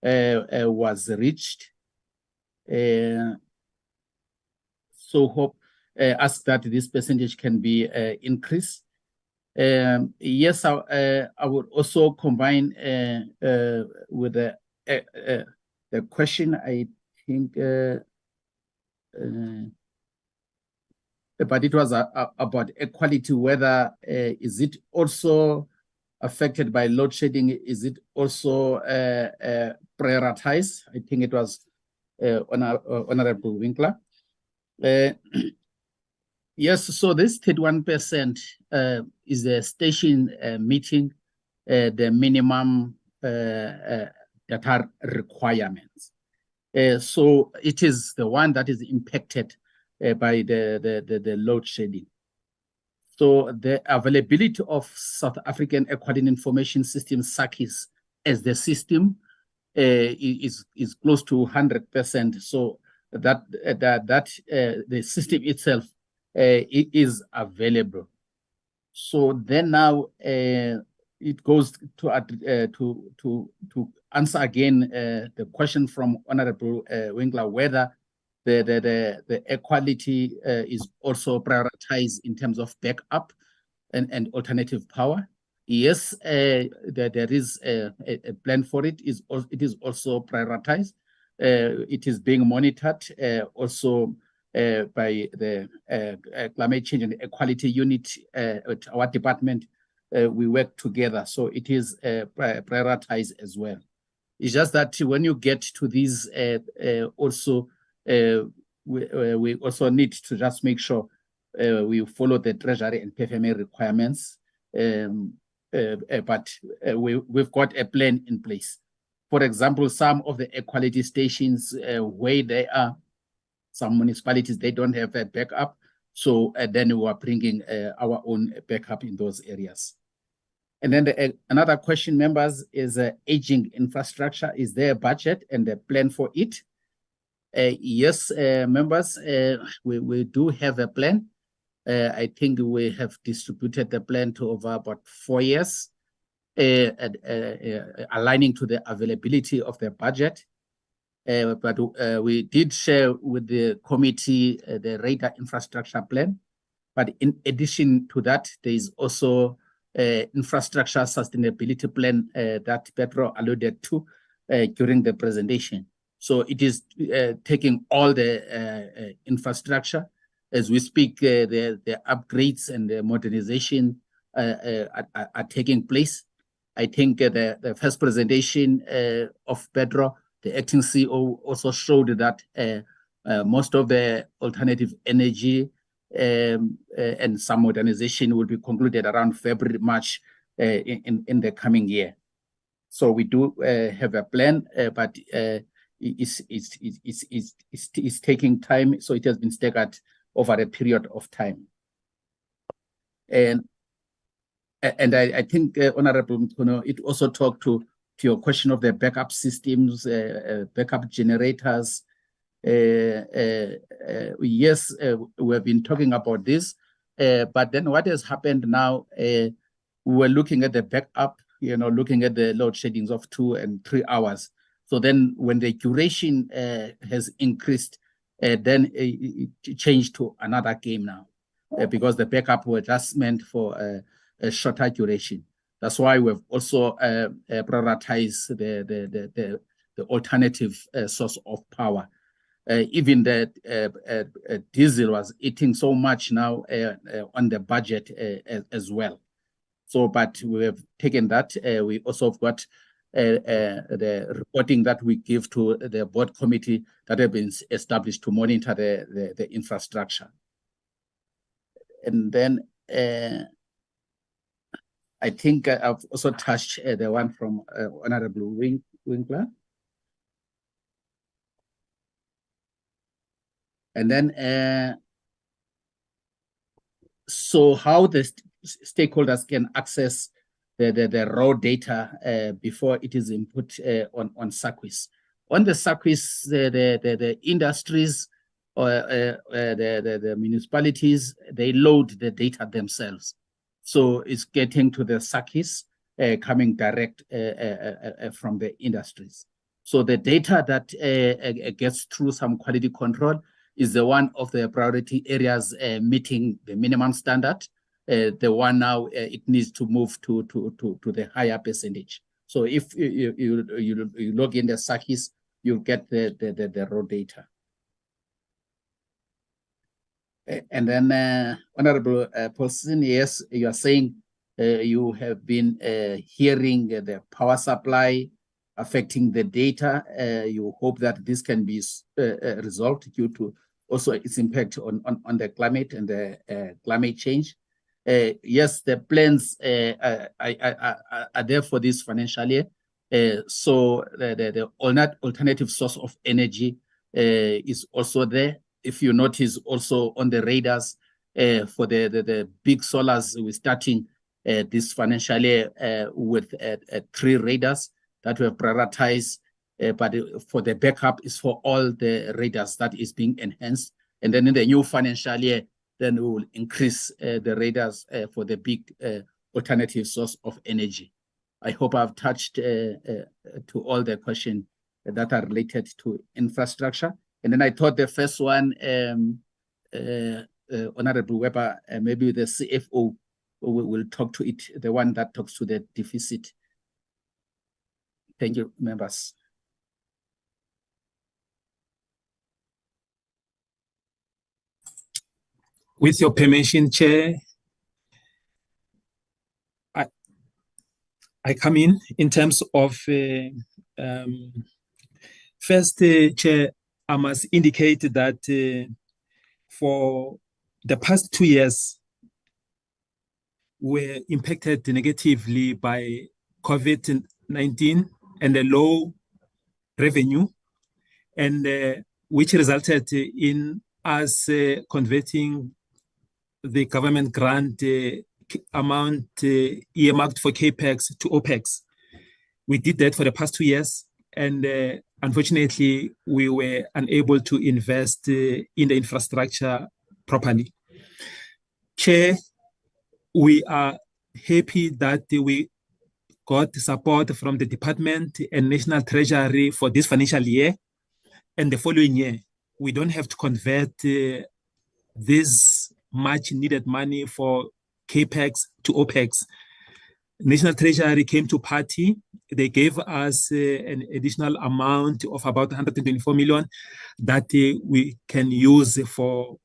was reached. So hope, ask that this percentage can be increased. Yes, I would also combine with the question, I think, but it was about equality, whether is it also affected by load shedding? Is it also prioritized? I think it was Honorable Winkler. Yes, so this 31% is the station meeting the minimum data requirements. So it is the one that is impacted by the load shedding. So the availability of South African Air Quality Information System, SACIS, as the system is close to 100%. So that the system itself is available. So then now it goes to answer again the question from Honorable Winkler, whether the air quality is also prioritized in terms of backup and alternative power. Yes, there is a plan for it. It is also prioritized. It is being monitored also by the Climate Change and Equality Unit at our department. We work together, so it is prioritized as well. It's just that when you get to these, we also need to just make sure we follow the Treasury and PFMA requirements. But we've got a plan in place. For example, some of the equality stations where they are, some municipalities, they don't have a backup. So then we are bringing our own backup in those areas. And then another question, members, is aging infrastructure. Is there a budget and a plan for it? Yes, members, we do have a plan. I think we have distributed the plan to over about 4 years, aligning to the availability of the budget. But we did share with the committee the radar infrastructure plan. But in addition to that, there is also infrastructure sustainability plan that Pedro alluded to during the presentation. So it is taking all the infrastructure. As we speak, the upgrades and the modernization are taking place. I think the first presentation of Pedro, the acting CEO, also showed that most of the alternative energy and some modernization will be concluded around February, March in the coming year. So we do have a plan, but it's taking time. So it has been staggered over a period of time. And I think, Honorable Mkono, it also talked to your question of the backup systems, backup generators. Yes, we've been talking about this, but then what has happened now, we're looking at the backup, looking at the load sheddings of 2 and 3 hours. So then when the duration has increased, then it changed to another game now, because the backup were just meant for a shorter duration. That's why we've also prioritized the alternative source of power. Even the diesel was eating so much now on the budget as well. So, but we have taken that. We also have got the reporting that we give to the board committee that have been established to monitor the infrastructure. And then I think I've also touched the one from Honorable Winkler. And then, so how the stakeholders can access the raw data before it is input on SAQUIS. On the SAQUIS, the industries or the municipalities, they load the data themselves. So it's getting to the SAQUIS coming direct from the industries. So the data that gets through some quality control is the one of the priority areas meeting the minimum standard. The one now it needs to move to the higher percentage. So if you log in the SAQUIS, you get the raw data. And then Honorable Paulson, yes, you are saying you have been hearing the power supply affecting the data. You hope that this can be resolved due to also its impact on the climate and the climate change. Yes, the plans are there for this financial year. So the alternative source of energy is also there. If you notice also on the radars for the big solars, we're starting this financial year with 3 radars that we have prioritized. But for the backup is for all the radars that is being enhanced. And then in the new financial year, then we will increase the radars for the big alternative source of energy. I hope I've touched to all the questions that are related to infrastructure. And then I thought the first one, Honorable Weber, maybe the CFO will talk to it, the one that talks to the deficit. Thank you, members. With your permission, Chair, I come in terms of first, Chair, I must indicate that for the past 2 years, were impacted negatively by COVID-19 and the low revenue, and which resulted in us converting the government grant amount earmarked for CAPEX to OPEX. We did that for the past 2 years, and unfortunately, we were unable to invest in the infrastructure properly. Chair, we are happy that we got support from the department and National Treasury for this financial year, and the following year, we don't have to convert this much needed money for CAPEX to OPEX. National Treasury came to party. They gave us an additional amount of about 124 million that we can use for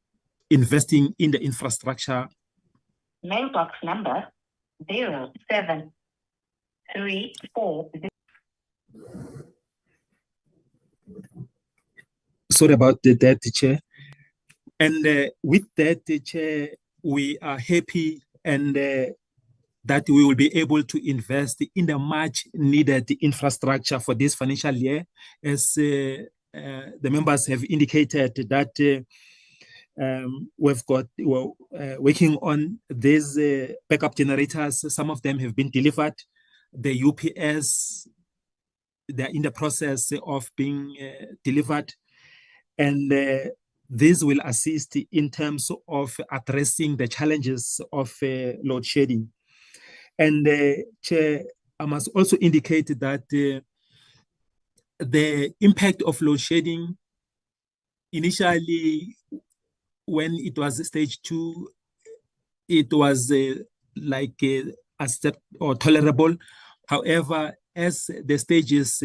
investing in the infrastructure. Mailbox number 0734. Sorry about that, Chair. And with that, Chair, we are happy and that we will be able to invest in the much needed infrastructure for this financial year. As the members have indicated that we're working on these backup generators. Some of them have been delivered. The UPS, they're in the process of being delivered. And this will assist in terms of addressing the challenges of load shedding. And Chair, I must also indicate that the impact of load shedding initially, when it was stage 2, it was like accept or tolerable. However, as the stages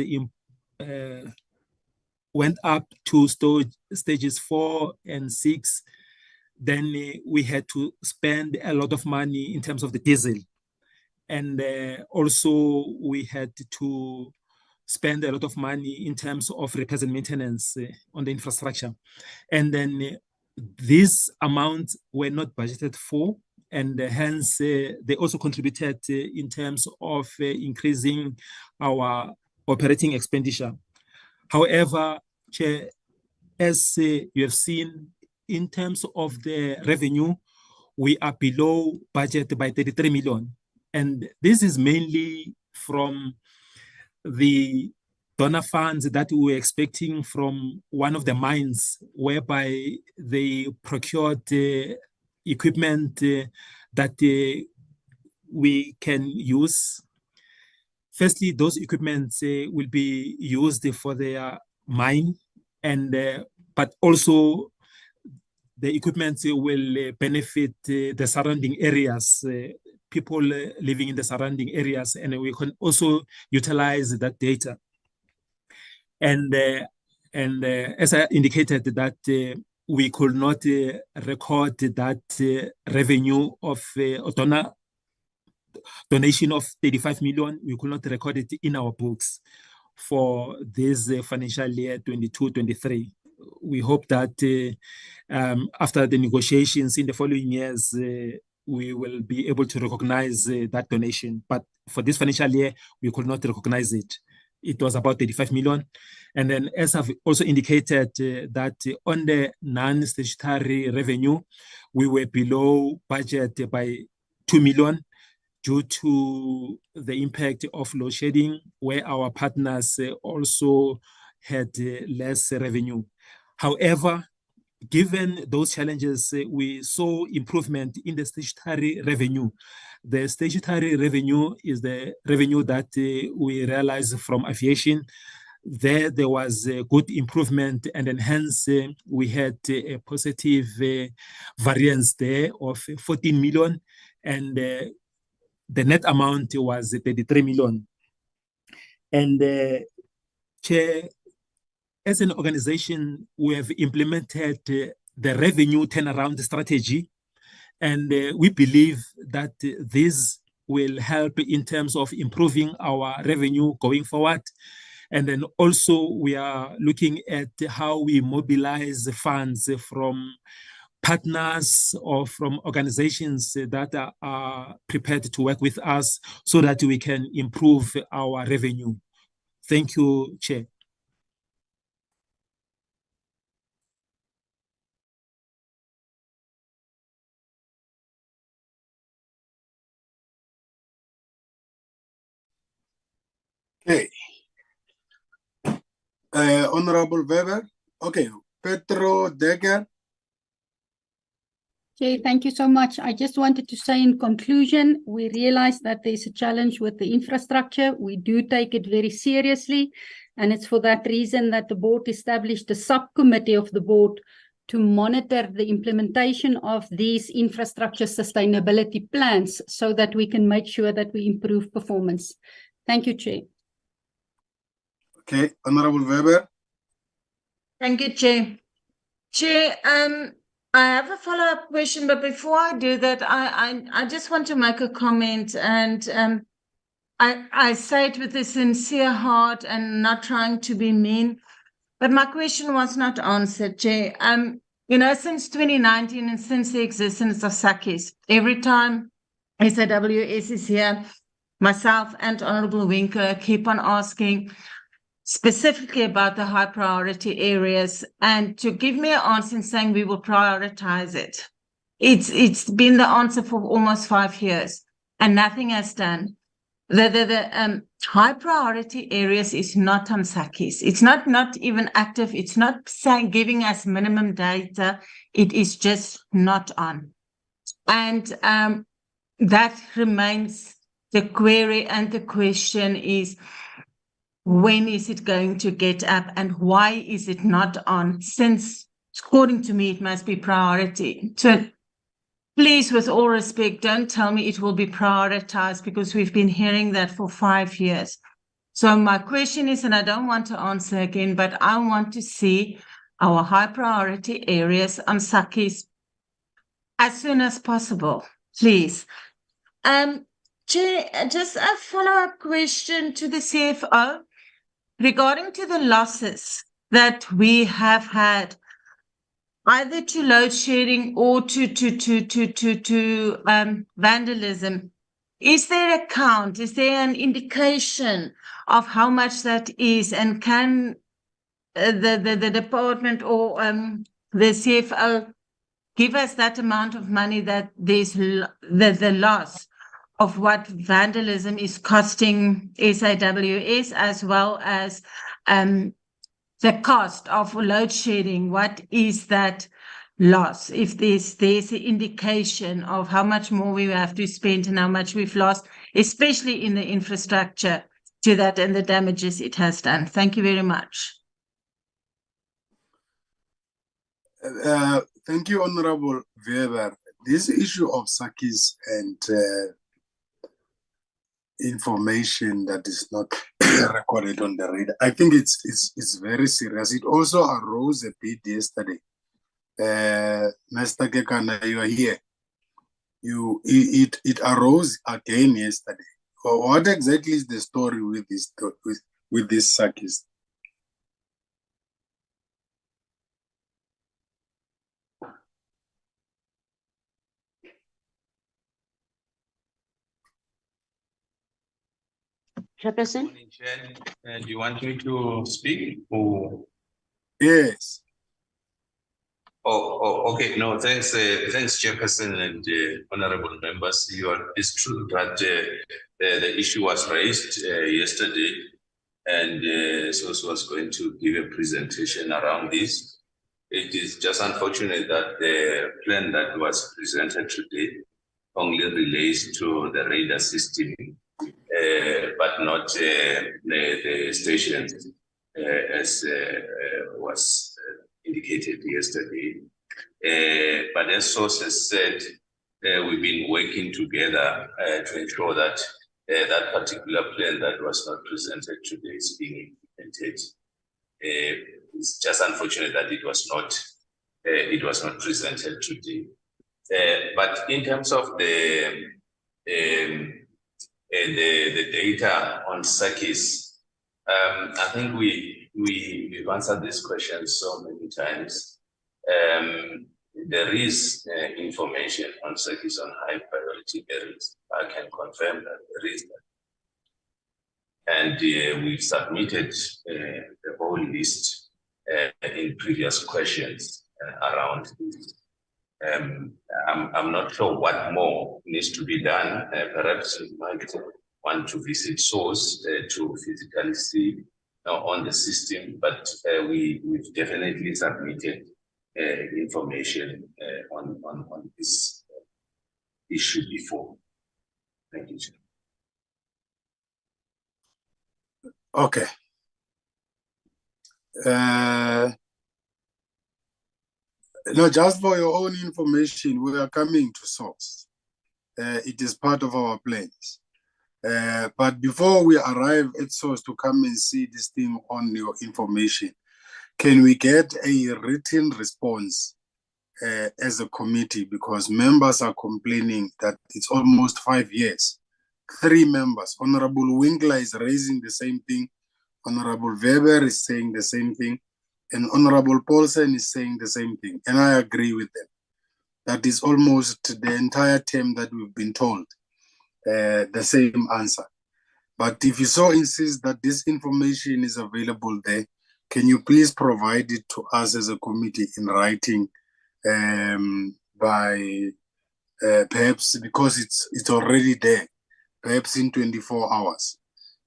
went up to stages 4 and 6, then we had to spend a lot of money in terms of the diesel. And also we had to spend a lot of money in terms of repairs and maintenance on the infrastructure. And then these amounts were not budgeted for, and hence they also contributed in terms of increasing our operating expenditure. However, Chair, as you have seen, in terms of the revenue, we are below budget by 33 million. And this is mainly from the donor funds that we were expecting from one of the mines, whereby they procured equipment that we can use. Firstly, those equipments will be used for their mine, and but also the equipment will benefit the surrounding areas, people living in the surrounding areas, and we can also utilize that data. And as I indicated, that we could not record that revenue of donation of 35 million. We could not record it in our books for this financial year 22-23. We hope that after the negotiations in the following years, we will be able to recognize that donation. But for this financial year, we could not recognize it. It was about 35 million. And then, as I've also indicated, that on the non-statutory revenue, we were below budget by 2 million due to the impact of load shedding, where our partners also had less revenue. However, given those challenges, we saw improvement in the statutory revenue. The statutory revenue is the revenue that we realized from aviation. There was a good improvement, and then hence we had a positive variance there of 14 million. and the net amount was 33 million. And Chair, as an organization, we have implemented the revenue turnaround strategy, and we believe that this will help in terms of improving our revenue going forward. And then also we are looking at how we mobilize funds from partners or from organizations that are prepared to work with us so that we can improve our revenue. Thank you, Chair. Okay. Honorable Weber. Okay. Petro Decker. Chair, thank you so much. I just wanted to say in conclusion, we realize that there's a challenge with the infrastructure. We do take it very seriously, and it's for that reason that the board established a subcommittee of the board to monitor the implementation of these infrastructure sustainability plans so that we can make sure that we improve performance. Thank you, Chair. Okay, Honorable Weber. Thank you, Chair. Chair, I have a follow-up question, but before I do that, I just want to make a comment, and I say it with a sincere heart and not trying to be mean, but my question was not answered, Chair. You know, since 2019 and since the existence of SACCIS, every time SAWS is here, myself and Honorable Winkler keep on asking specifically about the high priority areas, and to give me an answer and saying we will prioritize it. It's been the answer for almost 5 years and nothing has done. The high priority areas is not on SACCIS. It's not even active. It's not saying giving us minimum data. It is just not on. And that remains the query, and the question is, when is it going to get up and why is it not on? Since, according to me, it must be priority. So please, with all respect, don't tell me it will be prioritized, because we've been hearing that for 5 years. So my question is, and I don't want to answer again, but I want to see our high priority areas on SACCIS as soon as possible, please. Chair, just a follow-up question to the CFO. Regarding to the losses that we have had, either to load shedding or to vandalism, is there a count? Is there an indication of how much that is? And can the department or the CFO give us that amount of money that there's the loss of what vandalism is costing SAWS, as well as the cost of load shedding? What is that loss? If there's an indication of how much more we have to spend and how much we've lost, especially in the infrastructure to that and the damages it has done. Thank you very much. Thank you, Honorable Weber. This issue of SACCIS and information that is not recorded on the radar, I think it's very serious. It also arose a bit yesterday. Mr. Kekana, you are here. It arose again yesterday. What exactly is the story with this SACCIS? Chairperson? And you want me to speak? Or? Yes. Okay. No, thanks, Chairperson and honorable members. It's true that the issue was raised yesterday, and SOS was going to give a presentation around this. It is just unfortunate that the plan that was presented today only relates to the radar system, but not the stations, as was indicated yesterday. But as sources said, we've been working together to ensure that that particular plan that was not presented today is being implemented. It's just unfortunate that it was not presented today. But in terms of the data on SACIS, I think we've answered this question so many times. There is information on SACIS on high priority areas. I can confirm that there is that. And we've submitted the whole list in previous questions around this. I'm not sure what more needs to be done. Perhaps you might want to visit source to physically see on the system, but we've definitely submitted information on this issue before. Thank you, Chair. Okay. No, just for your own information, we are coming to source. It is part of our plans. But before we arrive at source to come and see this thing on your information, can we get a written response as a committee? Because members are complaining that it's almost 5 years. 3 members. Honorable Winkler is raising the same thing. Honorable Weber is saying the same thing. And Honorable Paulsen is saying the same thing. And I agree with them. That is almost the entire term that we've been told. The same answer. But if you so insist that this information is available there, can you please provide it to us as a committee in writing by perhaps, because it's already there, perhaps in 24 hours.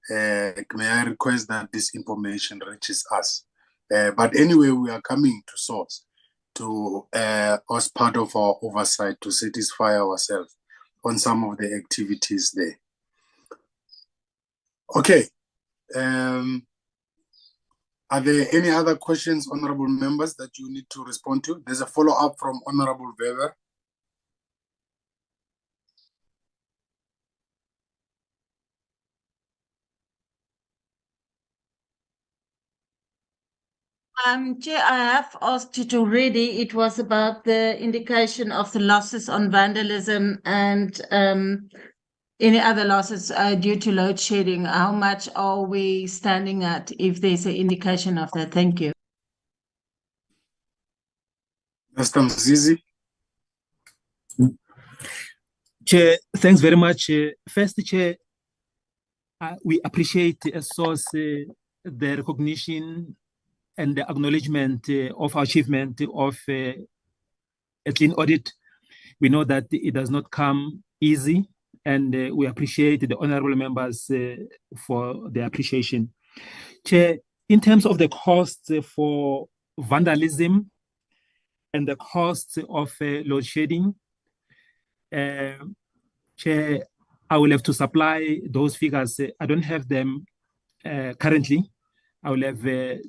May I request that this information reaches us? But anyway, we are coming to source to as part of our oversight to satisfy ourselves on some of the activities there. Okay. Are there any other questions, honorable members, that you need to respond to? There's a follow-up from Honorable Weber. Chair, I have asked it already. It was about the indication of the losses on vandalism and any other losses due to load shedding. How much are we standing at if there's an indication of that? Thank you. Mr. Mzizi. Chair, thanks very much. First, Chair, we appreciate source the recognition and the acknowledgement of our achievement of a clean audit. We know that it does not come easy, and we appreciate the honorable members for their appreciation. Chair, in terms of the costs for vandalism and the costs of load shedding, Chair, I will have to supply those figures. I don't have them currently. I will have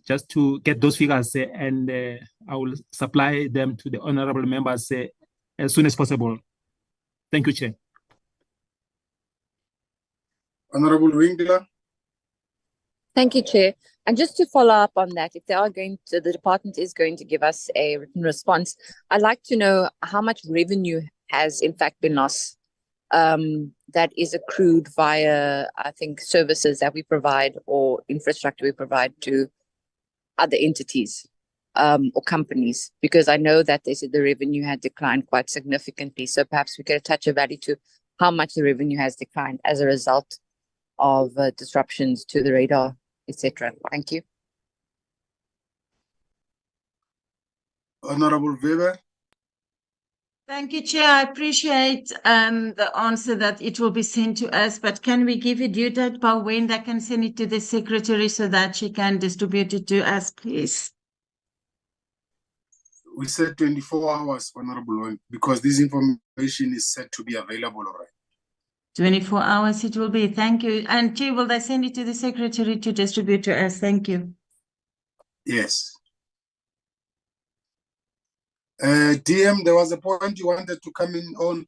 just to get those figures and I will supply them to the honorable members as soon as possible. Thank you, Chair. Honorable Winkler. Thank you, Chair. And just to follow up on that, if they are going to, the department is going to give us a written response, I'd like to know how much revenue has in fact been lost that is accrued via, I think, services that we provide or infrastructure we provide to other entities or companies, because I know that they said the revenue had declined quite significantly. So perhaps we could attach a value to how much the revenue has declined as a result of disruptions to the radar, etc. Thank you. Honorable Weber. Thank you, Chair. I appreciate the answer that it will be sent to us, but can we give a due date by when they can send it to the secretary so that she can distribute it to us, please? We said 24 hours, Honorable, because this information is set to be available already. 24 hours it will be. Thank you. And Chair, will they send it to the secretary to distribute to us? Thank you. Yes. DM, there was a point you wanted to come in on.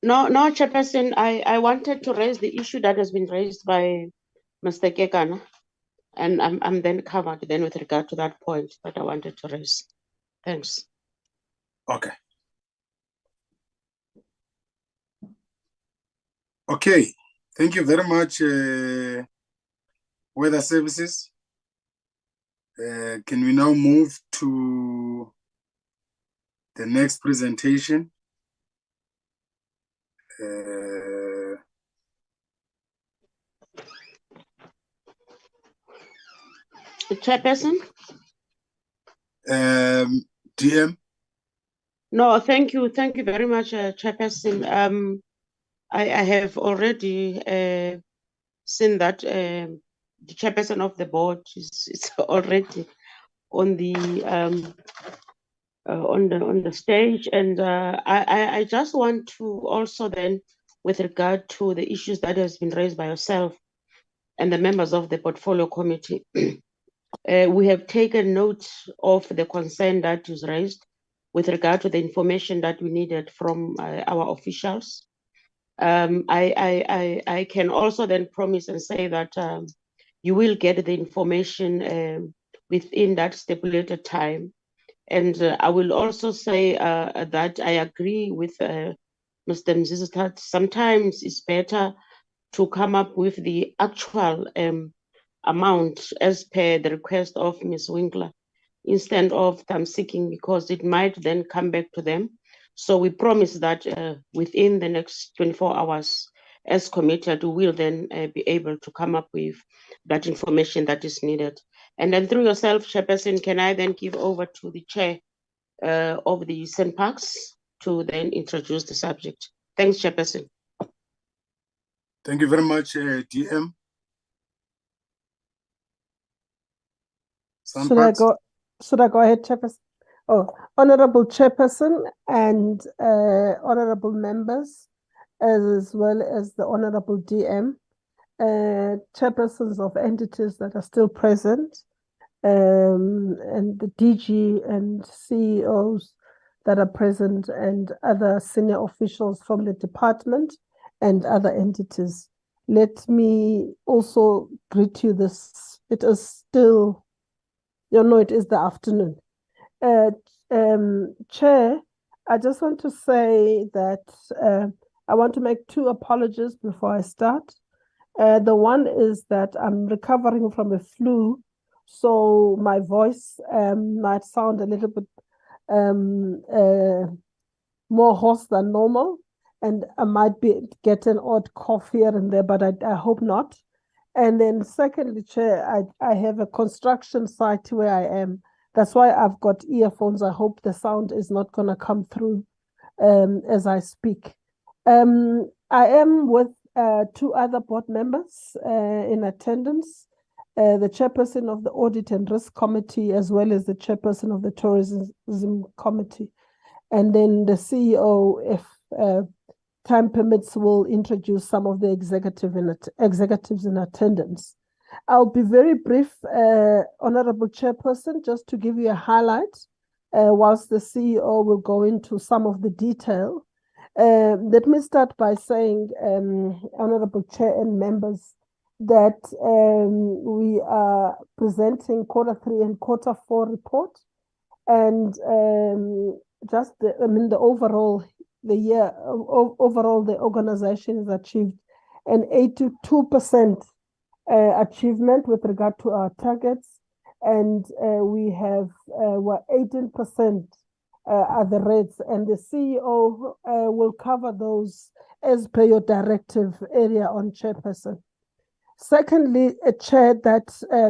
No, Chairperson, I wanted to raise the issue that has been raised by Mr. Kekana, and I'm then covered then with regard to that point that I wanted to raise. Thanks. Okay. Okay, thank you very much, Weather Services. Can we now move to the next presentation? Chairperson? DM? No, thank you very much, Chairperson. I have already seen that the chairperson of the board is already on the stage, and I just want to also then, with regard to the issues that has been raised by yourself and the members of the portfolio committee, we have taken note of the concern that was raised with regard to the information that we needed from our officials. I can also then promise and say that you will get the information within that stipulated time. And I will also say that I agree with Mr. Mzizi that sometimes it's better to come up with the actual amount as per the request of Ms. Winkler instead of them seeking, because it might then come back to them. So we promise that within the next 24 hours, as committed, we will then be able to come up with that information that is needed. And then through yourself, Chairperson, can I then give over to the chair of the St. Parks to then introduce the subject? Thanks, Chairperson. Thank you very much, DM. Should I go ahead, Chairperson? Oh, Honorable Chairperson and Honorable members, as well as the Honorable DM, chairpersons of entities that are still present, and the DG and CEOs that are present, and other senior officials from the department and other entities. Let me also greet you this. It is still, it is the afternoon. Chair, I just want to say that I want to make two apologies before I start. The one is that I'm recovering from a flu, so my voice might sound a little bit more hoarse than normal, and I might be getting odd cough here and there, but I hope not. And then secondly, Chair, I have a construction site where I am. That's why I've got earphones. I hope the sound is not going to come through as I speak. I am with two other board members in attendance, the chairperson of the Audit and Risk Committee, as well as the chairperson of the Tourism Committee. And then the CEO, if time permits, will introduce some of the executives in attendance. I'll be very brief, Honorable Chairperson, just to give you a highlight, whilst the CEO will go into some of the detail. Let me start by saying, Honorable Chair and members, that we are presenting Q3 and Q4 report, and the overall, the organization has achieved an 82% achievement with regard to our targets, and we have 18% are the rates, and the CEO will cover those as per your directive area on chairperson. Secondly, Chair, that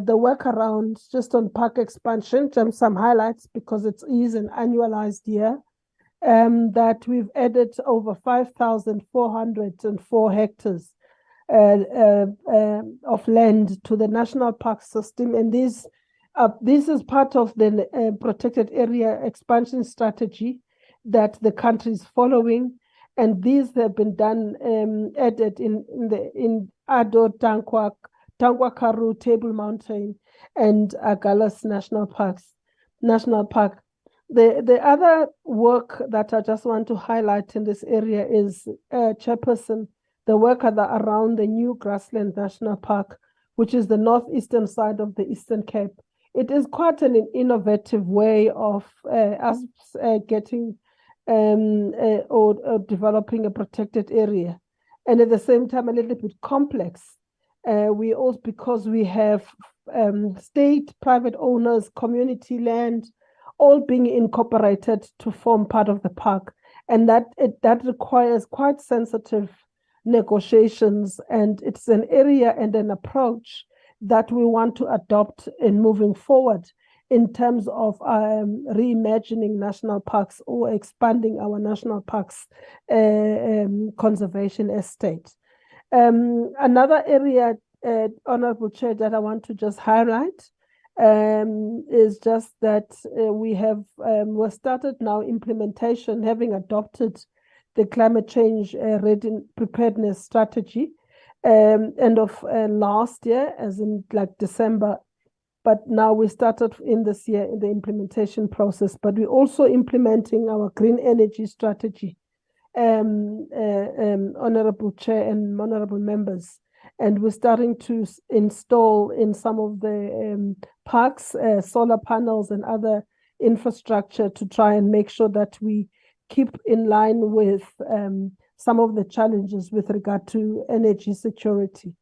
the work around just on park expansion, some highlights because it is an annualized year, that we've added over 5,404 hectares of land to the national park system, and this is part of the protected area expansion strategy that the country is following, and these have been done added in Ado, Tankwa, Karoo, Table Mountain, and Agalas National Park. The other work that I just want to highlight in this area is, Chairperson, the work around the new Grassland National Park, which is the northeastern side of the Eastern Cape. It is quite an innovative way of us getting or developing a protected area, and at the same time a little bit complex. We also, because we have state, private owners, community land, all being incorporated to form part of the park, and that requires quite sensitive negotiations, and it's an area and an approach that we want to adopt in moving forward in terms of reimagining national parks or expanding our national parks conservation estate. Another area, Honorable Chair, that I want to just highlight is just that we're started now implementation, having adopted the climate change preparedness strategy end of last year, as in like December. But now we started in this year in the implementation process, but we're also implementing our green energy strategy, Honorable Chair and honorable members. And we're starting to install in some of the parks solar panels and other infrastructure to try and make sure that we keep in line with some of the challenges with regard to energy security.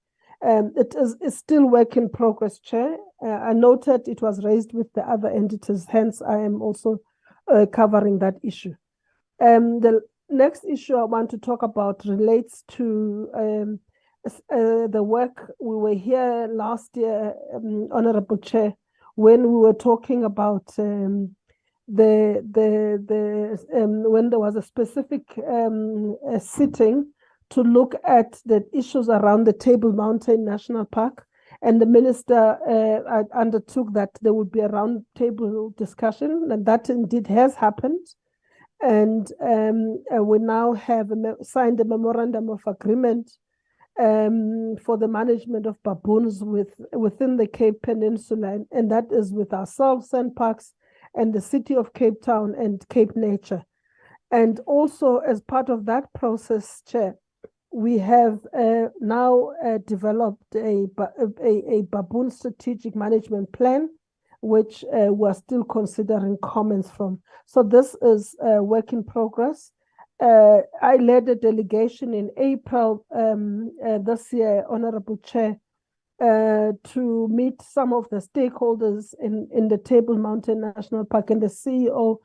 It's still work in progress, Chair. I noted it was raised with the other entities, hence I am also covering that issue. The next issue I want to talk about relates to the work. We were here last year, Honorable Chair, when we were talking about when there was a specific sitting to look at the issues around the Table Mountain National Park, and the minister undertook that there would be a round table discussion, and that indeed has happened. And we now have signed a memorandum of agreement for the management of baboons within the Cape Peninsula, and that is with ourselves, SANParks, and the City of Cape Town and Cape Nature. And also as part of that process, Chair, we have now developed a baboon strategic management plan, which we're still considering comments from. So this is a work in progress. I led a delegation in April this year, Honorable Chair, to meet some of the stakeholders in the Table Mountain National Park, and the CEO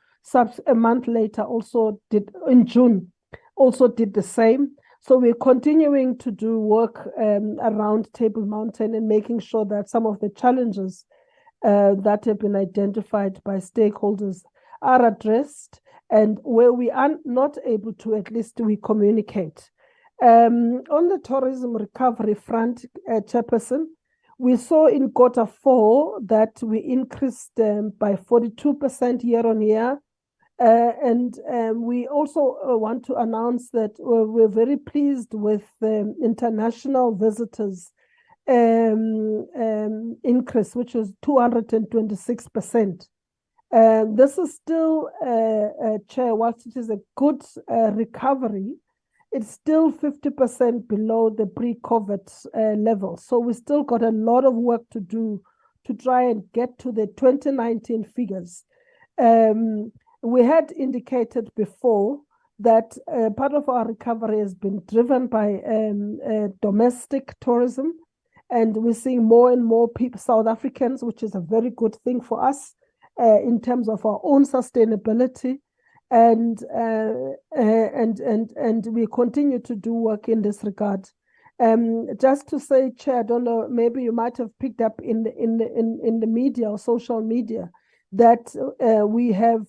a month later also did, in June, also did the same. So we're continuing to do work around Table Mountain and making sure that some of the challenges that have been identified by stakeholders are addressed, and where we are not able to, at least we communicate. On the tourism recovery front, Chairperson, we saw in Q4 that we increased by 42% year on year. And we also want to announce that we're very pleased with the international visitors increase, which was 226%. This is still, Chair, whilst it is a good recovery, it's still 50% below the pre-COVID level. So we still got a lot of work to do to try and get to the 2019 figures. We had indicated before that part of our recovery has been driven by domestic tourism, and we're seeing more and more people, South Africans, which is a very good thing for us in terms of our own sustainability, and we continue to do work in this regard. Just to say, Chair, I don't know, maybe you might have picked up in the media or social media that we have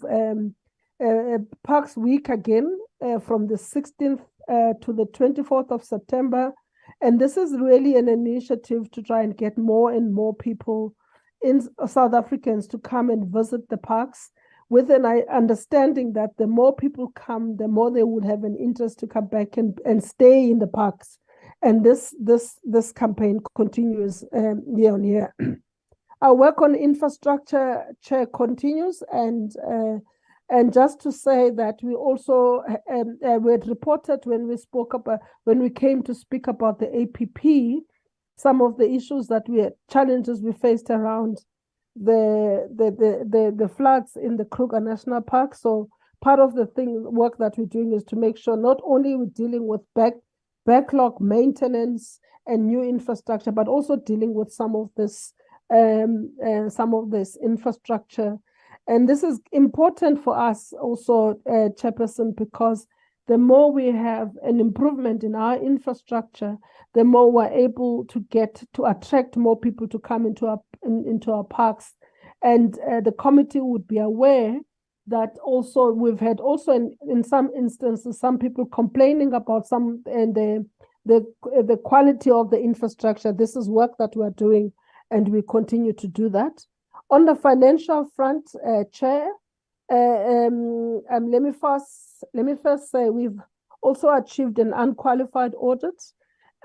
Parks Week again from the 16th to the 24th of September. And this is really an initiative to try and get more and more people, in South Africans, to come and visit the parks, with an understanding that the more people come, the more they would have an interest to come back and stay in the parks. And this campaign continues year on year. Our work on infrastructure, Chair, continues, and And just to say that we also we had reported when we came to speak about the APP, some of the issues challenges we faced around the floods in the Kruger National Park. So part of the work that we're doing is to make sure not only we're dealing with backlog maintenance and new infrastructure, but also dealing with some of this infrastructure. And this is important for us also, Chairperson, because the more we have an improvement in our infrastructure, the more we're able to attract more people to come into our parks. And the committee would be aware that also we've had also in some instances some people complaining about the quality of the infrastructure. This is work that we're doing, and we continue to do that. On the financial front, Chair, let me first say we've also achieved an unqualified audit,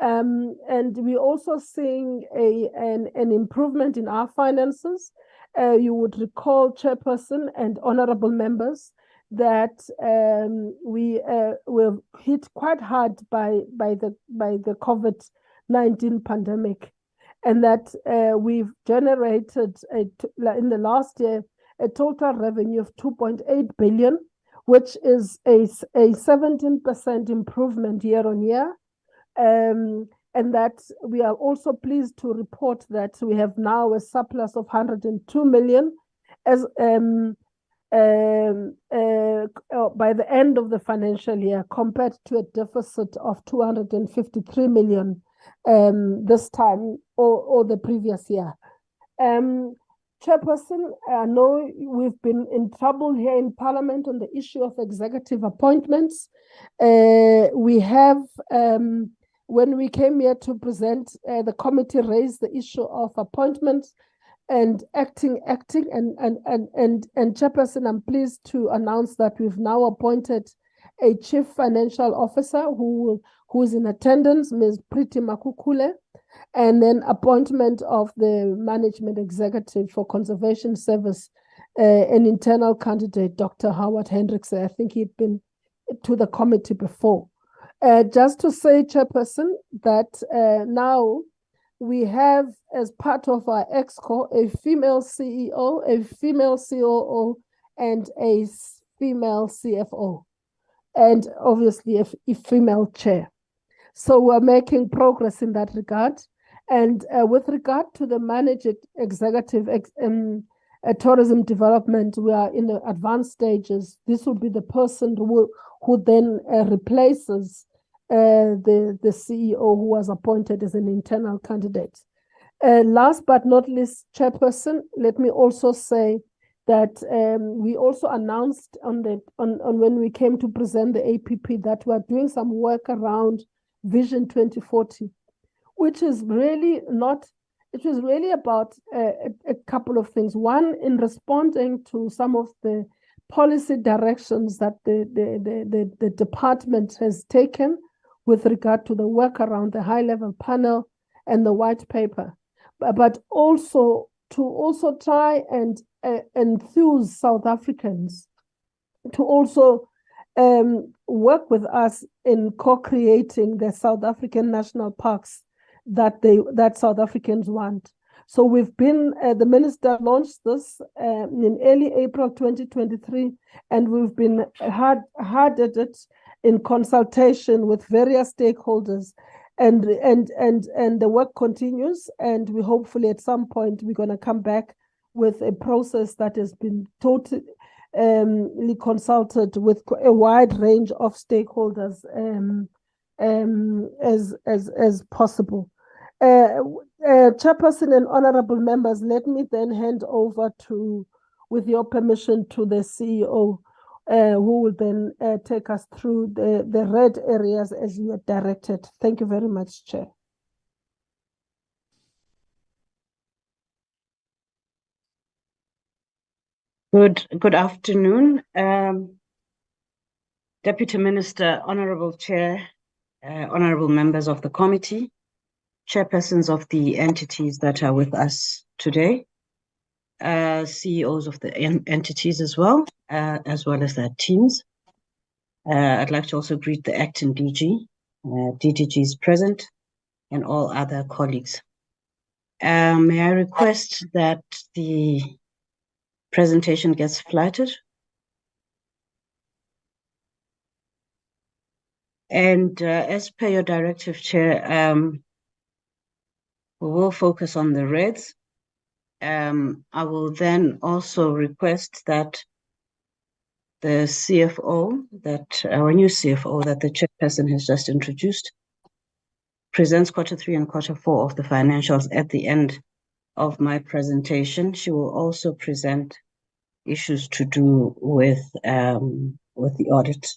and we're also seeing an improvement in our finances. You would recall, Chairperson and honorable members, that we were hit quite hard by the COVID-19 pandemic, and that we've generated in the last year a total revenue of 2.8 billion, which is a 17% improvement year on year. And that we are also pleased to report that we have now a surplus of 102 million as by the end of the financial year, compared to a deficit of 253 million this time or the previous year. Chairperson, I know we've been in trouble here in Parliament on the issue of executive appointments. We have, when we came here to present, the committee raised the issue of appointments and acting. And Chairperson, I'm pleased to announce that we've now appointed a chief financial officer who is in attendance, Ms. Priti Makukule, and then appointment of the management executive for conservation service, an internal candidate, Dr. Howard Hendrickson. I think he'd been to the committee before. Just to say, Chairperson, that now we have, as part of our EXCO, a female CEO, a female COO, and a female CFO, and obviously a female chair. So we're making progress in that regard. And with regard to the managing executive tourism development, we are in the advanced stages. This will be the person who then replaces the CEO who was appointed as an internal candidate. Last but not least, Chairperson, let me also say that we also announced on when we came to present the APP that we are doing some work around Vision 2040, which is really not, it was really about a couple of things. One, in responding to some of the policy directions that the department has taken with regard to the work around the high-level panel and the white paper, but also to try and enthuse South Africans to also work with us in co-creating the South African national parks that South Africans want. So we've been, the minister launched this in early April 2023, and we've been hard at it in consultation with various stakeholders, and the work continues, and we hopefully at some point we're going to come back with a process that has been totally consulted with a wide range of stakeholders as possible. Chairperson and honorable members, let me then hand over to, with your permission, to the CEO, who will then take us through the red areas as you are directed. Thank you very much, Chair. Good afternoon, Deputy Minister, Honorable Chair, honorable members of the committee, chairpersons of the entities that are with us today. CEOs of the entities as well as their teams. I'd like to also greet the acting DG, DDGs present, and all other colleagues. May I request that the presentation gets flighted? And as per your directive, Chair, we will focus on the reds. I will then also request that the CFO, that our new CFO that the chairperson has just introduced, presents Q3 and Q4 of the financials at the end of my presentation. She will also present issues to do with the audit.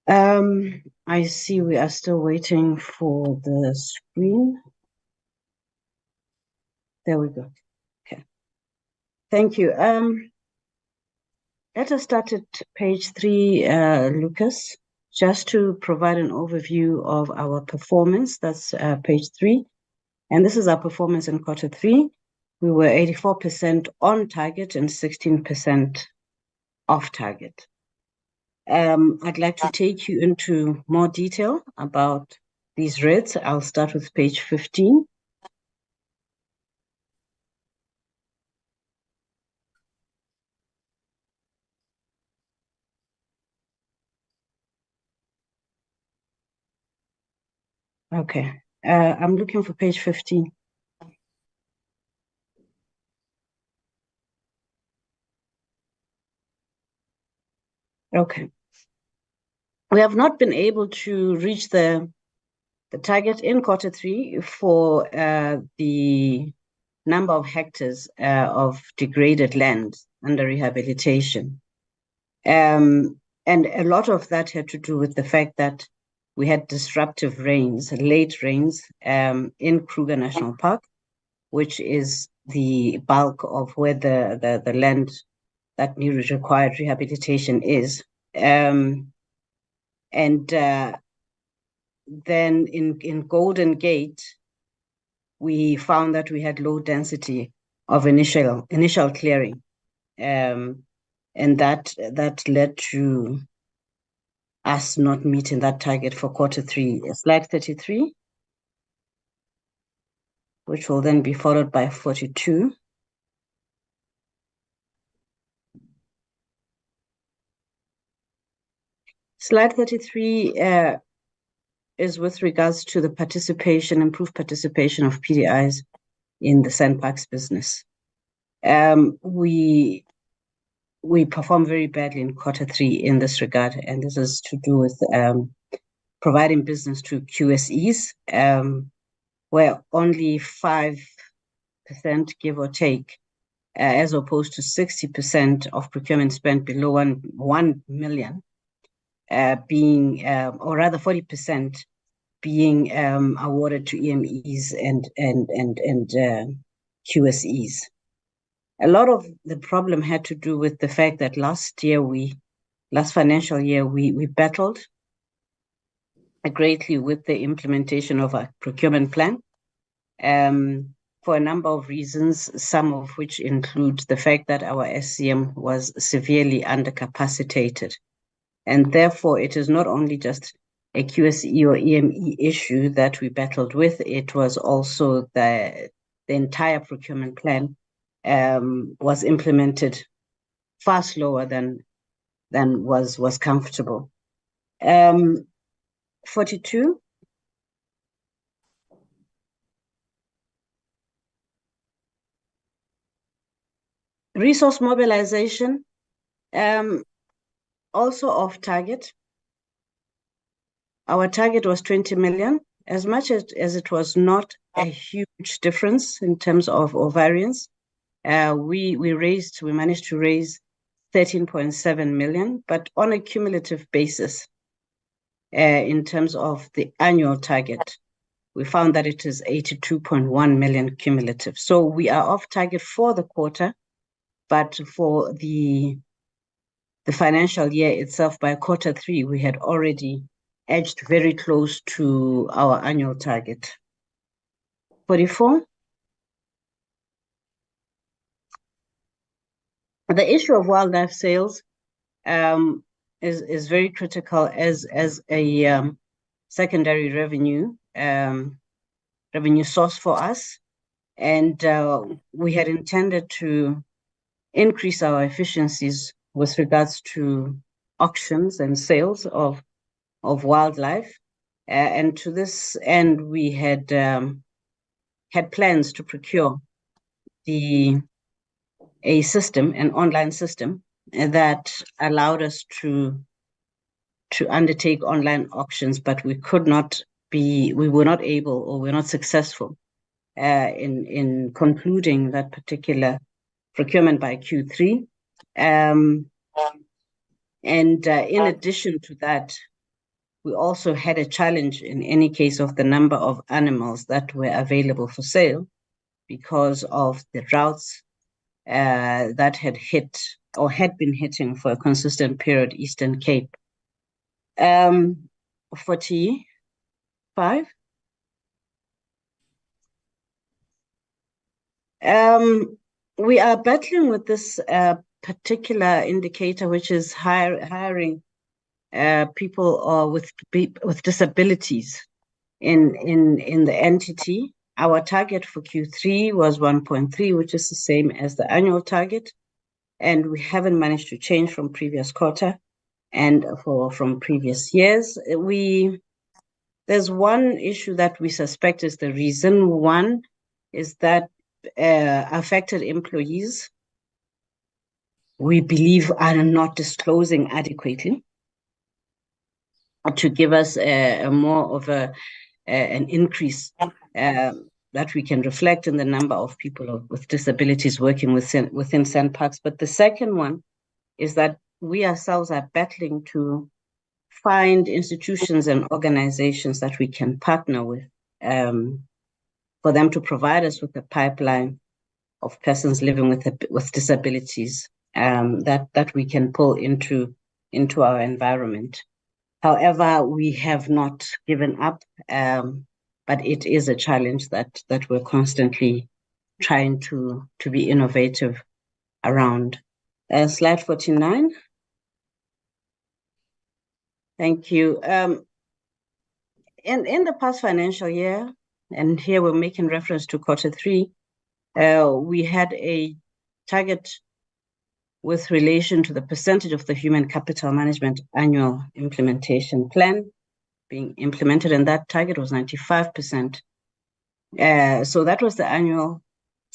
I see we are still waiting for the screen. There we go. Okay. Thank you. Let us start at page 3, Lucas, just to provide an overview of our performance. That's page 3. And this is our performance in Q3. We were 84% on target and 16% off target. I'd like to take you into more detail about these reds. I'll start with page 15. Okay, I'm looking for page 15. Okay. We have not been able to reach the target in Q3 for the number of hectares of degraded land under rehabilitation. And a lot of that had to do with the fact that we had disruptive rains, late rains, in Kruger National Park, which is the bulk of where the land that required rehabilitation is. And then in Golden Gate, we found that we had low density of initial clearing. And that led to us not meeting that target for Q3. Slide 33, which will then be followed by 42. Slide 33 is with regards to the improved participation of PDIs in the Sandparks business. We performed very badly in Q3 in this regard, and this is to do with providing business to QSEs, where only 5%, give or take, as opposed to 60% of procurement spent below 1 million, being, or rather 40% being awarded to EMEs and QSEs. A lot of the problem had to do with the fact that last financial year, we battled greatly with the implementation of our procurement plan for a number of reasons, some of which include the fact that our SCM was severely undercapacitated. And therefore, it is not only just a QSE or EME issue that we battled with, it was also the entire procurement plan was implemented far slower than was comfortable. 42. Resource mobilization, also off target. Our target was 20 million. As much as it was not a huge difference in terms of variance, we managed to raise 13.7 million, but on a cumulative basis, in terms of the annual target, we found that it is 82.1 million cumulative. So we are off target for the quarter, but for the financial year itself, by Q3, we had already edged very close to our annual target. 44. The issue of wildlife sales is very critical as a secondary revenue source for us, and we had intended to increase our efficiencies with regards to auctions and sales of wildlife, and to this end, we had plans to procure a system, an online system that allowed us to undertake online auctions, but we were not able, or we're not successful in concluding that particular procurement by Q3. And in addition to that, we also had a challenge in any case of the number of animals that were available for sale because of the droughts that had hit or had been hitting for a consistent period Eastern Cape. 45. We are battling with this particular indicator, which is hiring people with disabilities in the entity. Our target for Q3 was 1.3, which is the same as the annual target, and we haven't managed to change from previous quarter and from previous years. There's one issue that we suspect is the reason. One is that affected employees, we believe, are not disclosing adequately to give us a more of an increase that we can reflect in the number of people with disabilities working within SANParks. But the second one is that we ourselves are battling to find institutions and organizations that we can partner with for them to provide us with a pipeline of persons living with disabilities that we can pull into our environment. However, we have not given up, but it is a challenge that we're constantly trying to be innovative around. Slide 49. Thank you. In the past financial year, and here we're making reference to Q3, we had a target with relation to the percentage of the Human Capital Management Annual Implementation Plan being implemented, and that target was 95%. So that was the annual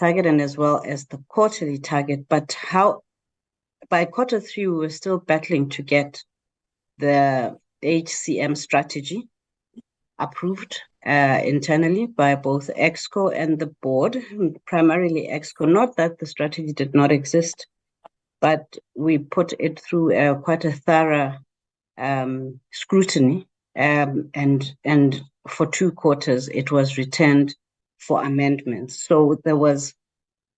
target and as well as the quarterly target. But by Q3, we were still battling to get the HCM strategy approved internally by both EXCO and the board, primarily EXCO. Not that the strategy did not exist, but we put it through quite a thorough scrutiny, and for 2 quarters it was returned for amendments. So there was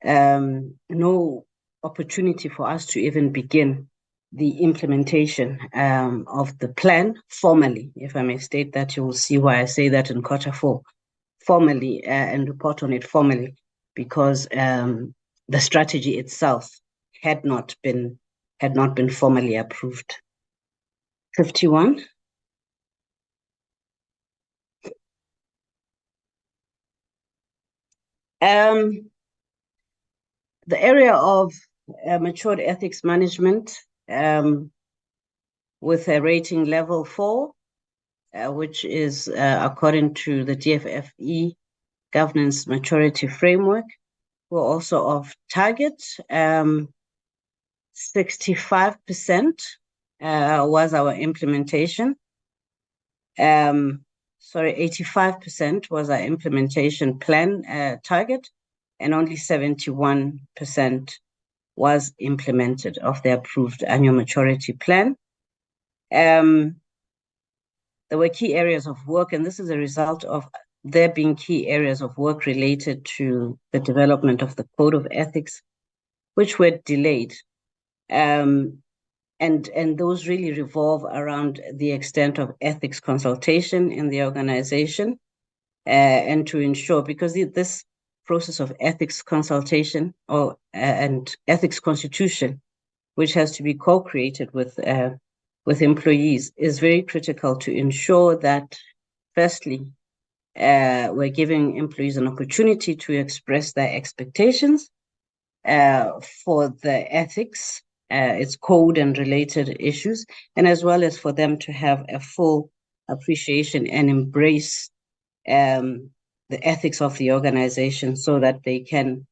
no opportunity for us to even begin the implementation of the plan formally. If I may state that, you will see why I say that in Q4 formally and report on it formally, because the strategy itself had not been formally approved. 51. The area of matured ethics management with a rating level 4, which is according to the DFFE governance maturity framework. We're also off target. 65% was our implementation. 85% was our implementation plan target, and only 71% was implemented of the approved annual maturity plan. There were key areas of work, and this is a result of there being key areas of work related to the development of the Code of Ethics, which were delayed. And those really revolve around the extent of ethics consultation in the organization, and to ensure, because this process of ethics consultation and ethics constitution which has to be co-created with employees, is very critical to ensure that, firstly, we're giving employees an opportunity to express their expectations for the ethics, its code and related issues, and as well as for them to have a full appreciation and embrace the ethics of the organization so that they can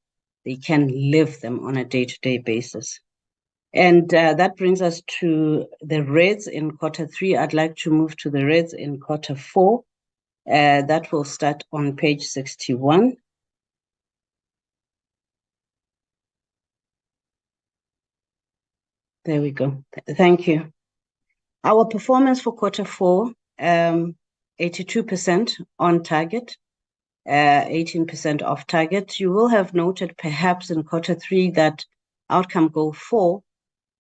live them on a day-to-day basis. And that brings us to the reds in Q3. I'd like to move to the reds in Q4. That will start on page 61. There we go. Thank you. Our performance for Q4, 82% on target, 18% off target. You will have noted perhaps in Q3 that outcome goal 4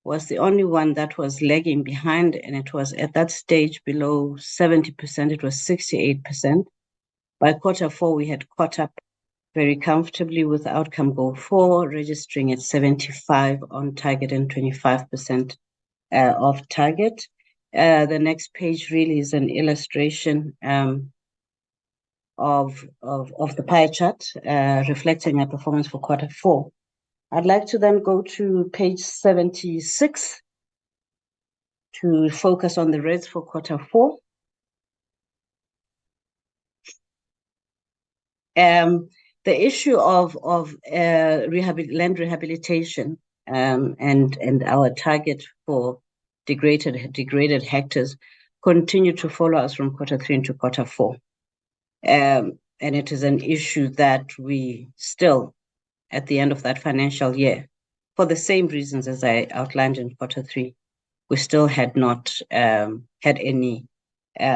was the only one that was lagging behind, and it was at that stage below 70%. It was 68%. By Q4, we had caught up very comfortably with outcome goal 4, registering at 75 on target and 25% off target. The next page really is an illustration of the pie chart reflecting our performance for Q4. I'd like to then go to page 76 to focus on the reds for Q4. The issue of land rehabilitation and our target for degraded hectares continue to follow us from Q3 into Q4. And it is an issue that we still, at the end of that financial year, for the same reasons as I outlined in Q3, we still had not had any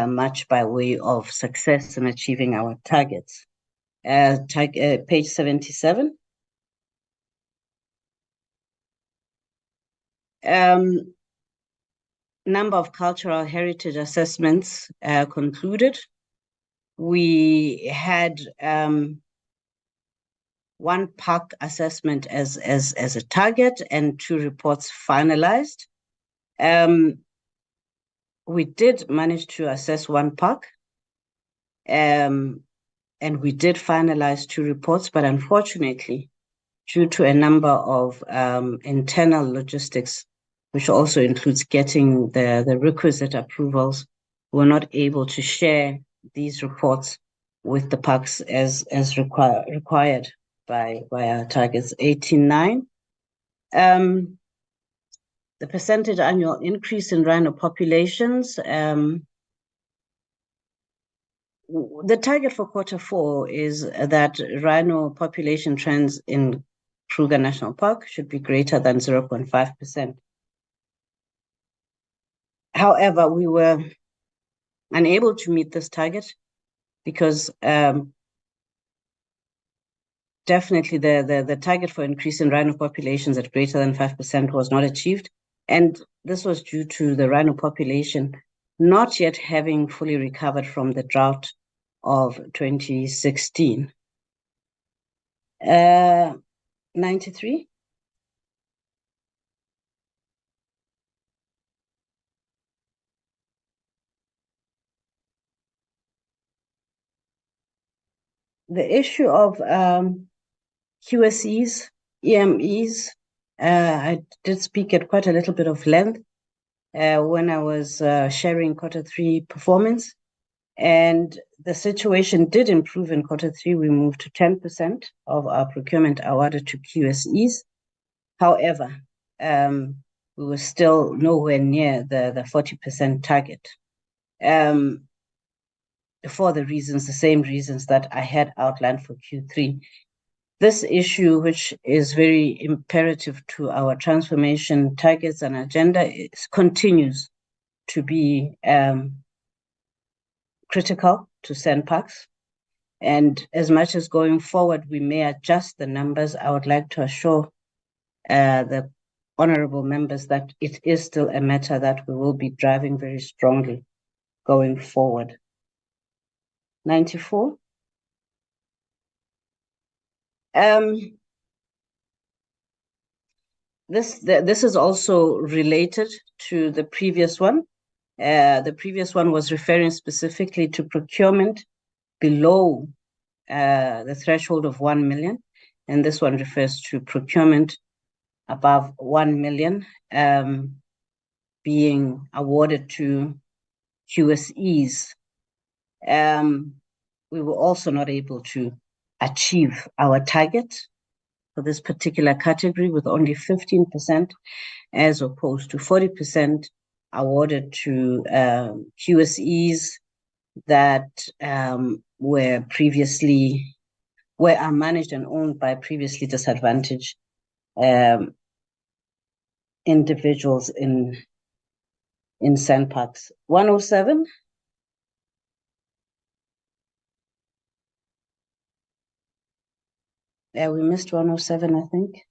much by way of success in achieving our targets. Page 77. Number of cultural heritage assessments concluded. We had one park assessment as a target and 2 reports finalized. We did manage to assess 1 park, and we did finalize 2 reports, but unfortunately, due to a number of internal logistics, which also includes getting the requisite approvals, we're not able to share these reports with the parks as required by our targets 18.9. The percentage annual increase in rhino populations. The target for Q4 is that rhino population trends in Kruger National Park should be greater than 0.5%. However, we were unable to meet this target because definitely the target for increase in rhino populations at greater than 5% was not achieved. And this was due to the rhino population not yet having fully recovered from the drought of 2016. 93. The issue of QSEs, EMEs, I did speak at quite a little bit of length when I was sharing Q3 performance, and the situation did improve in Q3. We moved to 10% of our procurement awarded to QSEs. However, we were still nowhere near the 40% target. For the same reasons that I had outlined for Q3. This issue, which is very imperative to our transformation targets and agenda, continues to be critical to SANParks. And as much as going forward, we may adjust the numbers, I would like to assure the honorable members that it is still a matter that we will be driving very strongly going forward. 94. The This is also related to the previous one. The previous one was referring specifically to procurement below the threshold of 1 million, and this one refers to procurement above 1 million being awarded to QSEs. We were also not able to achieve our target for this particular category, with only 15% as opposed to 40% awarded to QSEs that were managed and owned by previously disadvantaged individuals in SANParks. 107. Yeah, we missed 107, I think.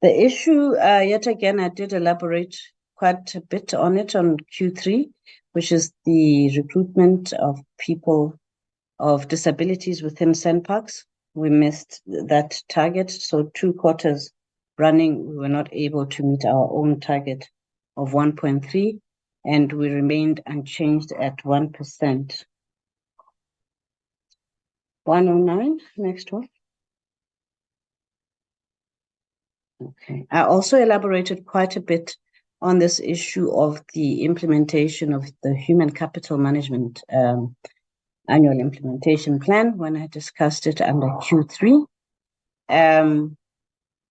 The issue, yet again, I did elaborate quite a bit on it on Q3, which is the recruitment of people of disabilities within SANParks. We missed that target, so 2 quarters running, we were not able to meet our own target of 1.3, and we remained unchanged at 1%. 109, next one. Okay. I also elaborated quite a bit on this issue of the implementation of the Human Capital Management Annual Implementation Plan when I discussed it under Q3.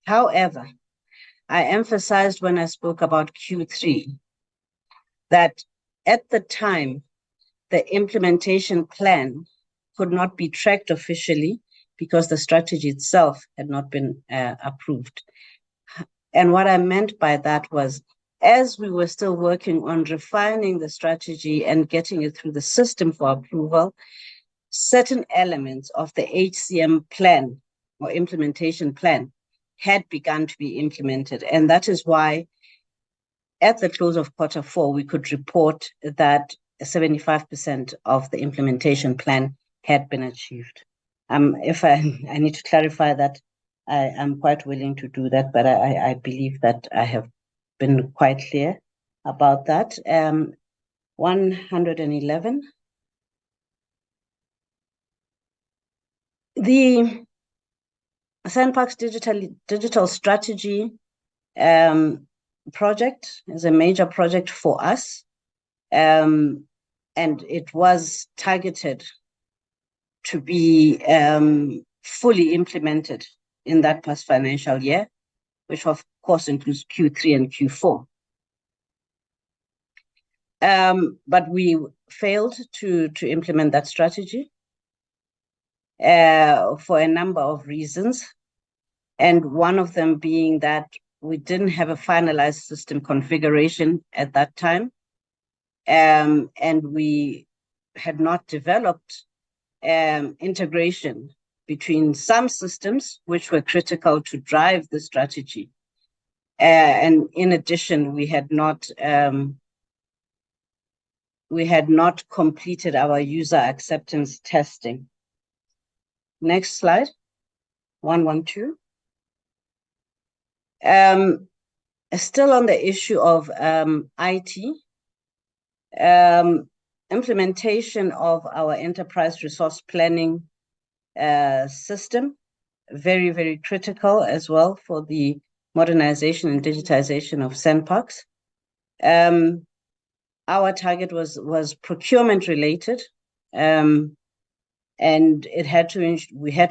However, I emphasized when I spoke about Q3 that at the time, the implementation plan could not be tracked officially because the strategy itself had not been approved. And what I meant by that was, as we were still working on refining the strategy and getting it through the system for approval, certain elements of the HCM plan or implementation plan had begun to be implemented. And that is why at the close of Q4, we could report that 75% of the implementation plan had been achieved. If I need to clarify that, I am quite willing to do that, but I believe that I have been quite clear about that. 111. The SANParks digital strategy project is a major project for us, and it was targeted to be fully implemented in that past financial year, which of course includes Q3 and Q4. But we failed to implement that strategy for a number of reasons. And one of them being that we didn't have a finalized system configuration at that time. And we had not developed integration between some systems which were critical to drive the strategy. And in addition, we had not completed our user acceptance testing. Next slide, 112. Still on the issue of IT, implementation of our enterprise resource planning system, very, very critical as well for the modernization and digitization of SANParks. Our target was procurement related, and we had to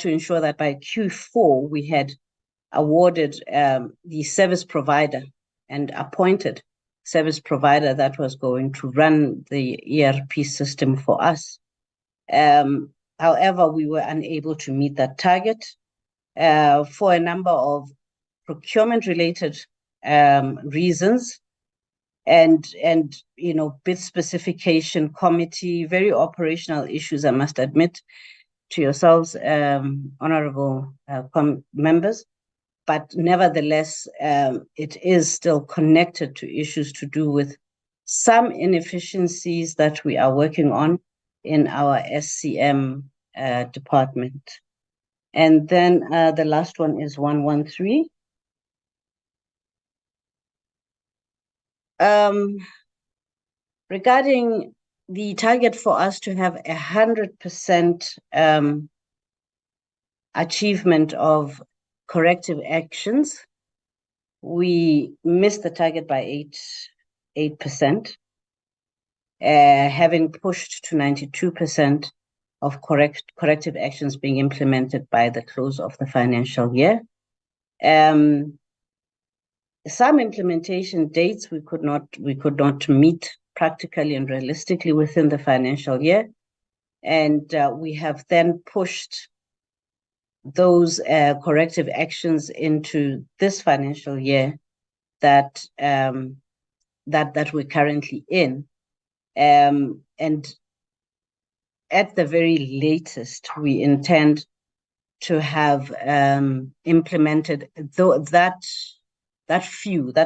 ensure that by Q4 we had awarded the service provider and appointed service provider that was going to run the ERP system for us. However, we were unable to meet that target for a number of procurement-related reasons, and bid specification committee, very operational issues, I must admit to yourselves, honorable members. But nevertheless, it is still connected to issues to do with some inefficiencies that we are working on in our SCM department. And then the last one is 113. Regarding the target for us to have 100% achievement of corrective actions, we missed the target by 8%, having pushed to 92% of corrective actions being implemented by the close of the financial year. Some implementation dates we could not meet practically and realistically within the financial year, and we have then pushed those corrective actions into this financial year that we're currently in, and at the very latest, we intend to have implemented that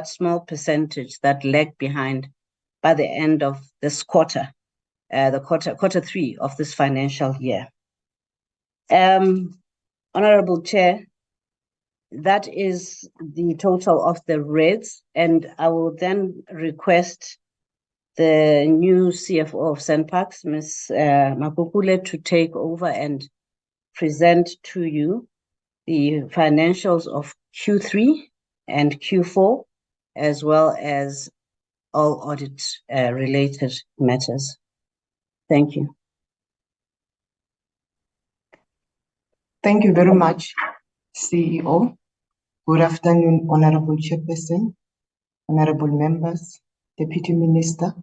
small percentage that lagged behind by the end of this quarter, quarter 3 of this financial year. Honorable Chair, that is the total of the reds, and I will then request the new CFO of SANParks, Ms. Mapupule, to take over and present to you the financials of Q3 and Q4, as well as all audit related matters. Thank you. Thank you very much, CEO. Good afternoon, Honorable Chairperson, Honorable Members, Deputy Minister,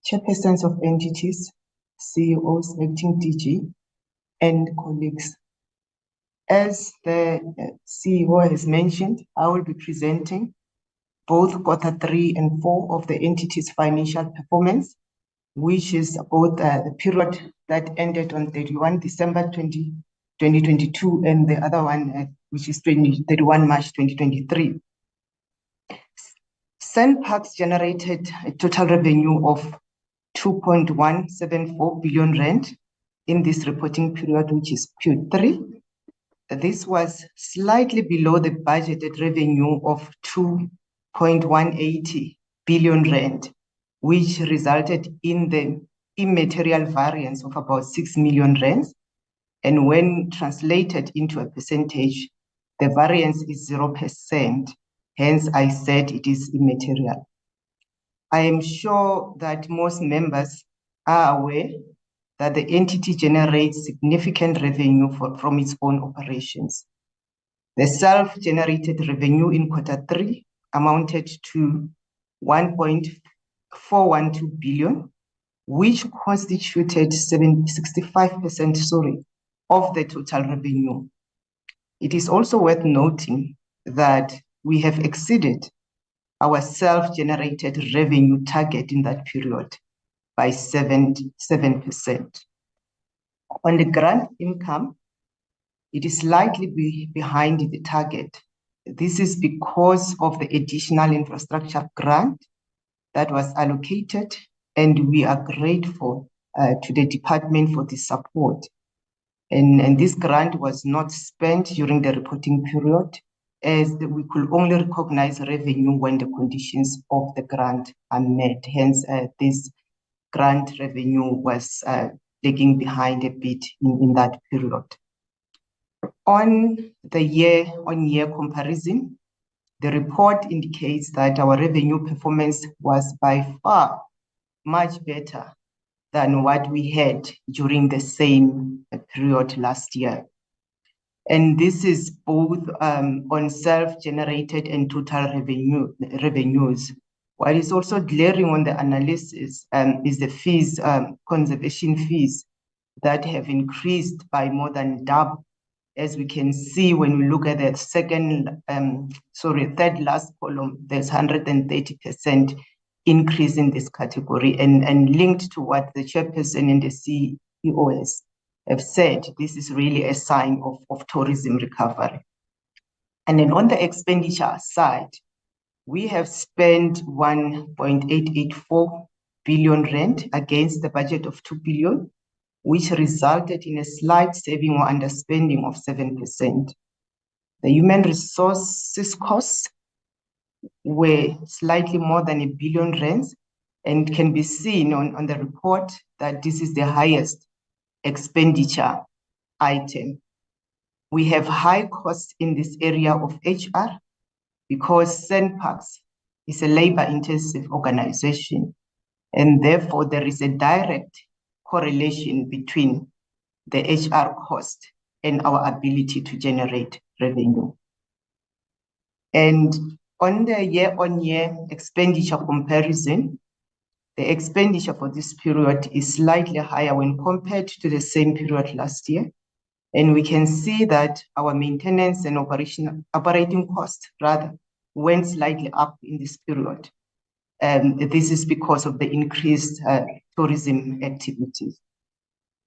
Chairpersons of entities, CEOs, Acting DG, and colleagues. As the CEO has mentioned, I will be presenting both quarter 3 and 4 of the entity's financial performance, which is both the period that ended on 31 December 2022 and the other one, which is 31 March 2023. SANParks generated a total revenue of 2.174 billion rand in this reporting period, which is Q3. This was slightly below the budgeted revenue of 2.180 billion rand, which resulted in the immaterial variance of about 6 million rand. And when translated into a percentage, the variance is 0%. Hence, I said it is immaterial. I am sure that most members are aware that the entity generates significant revenue from its own operations. The self-generated revenue in quarter 3 amounted to 1.412 billion, which constituted 65% of the total revenue. It is also worth noting that we have exceeded our self-generated revenue target in that period by 7%. On the grant income, it is slightly behind the target. This is because of the additional infrastructure grant that was allocated, and we are grateful to the department for the support. And this grant was not spent during the reporting period, as we could only recognize revenue when the conditions of the grant are met. Hence, this grant revenue was lagging behind a bit in that period. On the year-on-year comparison, the report indicates that our revenue performance was by far much better than what we had during the same period last year. And this is both on self-generated and total revenues. What is also glaring on the analysis is the fees, conservation fees, that have increased by more than double. As we can see when we look at the third last column, there's 130% increase in this category, and linked to what the chairperson and the CEOs have said, this is really a sign of tourism recovery. And then on the expenditure side, we have spent 1.884 billion rand against the budget of 2 billion, which resulted in a slight saving or underspending of 7%. The human resources costs were slightly more than R1 billion, and it can be seen on the report that this is the highest expenditure item. We have high costs in this area of HR because SANParks is a labor-intensive organization, and therefore there is a direct correlation between the HR cost and our ability to generate revenue. And on the year-on-year expenditure comparison, the expenditure for this period is slightly higher when compared to the same period last year. And we can see that our maintenance and operating costs rather went slightly up in this period. This is because of the increased tourism activities.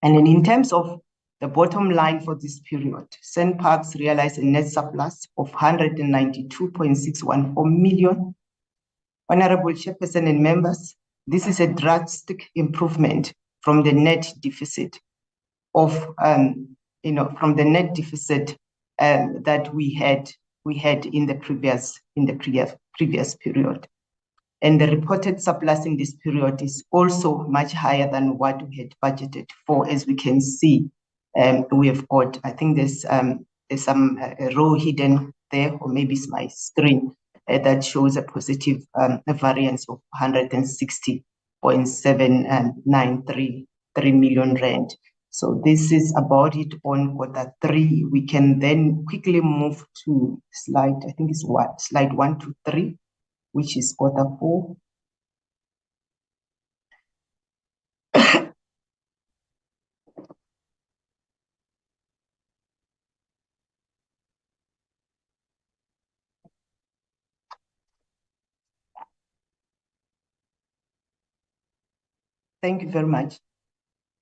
And then in terms of the bottom line for this period, SANParks realized a net surplus of 192.614 million. Honorable Chairperson and members, this is a drastic improvement from the net deficit of, from the net deficit that we had in the previous period. And the reported surplus in this period is also much higher than what we had budgeted for. As we can see, we have got, I think there's some row hidden there, or maybe it's my screen, that shows a positive variance of 160.793 million rand. So this is about it on Q3. We can then quickly move to slide, I think it's what, slide 1 to 3, which is Q4. Thank you very much.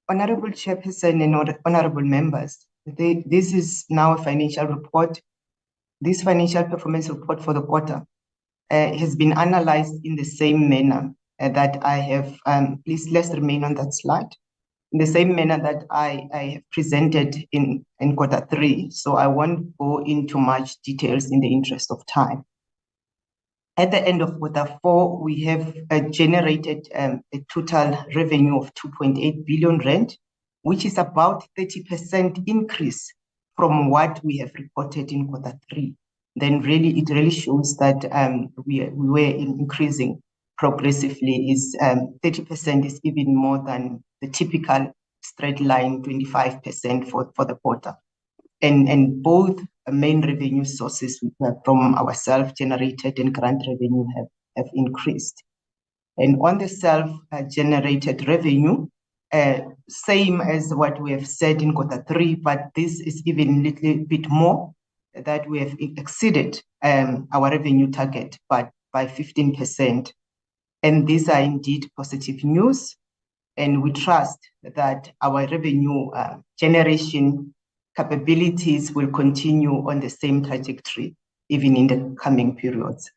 Honorable Chairperson and honorable members, this is now a financial report. This financial performance report for the quarter has been analyzed in the same manner that I have, please let's remain on that slide, in the same manner that I have presented in Q3. So I won't go into much details in the interest of time. At the end of Q4, we have generated a total revenue of 2.8 billion rand, which is about 30% increase from what we have reported in Q3. Then really, it really shows that we were increasing progressively. 30% is even more than the typical straight line 25% for the quarter. And both main revenue sources from our self-generated and grant revenue have increased. And on the self-generated revenue, same as what we have said in Q3, but this is even a little bit more, that we have exceeded our revenue target by 15%. And these are indeed positive news. And we trust that our revenue generation capabilities will continue on the same trajectory, even in the coming periods.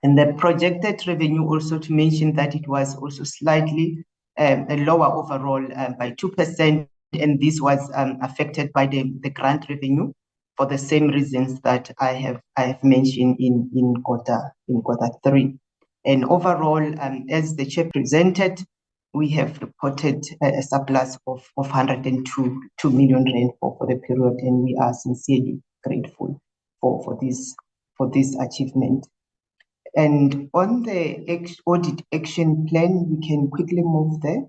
And the projected revenue, also to mention that it was also slightly lower overall by 2%, and this was affected by the grant revenue for the same reasons that I have mentioned in Q3. And overall, as the chair presented, we have reported a surplus of 102 million rand for the period, and we are sincerely grateful for this achievement. And on the audit action plan, we can quickly move there.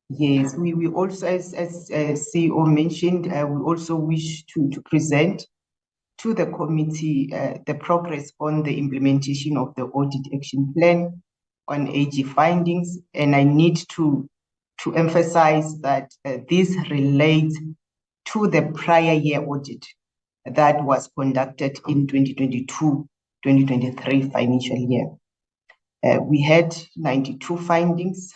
Yes, we also, as CEO mentioned, we also wish to present to the committee the progress on the implementation of the audit action plan on AG findings. And I need to emphasize that this relates to the prior year audit that was conducted in 2022-2023 financial year. We had 92 findings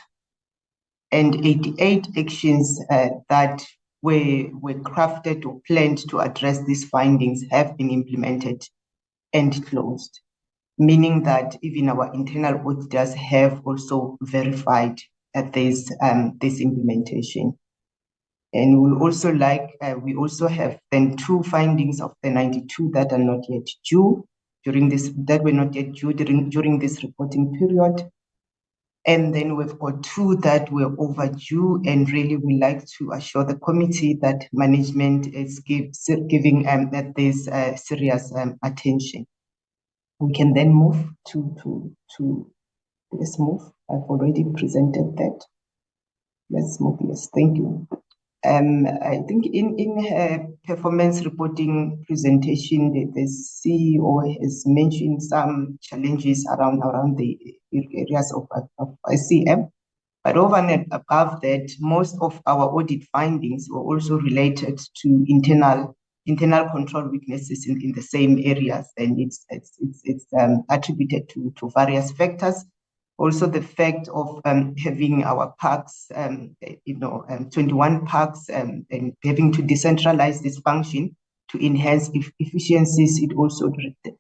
and 88 actions that were crafted or planned to address these findings have been implemented and closed, meaning that even our internal auditors have also verified this implementation. And we also have then 2 findings of the 92 that are not yet due during this reporting period. And then we've got 2 that were overdue, and really we like to assure the committee that management is giving this serious attention. We can then move to let's move. I've already presented that. Let's move. Yes, thank you. I think in her performance reporting presentation, the CEO has mentioned some challenges around the areas of ICM. But over and above that, most of our audit findings were also related to internal control weaknesses in the same areas, and it's attributed to various factors. Also, the fact of having our parks, 21 parks, and having to decentralize this function to enhance efficiencies, it also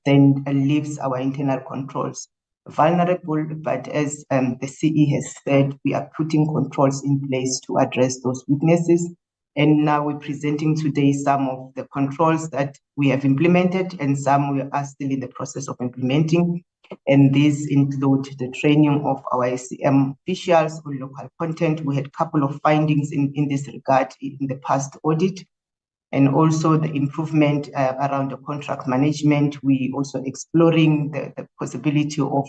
then leaves our internal controls vulnerable. But as the CE has said, we are putting controls in place to address those weaknesses. And now we're presenting today some of the controls that we have implemented and some we are still in the process of implementing. And these include the training of our ICM officials on local content. We had a couple of findings in this regard in the past audit. And also the improvement around the contract management. We also exploring the possibility of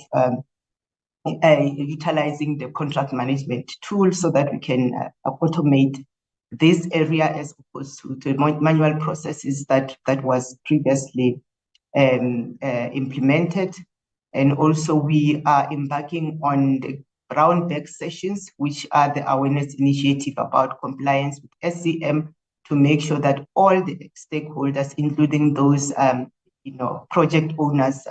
utilizing the contract management tool so that we can automate this area as opposed to the manual processes that was previously implemented. And also we are embarking on the brown bag sessions, which are the awareness initiative about compliance with SCM, to make sure that all the stakeholders, including those project owners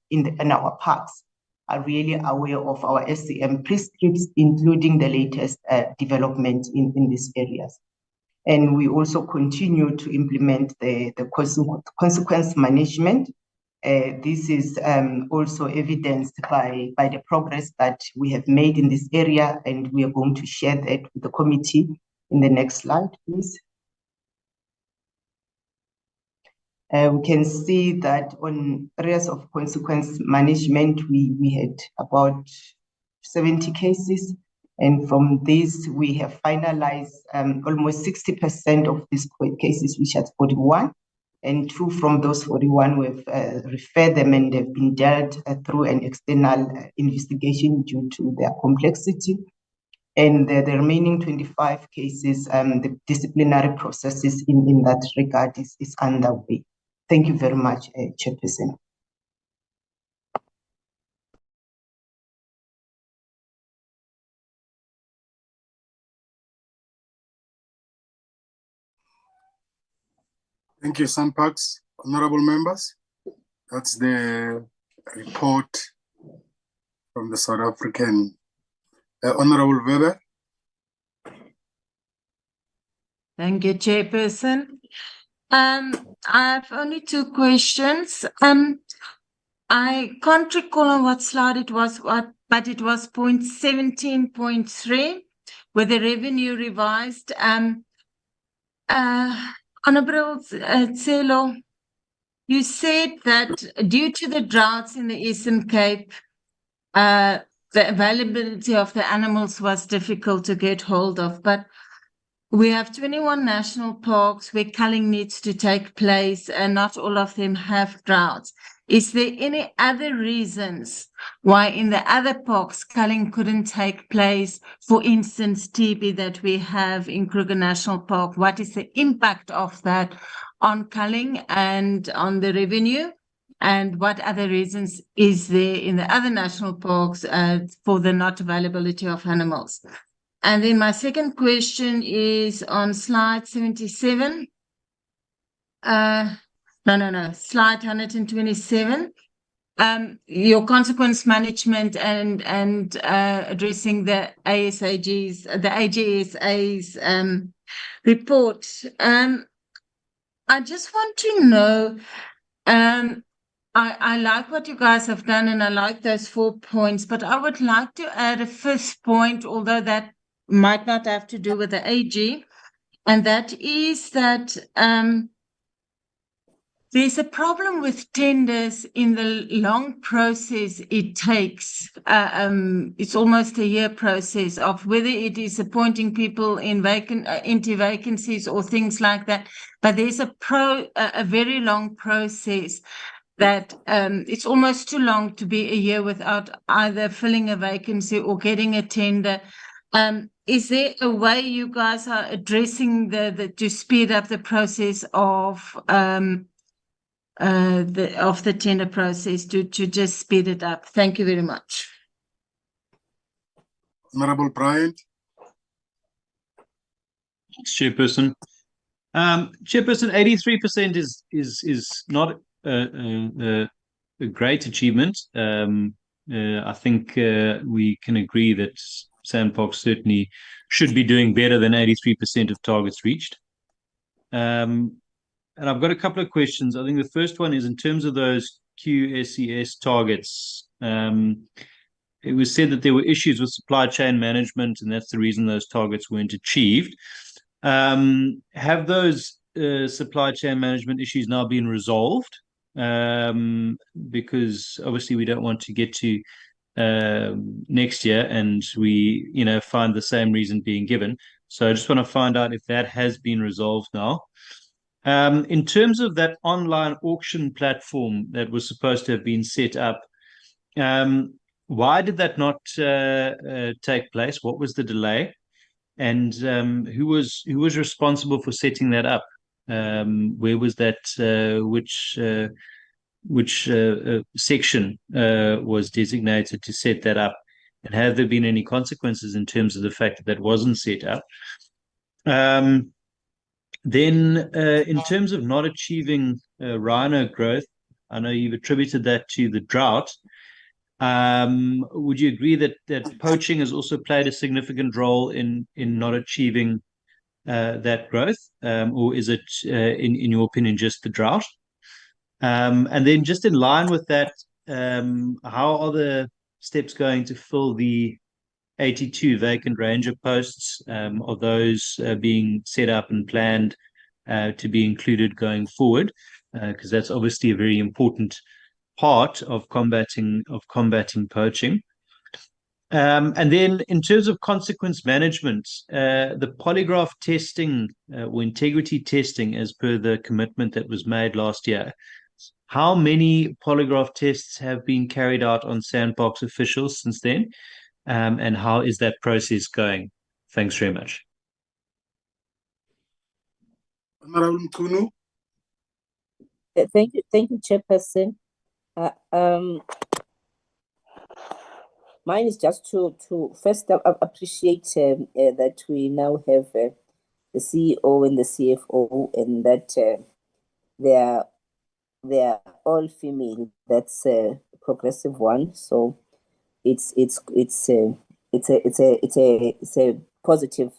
in our parks, are really aware of our SCM prescripts, including the latest development in these areas. And we also continue to implement the consequence management. This is also evidenced by the progress that we have made in this area, and we are going to share that with the committee in the next slide, please. We can see that on areas of consequence management, we had about 70 cases. And from this, we have finalized almost 60% of these cases, which are 41. And 2 from those 41, we've referred them and they've been dealt through an external investigation due to their complexity. And the remaining 25 cases, the disciplinary processes in that regard is underway. Thank you very much, Chairperson. Thank you, Sampax. Honorable members, that's the report from the South African. Honorable Weber. Thank you, Chairperson. I have only 2 questions. I can't recall on what slide it was, but it was point 17.3, where the revenue revised. Honorable Tselo, you said that due to the droughts in the Eastern Cape, the availability of the animals was difficult to get hold of, but we have 21 national parks where culling needs to take place, and not all of them have droughts. Is there any other reasons why in the other parks culling couldn't take place? For instance, TB that we have in Kruger National Park, what is the impact of that on culling and on the revenue? And what other reasons is there in the other national parks for the not availability of animals? And then my second question is on slide 77. Slide 127. Your consequence management and addressing the ASAG's, the AGSA's report. I just want to know, I like what you guys have done and I like those 4 points, but I would like to add a 5th point, although that might not have to do with the AG. and that is that there's a problem with tenders in the long process it takes. It's almost a year process of whether it is appointing people in into vacancies or things like that. But there's a very long process that it's almost too long to be a year without either filling a vacancy or getting a tender. Is there a way you guys are addressing to speed up the process of the tender process to just speed it up? Thank you very much. Honorable Bryant. Thanks, Chairperson. Chairperson, 83% is not a great achievement. I think we can agree that Sandbox certainly should be doing better than 83% of targets reached. And I've got a couple of questions. I think the first one is in terms of those QSES targets. It was said that there were issues with supply chain management, and that's the reason those targets weren't achieved. Have those supply chain management issues now been resolved? Because obviously we don't want to get to next year and we, find the same reason being given. So I just want to find out if that has been resolved now. In terms of that online auction platform that was supposed to have been set up, why did that not take place? What was the delay? And who was responsible for setting that up? Where was that? Which section was designated to set that up? And have there been any consequences in terms of the fact that that wasn't set up? Then, in terms of not achieving rhino growth, I know you've attributed that to the drought. Would you agree that poaching has also played a significant role in not achieving that growth, or is it, in your opinion, just the drought? And then, just in line with that, how are the steps going to fill the 82 vacant ranger posts? Are those being set up and planned to be included going forward? Because that's obviously a very important part of combating poaching. And then in terms of consequence management, the polygraph testing or integrity testing, as per the commitment that was made last year, how many polygraph tests have been carried out on Sandbox officials since then? And how is that process going? Thanks very much. Honorable Mkunu. Thank you, Chairperson. Mine is just to first appreciate that we now have the CEO and the CFO, and that they are all female. That's a progressive one. So it's a positive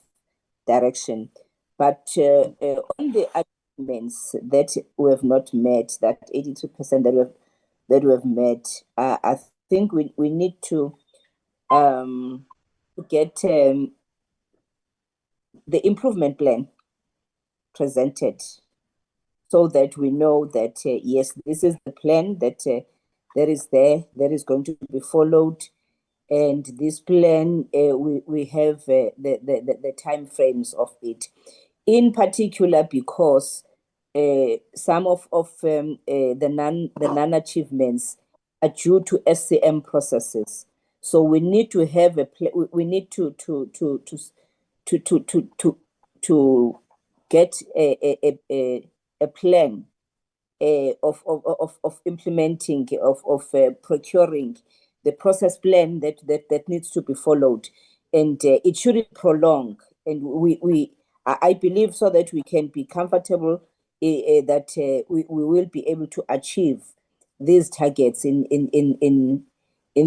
direction. But on the arguments that we have not met, that 82% that we have met, I think we need to get the improvement plan presented, so that we know that yes, this is the plan that is going to be followed, and this plan we have the time frames of it, in particular because some of the non-achievements are due to SCM processes. So we need to have we need to get a plan of implementing, of procuring the process plan that needs to be followed, and it shouldn't prolong. And I believe, so that we can be comfortable that we will be able to achieve these targets in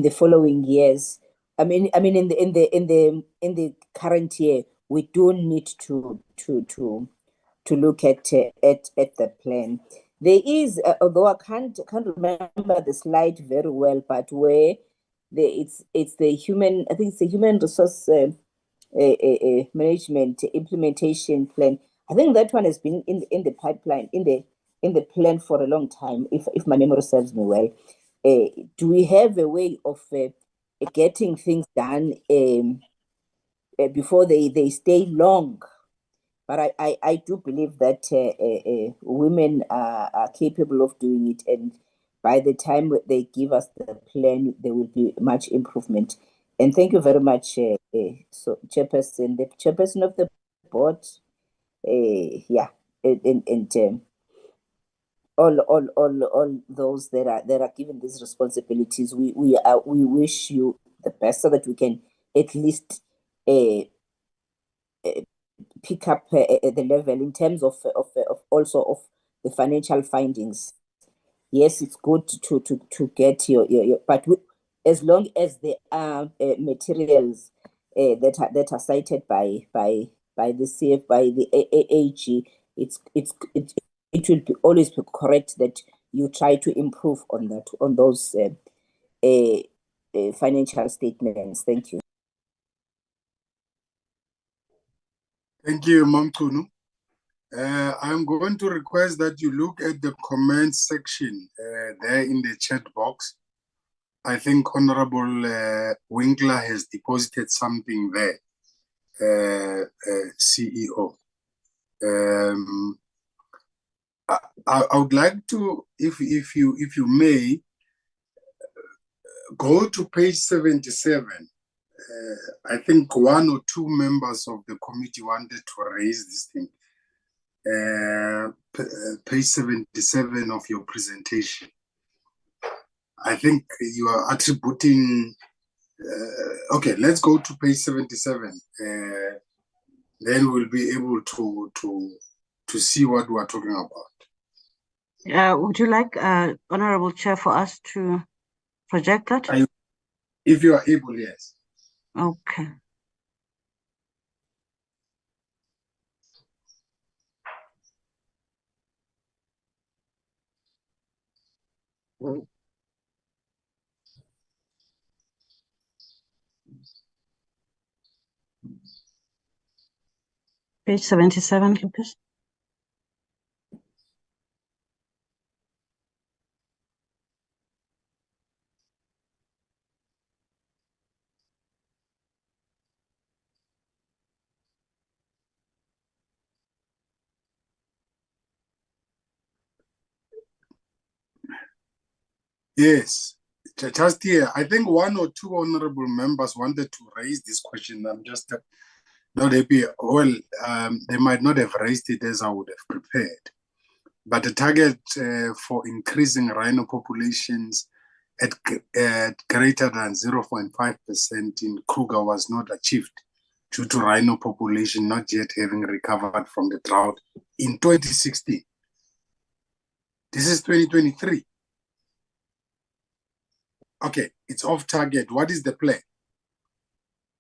the following years. I mean in the current year, we do need to look at the plan. There is, although I can't remember the slide very well, but where it's the human, I think it's the human resource management implementation plan. I think that one has been in the pipeline, in the plan for a long time, if my memory serves me well. Do we have a way of getting things done before they stay long? But I do believe that women are capable of doing it, and by the time they give us the plan, there will be much improvement. And thank you very much, so Chairperson, the Chairperson of the board, yeah, and all those that are given these responsibilities. We wish you the best so that we can at least pick up the level in terms of also of the financial findings. Yes, it's good to get your but as long as there are materials that are cited by the CF, by the AG, it will always be correct that you try to improve on that, on those financial statements. Thank you. Thank you, Mamkunu. I'm going to request that you look at the comments section there in the chat box. I think Honorable Winkler has deposited something there, CEO. I would like to, if you may, go to page 77. I think one or two members of the committee wanted to raise this thing. Page 77 of your presentation. I think you are attributing. Okay, let's go to page 77. Then we'll be able to see what we are talking about. Would you like, Honorable Chair, for us to project that? If you are able, yes. Okay. Page 77, Lucas. Yes, just here. I think one or two honorable members wanted to raise this question. I'm just not happy. Well, they might not have raised it as I would have prepared. But the target for increasing rhino populations at greater than 0.5% in Kruger was not achieved due to rhino population not yet having recovered from the drought in 2016. This is 2023. Okay, it's off target. What is the plan?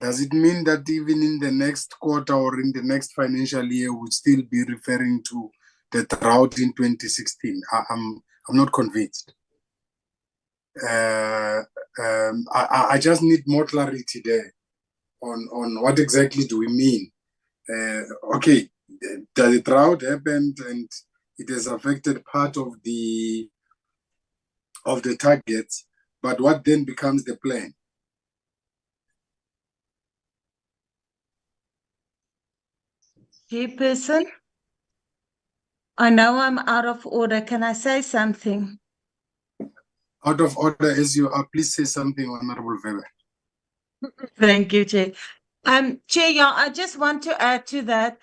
Does it mean that even in the next quarter or in the next financial year, we'll still be referring to the drought in 2016? I'm not convinced. I just need more clarity there on what exactly do we mean. Okay, the drought happened and it has affected part of the targets, but what then becomes the plan? Chairperson, I know I'm out of order. Can I say something? Out of order as you are, please say something, Honorable Weber. Thank you, Chair. Chair, yeah, I just want to add to that.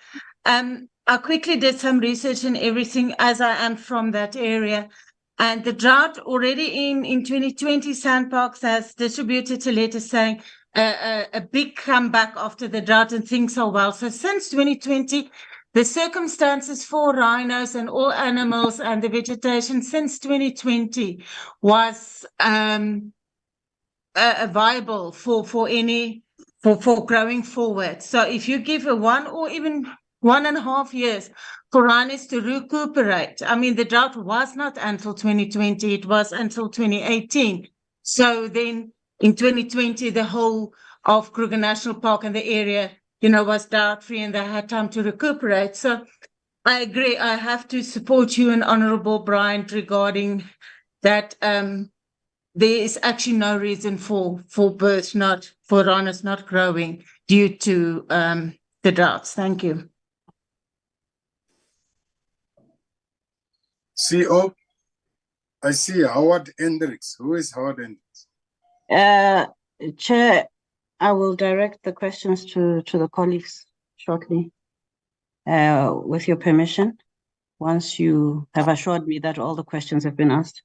I quickly did some research and everything as I am from that area. And the drought already in 2020, Sandparks has distributed a letter saying a big comeback after the drought and things are well. So since 2020, the circumstances for rhinos and all animals and the vegetation since 2020 was viable for growing forward. So if you give a 1 or even 1.5 years for rhinos to recuperate, I mean, the drought was not until 2020, it was until 2018. So then in 2020, the whole of Kruger National Park and the area, was drought free and they had time to recuperate. So I agree. I have to support you and Honorable Bryant regarding that. There is actually no reason for birds not, for runners not growing due to the droughts. Thank you. CO, I see Howard Hendricks. Who is Howard Hendricks? Chair, I will direct the questions to the colleagues shortly, with your permission, once you have assured me that all the questions have been asked.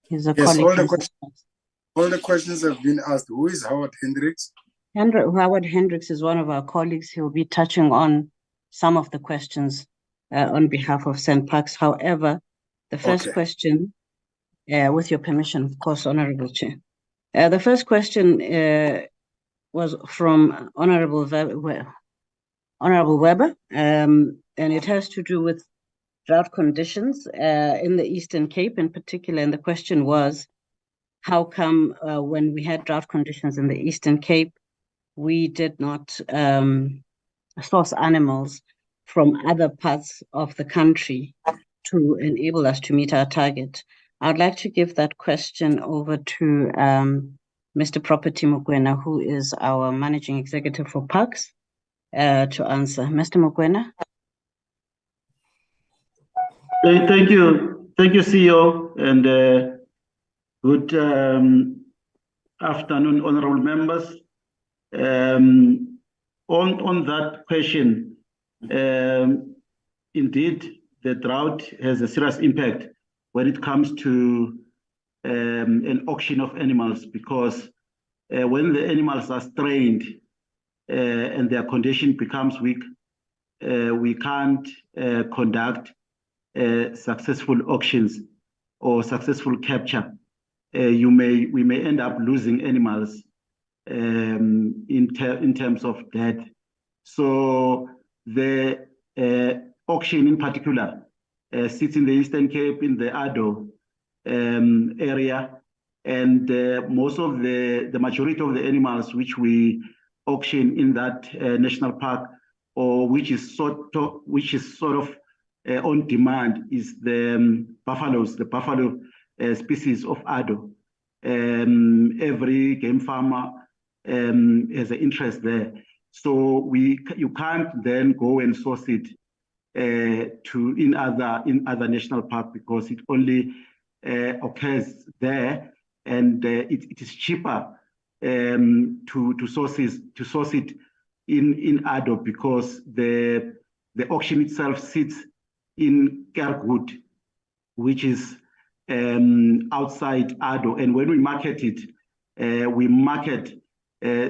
He's a Yes, colleague. all the questions have been asked. Who is Howard Hendricks? Howard Hendricks is one of our colleagues. He'll be touching on some of the questions on behalf of St. Parks. However, the first question, with your permission, of course, Honorable Chair. The first question was from Honorable Weber, and it has to do with drought conditions in the Eastern Cape in particular. And the question was, how come when we had drought conditions in the Eastern Cape, we did not source animals from other parts of the country to enable us to meet our target? I'd like to give that question over to Mr. Property Mokoena, who is our Managing Executive for Parks, to answer. Mr. Mokoena? Thank you, CEO, and good afternoon, honorable members. On that question, indeed, the drought has a serious impact when it comes to an auction of animals, because when the animals are strained and their condition becomes weak, we can't conduct successful auctions or successful capture. We may end up losing animals in terms of death. So the auction in particular sits in the Eastern Cape, in the Ado area, and the majority of the animals which we auction in that national park, or which is sort of on demand, is the buffaloes, the buffalo species of Ado. Every game farmer has an interest there. So you can't then go and source it in other national park, because it only occurs there, and it is cheaper to source it in Ado, because the auction itself sits in Kerkwood, which is outside Ado. And when we market it, we market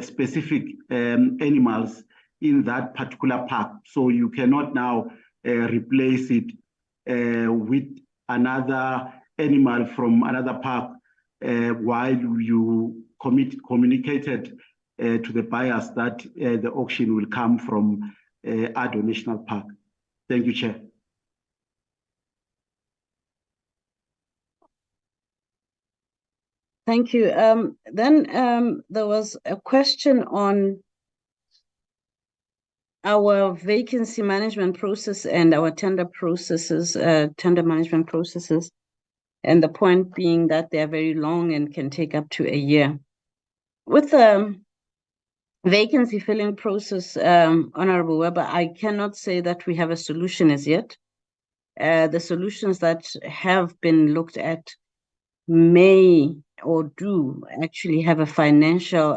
specific animals in that particular park. So you cannot now replace it with another animal from another park while you communicated to the buyers that the auction will come from Ado National Park. Thank you, Chair. Thank you. Then there was a question on our vacancy management process and our tender processes, tender management processes, and the point being that they are very long and can take up to a year. With the vacancy filling process, Honorable Weber, I cannot say that we have a solution as yet. The solutions that have been looked at may or do actually have a financial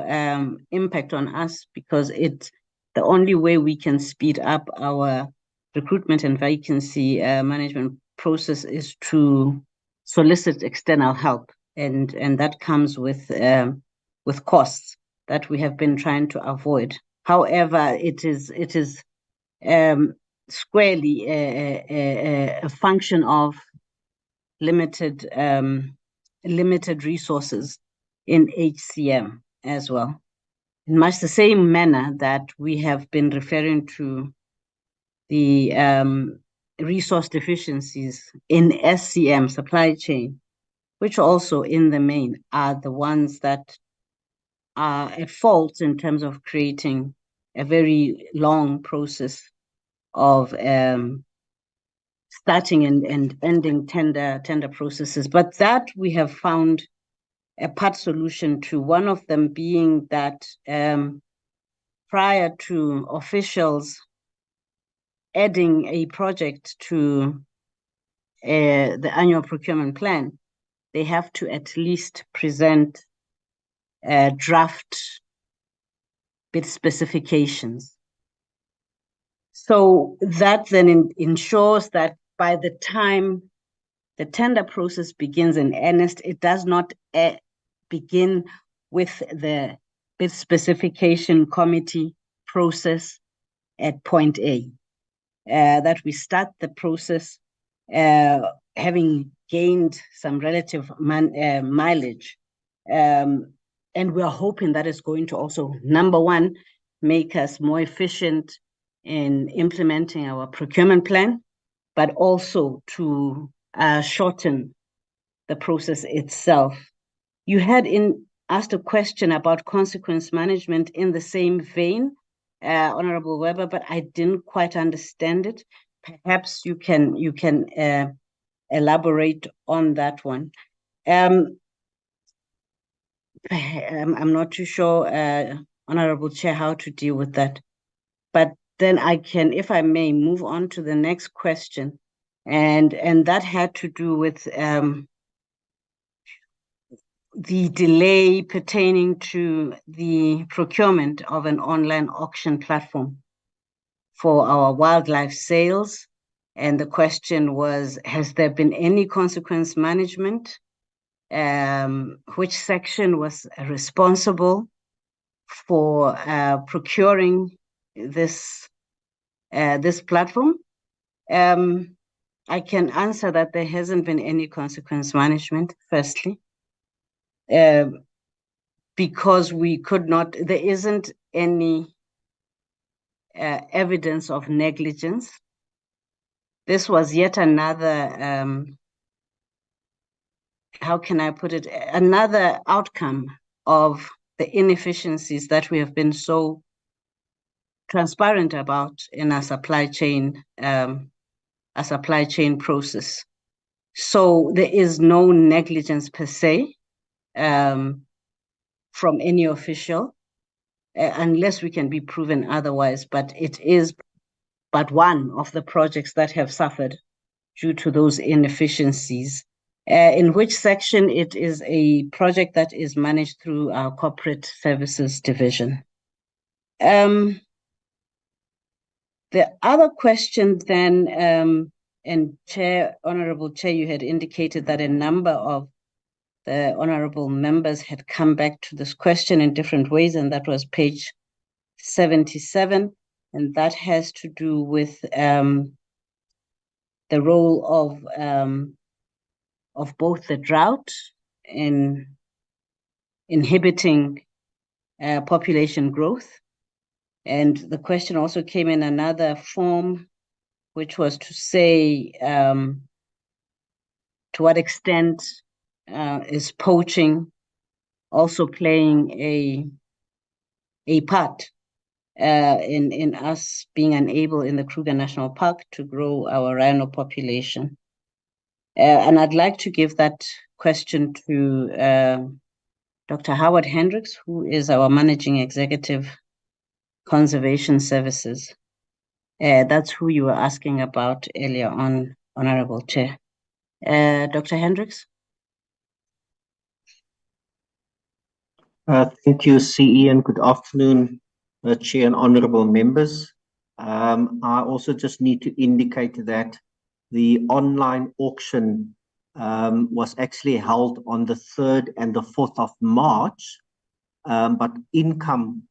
impact on us, because it's the only way we can speed up our recruitment and vacancy management process is to solicit external help, and that comes with costs that we have been trying to avoid. However, it is squarely a function of limited resources in HCM as well. In much the same manner that we have been referring to the resource deficiencies in SCM, supply chain, which also in the main are the ones that are at fault in terms of creating a very long process of starting and ending tender processes. But that we have found a part solution to, one of them being that prior to officials adding a project to the annual procurement plan, they have to at least present draft bid specifications. So that then ensures that by the time the tender process begins in earnest, it does not begin with the bid specification committee process at point A. That we start the process having gained some relative mileage. And we are hoping that is going to also, number one, make us more efficient in implementing our procurement plan, but also to shorten the process itself. You had asked a question about consequence management in the same vein, Honorable Weber, but I didn't quite understand it. Perhaps you can elaborate on that one. I'm not too sure, Honorable Chair, how to deal with that. But then I can, if I may, move on to the next question. And that had to do with the delay pertaining to the procurement of an online auction platform for our wildlife sales. And the question was, has there been any consequence management? Which section was responsible for procuring this platform? I can answer that there hasn't been any consequence management, firstly, because we could not, there isn't any evidence of negligence. This was yet another, how can I put it, another outcome of the inefficiencies that we have been so transparent about in our supply chain process. So there is no negligence per se from any official, unless we can be proven otherwise, but it is but one of the projects that have suffered due to those inefficiencies. In which section? It is a project that is managed through our corporate services division. The other question then, and Chair, Honorable Chair, you had indicated that a number of the honorable members had come back to this question in different ways, and that was page 77, and that has to do with the role of both the drought in inhibiting population growth. And the question also came in another form, which was to say, to what extent is poaching also playing a part in us being unable in the Kruger National Park to grow our rhino population? And I'd like to give that question to Dr. Howard Hendricks, who is our Managing Executive, Conservation Services. That's who you were asking about earlier on, Honorable Chair. Dr. Hendricks? Thank you, CE, and good afternoon, Chair and honorable members. I also just need to indicate that the online auction was actually held on the 3rd and the 4th of March, but income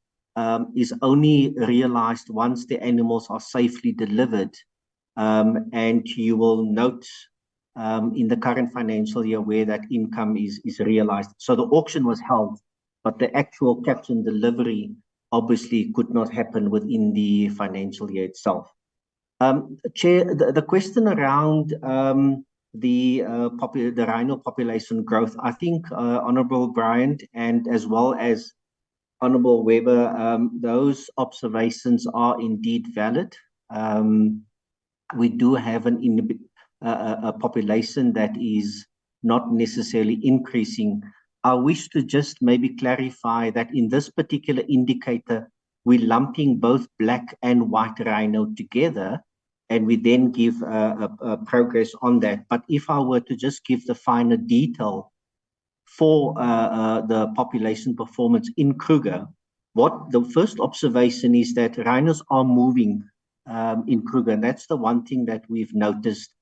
is only realized once the animals are safely delivered. And you will note in the current financial year where that income is realized. So the auction was held, but the actual capture and delivery obviously could not happen within the financial year itself. Chair, the question around the rhino population growth, I think Honorable Bryant and as well as Honorable Weber, those observations are indeed valid. We do have a population that is not necessarily increasing. I wish to just maybe clarify that in this particular indicator, we're lumping both black and white rhino together, and we then give a progress on that. But if I were to just give the finer detail for the population performance in Kruger, what the first observation is that rhinos are moving in Kruger, and that's the one thing that we've noticed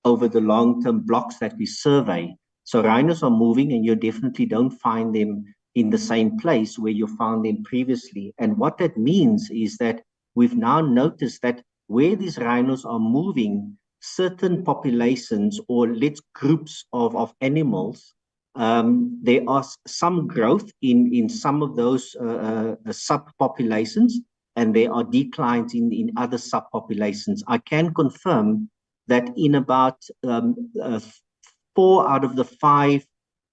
over the long-term blocks that we survey. So rhinos are moving, and you definitely don't find them in the same place where you found them previously. And what that means is that we've now noticed that where these rhinos are moving, certain populations or let's groups of animals, there are some growth in some of those subpopulations, and there are declines in other subpopulations. I can confirm that in about 4 out of the 5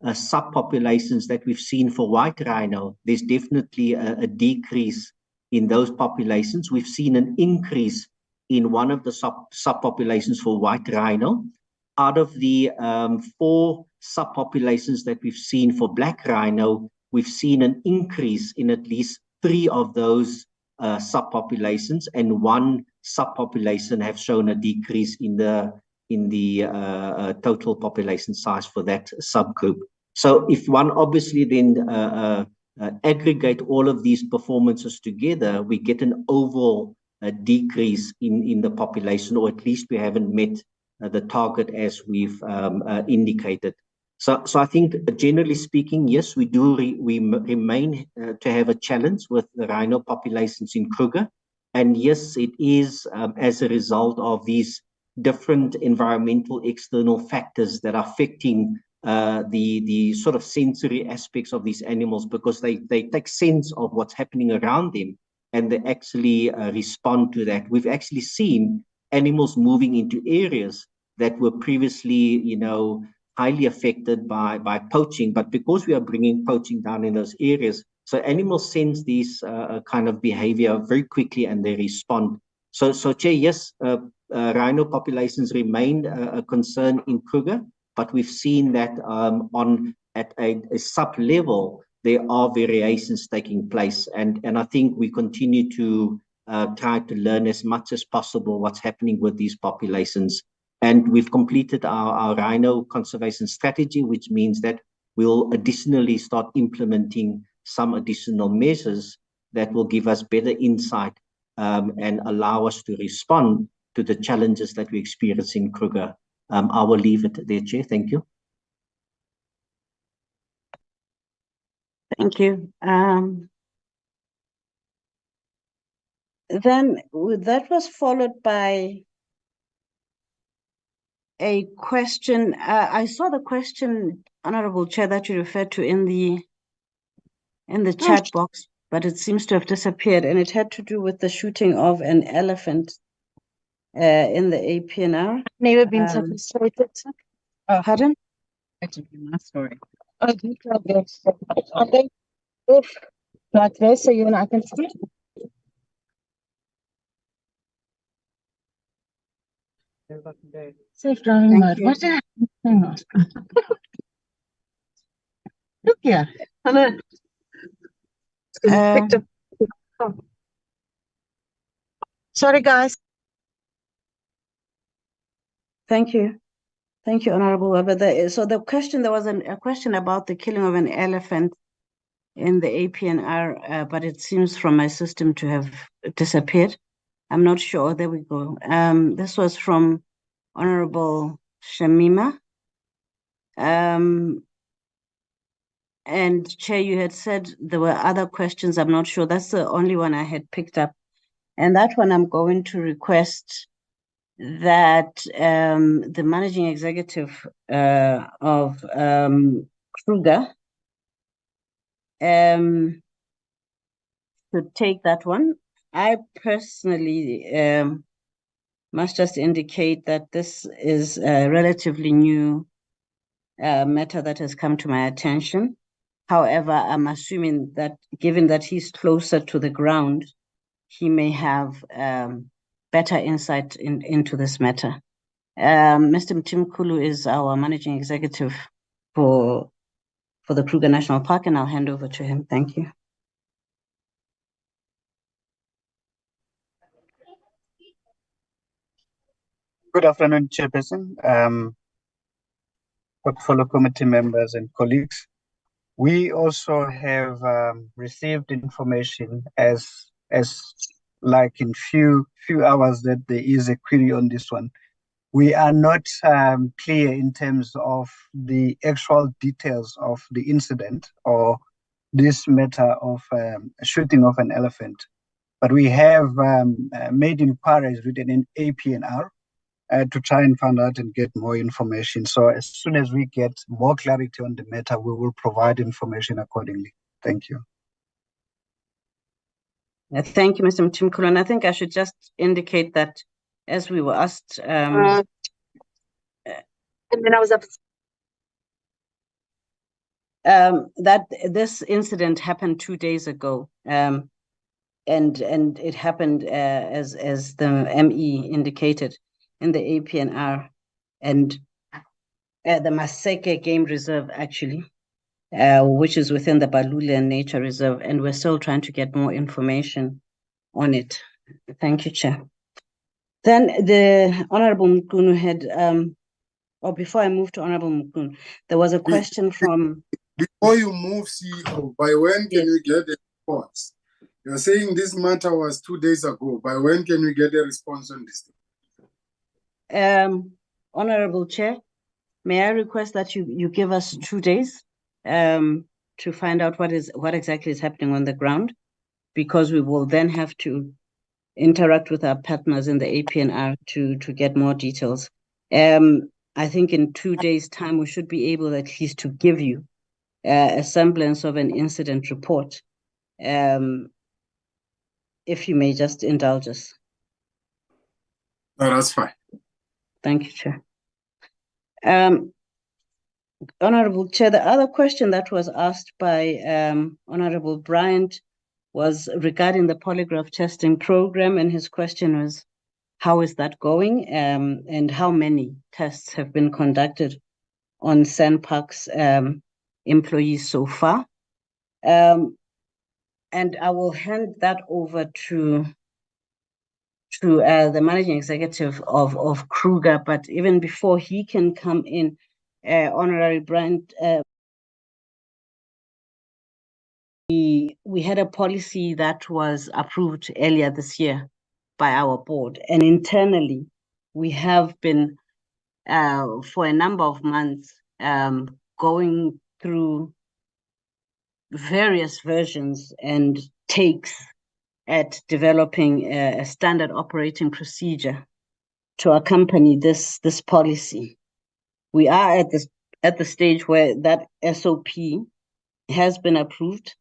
subpopulations that we've seen for white rhino, there's definitely a decrease in those populations. We've seen an increase in one of the subpopulations for white rhino. Out of the 4 subpopulations that we've seen for black rhino, we've seen an increase in at least 3 of those subpopulations, and 1 subpopulation have shown a decrease in the total population size for that subgroup. So if one obviously then aggregate all of these performances together, we get an overall decrease in the population, or at least we haven't met the target as we've indicated. So I think generally speaking, yes, we remain to have a challenge with the rhino populations in Kruger. And yes, it is as a result of these different environmental external factors that are affecting the sort of sensory aspects of these animals, because they take sense of what's happening around them, and they actually respond to that. We've actually seen animals moving into areas that were previously, highly affected by poaching, but because we are bringing poaching down in those areas, so animals sense these kind of behavior very quickly and they respond. So Chair, yes, rhino populations remain a concern in Kruger, but we've seen that at a sub-level, there are variations taking place. And I think we continue to try to learn as much as possible what's happening with these populations. And we've completed our rhino conservation strategy, which means that we'll additionally start implementing some additional measures that will give us better insight and allow us to respond to the challenges that we experience in Kruger. I will leave it there, Chair. Thank you. Thank you. Then that was followed by a question. I saw the question, Honorable Chair, that you referred to in the chat box, but it seems to have disappeared, and it had to do with the shooting of an elephant in the APNR. Never been sophisticated. Pardon? Sorry. I think I think if like this, so you and I can see. Safe driving mode. What did I hang on? Look here. Hello. Sorry, guys. Thank you. Thank you, Honorable Weber. So the question, there was a question about the killing of an elephant in the APNR, but it seems from my system to have disappeared. I'm not sure. There we go. This was from Honorable Shamima. And Chair, you had said there were other questions. I'm not sure. That's the only one I had picked up. And that one I'm going to request that the managing executive of Kruger should take that one. I personally must just indicate that this is a relatively new matter that has come to my attention. However, I'm assuming that given that he's closer to the ground, he may have better insight into this matter. Mr. Mtimkulu is our managing executive for the Kruger National Park, and I'll hand over to him. Thank you. Good afternoon, Chairperson, portfolio committee members and colleagues. We also have received information as like in few hours that there is a query on this one. We are not clear in terms of the actual details of the incident or this matter of shooting of an elephant, but we have made inquiries within an APNR to try and find out and get more information. So as soon as we get more clarity on the matter, we will provide information accordingly. Thank you. Thank you, Mr. Mtimkulu. And I think I should just indicate that as we were asked, and then I was that this incident happened 2 days ago, and it happened as the ME indicated in the APNR, and the Maseke Game Reserve actually, which is within the Balulian Nature Reserve, and we're still trying to get more information on it. Thank you, Chair. Then the Honorable Mkunu had, or before I move to Honorable Mkunu, there was a question from... Before you move, CEO, by when can we get the reports? You're saying this matter was 2 days ago. By when can we get a response on this? Honorable Chair, may I request that you give us 2 days to find out what exactly is happening on the ground, because we will then have to interact with our partners in the APNR to get more details. I think in 2 days' time, we should be able at least to give you a semblance of an incident report. If you may just indulge us. No, that's fine. Thank you, Chair. Honorable Chair, the other question that was asked by Honorable Bryant was regarding the polygraph testing program, and his question was, how is that going, and how many tests have been conducted on SANParks employees so far? And I will hand that over to the managing executive of Kruger, but even before he can come in, Honorary Bryant, we had a policy that was approved earlier this year by our board, and internally we have been for a number of months going through various versions and takes at developing a standard operating procedure to accompany this policy. We are at the stage where that SOP has been approved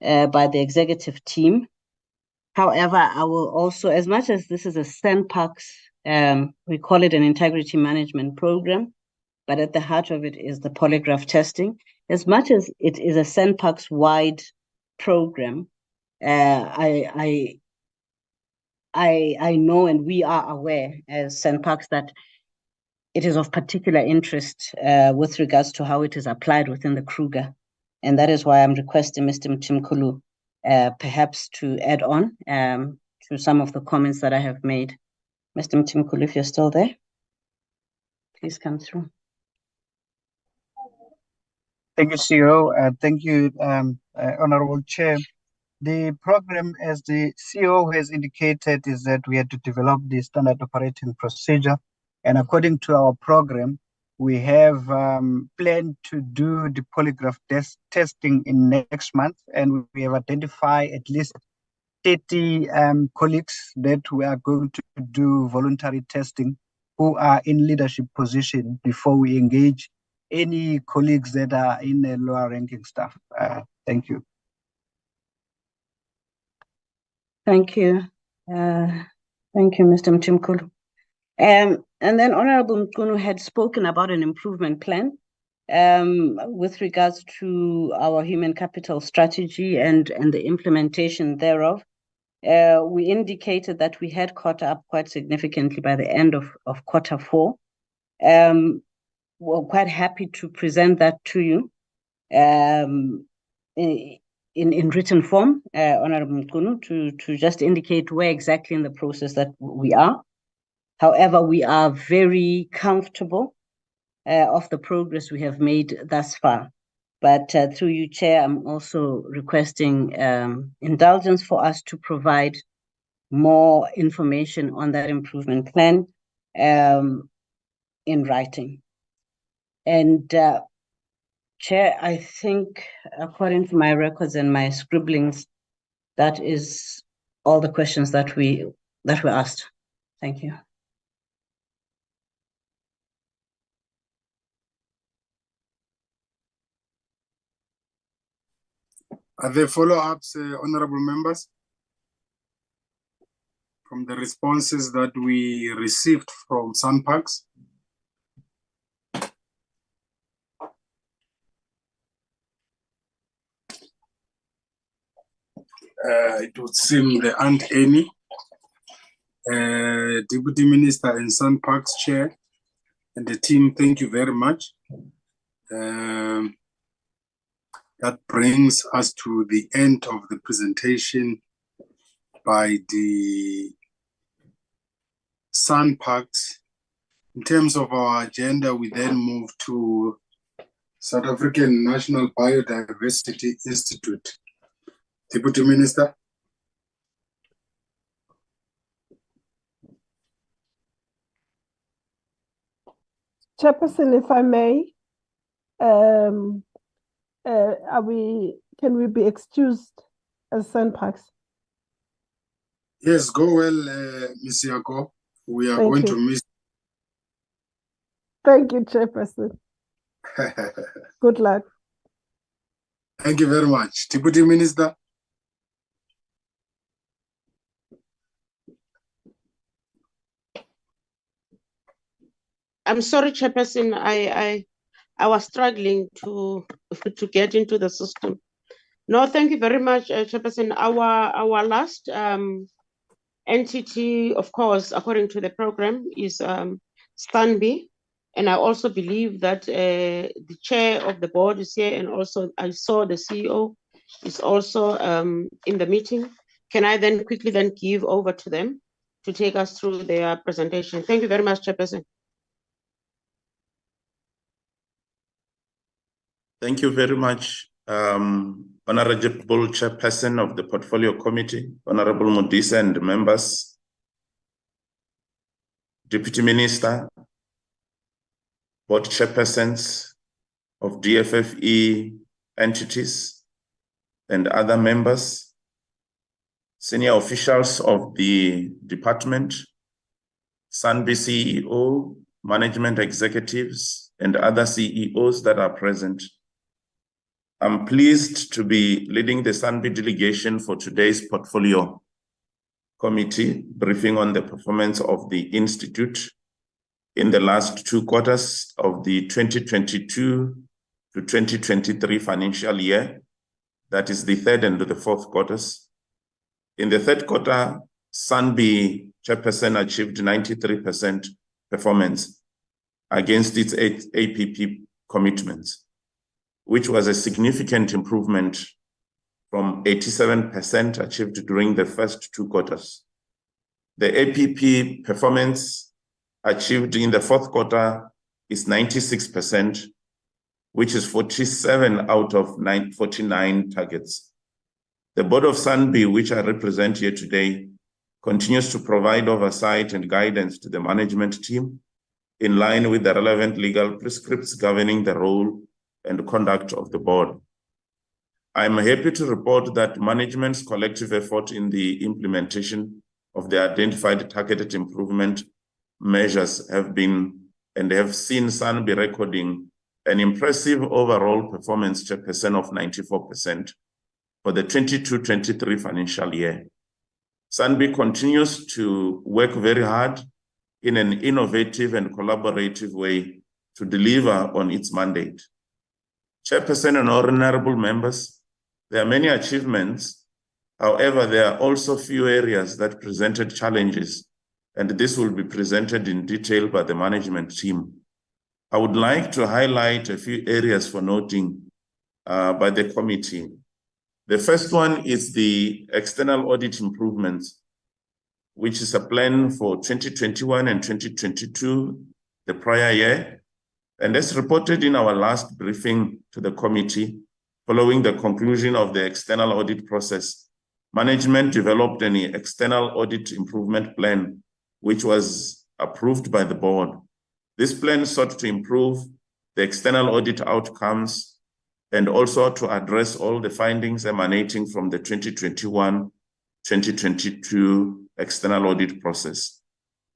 by the executive team. However, I will also, as much as this is a SANParks, we call it an integrity management program, but at the heart of it is the polygraph testing. As much as it is a SANParks wide program, I know, and we are aware as SANParks, that it is of particular interest with regards to how it is applied within the Kruger. And that is why I'm requesting Mr. Mtimkulu perhaps to add on to some of the comments that I have made. Mr. Mtimkulu, if you're still there, please come through. Thank you, CEO. Thank you, Honorable Chair. The program, as the CEO has indicated, is that we had to develop the standard operating procedure. And according to our program, we have planned to do the polygraph testing in next month. And we have identified at least 30 colleagues that we are going to do voluntary testing who are in leadership position before we engage any colleagues that are in the lower ranking staff. Thank you. Thank you. Thank you, Mr. Mtimkulu. And then Honorable Mkunu had spoken about an improvement plan with regards to our human capital strategy and the implementation thereof. We indicated that we had caught up quite significantly by the end of quarter 4. We're quite happy to present that to you in written form, Honorable Mkunu, to just indicate where exactly in the process that we are. However, we are very comfortable of the progress we have made thus far. But through you, Chair, I'm also requesting indulgence for us to provide more information on that improvement plan in writing. And Chair, I think according to my records and my scribblings, that is all the questions that were asked. Thank you. Are there follow-ups, honorable members, from the responses that we received from SANParks? It would seem there aren't any. Deputy Minister and SANParks Chair and the team, thank you very much. That brings us to the end of the presentation by the SANParks. In terms of our agenda, we then move to South African National Biodiversity Institute. Deputy Minister. Chairperson, if I may, can we be excused as SANParks? Yes, go well, Ms. Yako. We are going to miss. Thank you, Chairperson. Good luck. Thank you very much. Deputy Minister. I'm sorry, Chairperson. I was struggling to get into the system. No, thank you very much, Chairperson. Our last entity, of course, according to the program, is STANBI. And I also believe that the chair of the board is here, and also I saw the CEO is also in the meeting. Can I then quickly give over to them to take us through their presentation? Thank you very much, Chairperson. Thank you very much, Honorable Chairperson of the Portfolio Committee, Honorable Modise and members, Deputy Minister, Board Chairpersons of DFFE entities and other members, senior officials of the department, SANBI CEO, management executives, and other CEOs that are present. I'm pleased to be leading the SANBI delegation for today's portfolio committee briefing on the performance of the Institute in the last 2 quarters of the 2022 to 2023 financial year, that is the 3rd and the 4th quarters. In the 3rd quarter, SANBI Chairperson achieved 93% performance against its APP commitments, which was a significant improvement from 87% achieved during the first 2 quarters. The APP performance achieved in the 4th quarter is 96%, which is 47 out of 49 targets. The board of SANBI, which I represent here today, continues to provide oversight and guidance to the management team in line with the relevant legal prescripts governing the role and conduct of the board. I'm happy to report that management's collective effort in the implementation of the identified targeted improvement measures have seen SANBI recording an impressive overall performance Chairperson of 94% for the 22-23 financial year. SANBI continues to work very hard in an innovative and collaborative way to deliver on its mandate. Chairperson and honorable members, there are many achievements. However, there are also few areas that presented challenges, and this will be presented in detail by the management team I would like to highlight a few areas for noting by the committee. The first one is the external audit improvements, which is a plan for 2021 and 2022, the prior year. And as reported in our last briefing to the committee, following the conclusion of the external audit process, management developed an external audit improvement plan, which was approved by the board. This plan sought to improve the external audit outcomes and also to address all the findings emanating from the 2021-2022 external audit process.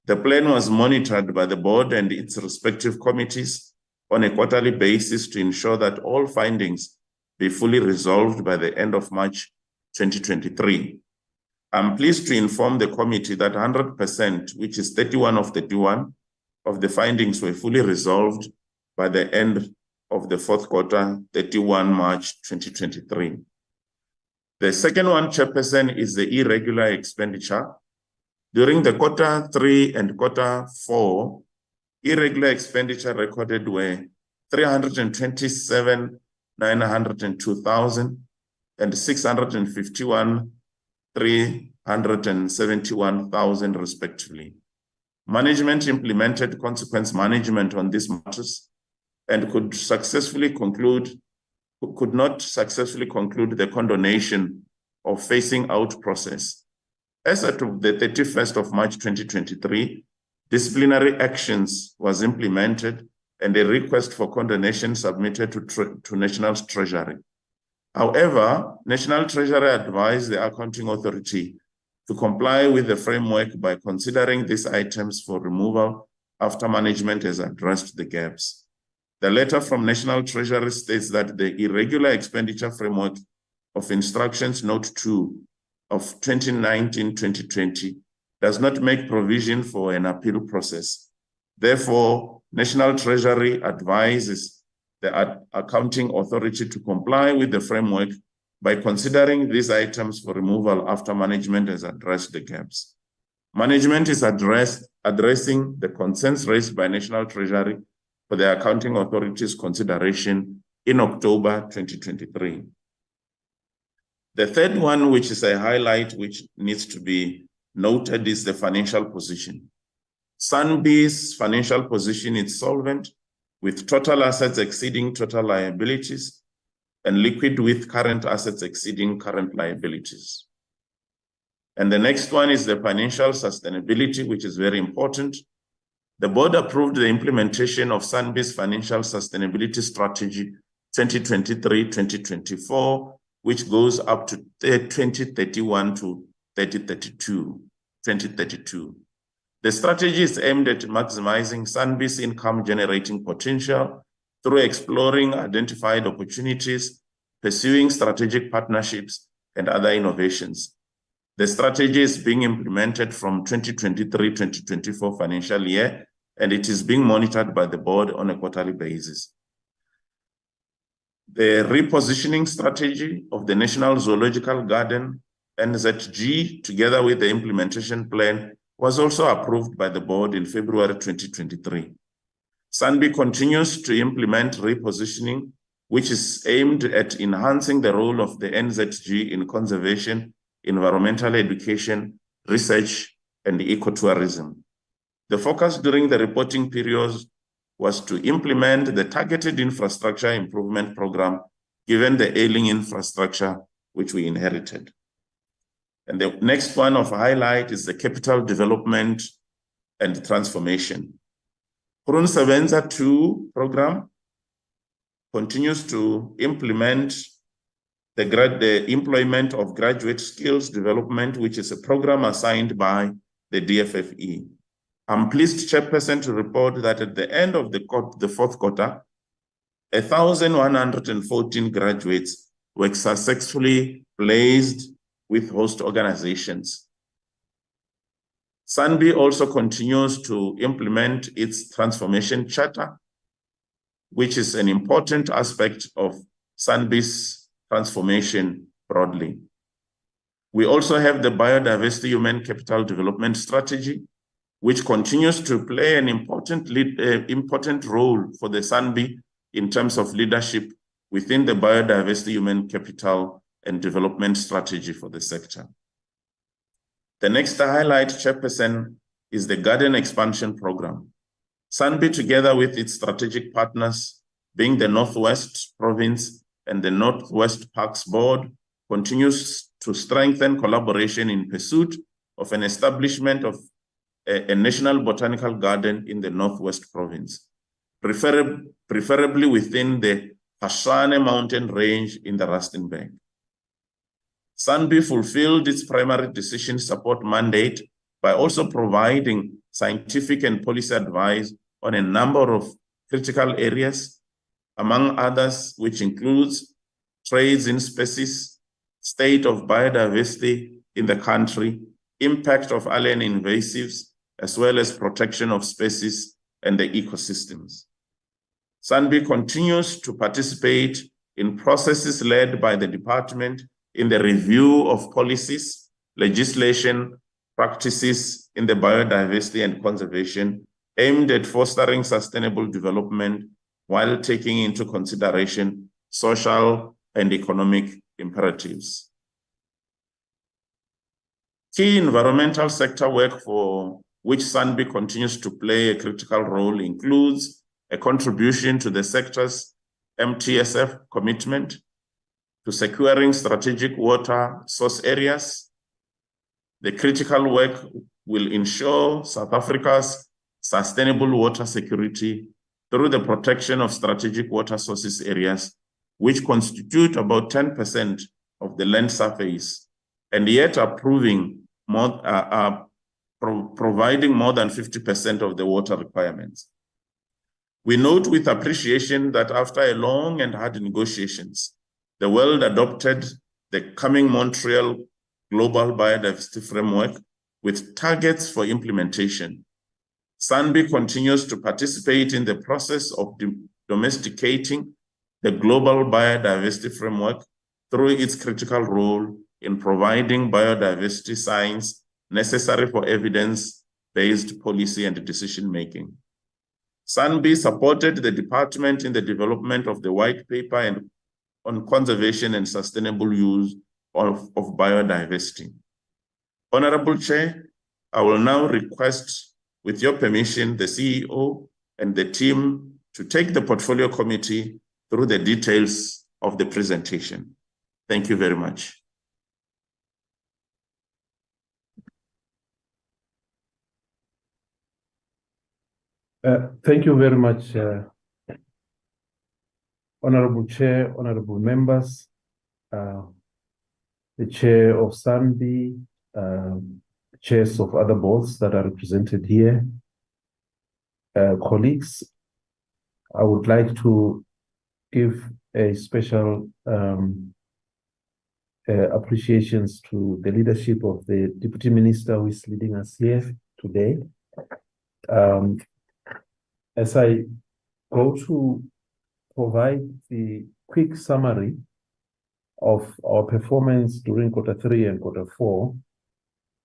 The plan was monitored by the board and its respective committees on a quarterly basis to ensure that all findings be fully resolved by the end of March 2023. I'm pleased to inform the committee that 100%, which is 31 of 31, of the findings were fully resolved by the end of the fourth quarter, 31 March 2023. The second one, Chairperson, is the irregular expenditure. During the quarter 3 and quarter 4, irregular expenditure recorded were 327,902,000 and 651,371,000 respectively. Management implemented consequence management on these matters and could not successfully conclude the condonation of phasing out process. As of the 31st of March 2023, disciplinary actions was implemented and a request for condonation submitted to National Treasury. However, National Treasury advised the Accounting Authority to comply with the framework by considering these items for removal after management has addressed the gaps. The letter from National Treasury states that the irregular expenditure framework of Instructions Note 2 of 2019-2020 does not make provision for an appeal process. Therefore, National Treasury advises the Accounting Authority to comply with the framework by considering these items for removal after management has addressed the gaps. Management is addressing the concerns raised by National Treasury for the Accounting Authority's consideration in October 2023. The third one, which is a highlight which needs to be noted, is the financial position. SANBI's financial position is solvent, with total assets exceeding total liabilities and liquid with current assets exceeding current liabilities. And the next one is the financial sustainability, which is very important. The board approved the implementation of SANBI's Financial Sustainability Strategy 2023-2024, which goes up to 2031 to 2032. The strategy is aimed at maximizing SANBI's income generating potential through exploring identified opportunities, pursuing strategic partnerships, and other innovations. The strategy is being implemented from 2023-2024 financial year, and it is being monitored by the board on a quarterly basis. The repositioning strategy of the National Zoological Garden, NZG, together with the implementation plan, was also approved by the board in February 2023. SANBI continues to implement repositioning, which is aimed at enhancing the role of the NZG in conservation, environmental education, research, and ecotourism. The focus during the reporting period was to implement the targeted infrastructure improvement program, given the ailing infrastructure which we inherited. And the next one of highlight is the capital development and transformation. Sebenza 2 program continues to implement the employment of graduate skills development, which is a program assigned by the DFFE. I'm pleased, Chairperson, to report that at the end of the fourth quarter, 1,114 graduates were successfully placed with host organizations. SANBI also continues to implement its transformation charter, which is an important aspect of SANBI's transformation broadly. We also have the biodiversity human capital development strategy, which continues to play an important role for the SANBI in terms of leadership within the biodiversity, human capital, and development strategy for the sector. The next highlight, Chairperson, is the garden expansion program. SANBI, together with its strategic partners, being the Northwest Province and the Northwest Parks Board, continues to strengthen collaboration in pursuit of an establishment of a national botanical garden in the Northwest Province, preferably within the Hashane mountain range in the Rustenburg. SANBI fulfilled its primary decision support mandate by also providing scientific and policy advice on a number of critical areas, among others, which includes trades in species, state of biodiversity in the country, impact of alien invasives, as well as protection of species and the ecosystems. SANBI continues to participate in processes led by the department in the review of policies, legislation, practices in the biodiversity and conservation aimed at fostering sustainable development while taking into consideration social and economic imperatives. Key environmental sector work for which SANBI continues to play a critical role includes a contribution to the sector's MTSF commitment to securing strategic water source areas. The critical work will ensure South Africa's sustainable water security through the protection of strategic water sources areas, which constitute about 10% of the land surface, and yet are providing more than 50% of the water requirements. We note with appreciation that after a long and hard negotiations, the world adopted the coming Montreal Global Biodiversity Framework with targets for implementation. SANBI continues to participate in the process of domesticating the Global Biodiversity Framework through its critical role in providing biodiversity science necessary for evidence-based policy and decision-making. SANBI supported the department in the development of the white paper on conservation and sustainable use of biodiversity. Honorable Chair, I will now request, with your permission, the CEO and the team to take the Portfolio Committee through the details of the presentation. Thank you very much. Thank you very much, Honorable Chair, honorable members, the Chair of SANBI, chairs of other boards that are represented here, colleagues. I would like to give a special appreciations to the leadership of the Deputy Minister who is leading us here today. As I go to provide the quick summary of our performance during Q3 and Q4,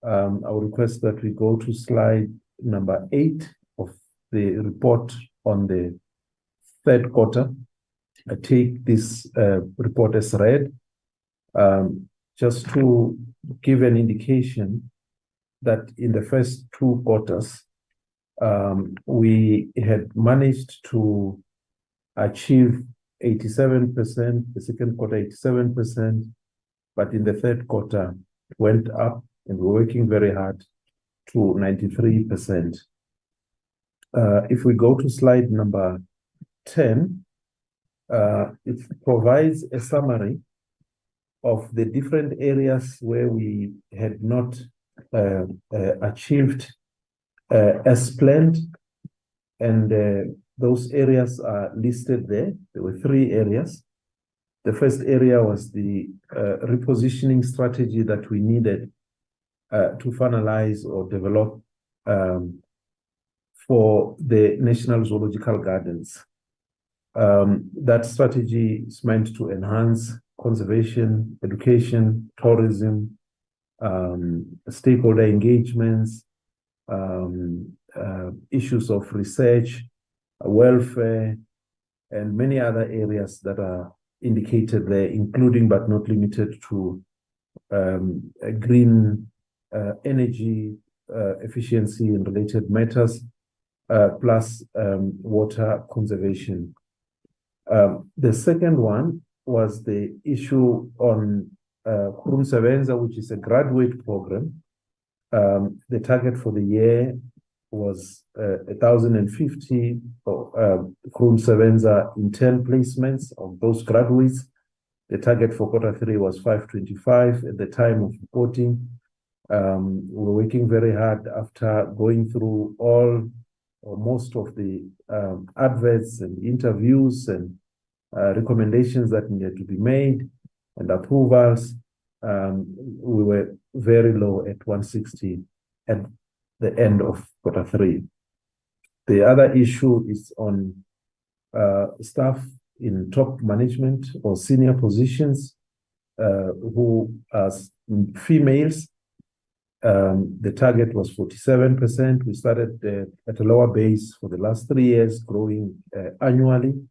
I will request that we go to slide number 8 of the report on the third quarter. I take this report as read, just to give an indication that in the first 2 quarters, we had managed to achieve 87%, the second quarter 87%, but in the third quarter went up, and we're working very hard to 93%. If we go to slide number 10, it provides a summary of the different areas where we had not achieved as planned, and those areas are listed there. There were 3 areas. The first area was the repositioning strategy that we needed to finalize or develop for the National Zoological Gardens. That strategy is meant to enhance conservation, education, tourism, stakeholder engagements, issues of research, welfare, and many other areas that are indicated there, including but not limited to green energy efficiency and related matters, plus water conservation. The second one was the issue on Sevenza, which is a graduate program. The target for the year was 1,050 Sevenza intern placements of those graduates. The target for Q3 was 525 at the time of reporting. We're working very hard after going through all or most of the adverts and interviews and recommendations that needed to be made and approvals. We were very low at 160 at the end of Q3. The other issue is on staff in top management or senior positions who are females. The target was 47%. We started at a lower base for the last 3 years, growing annually.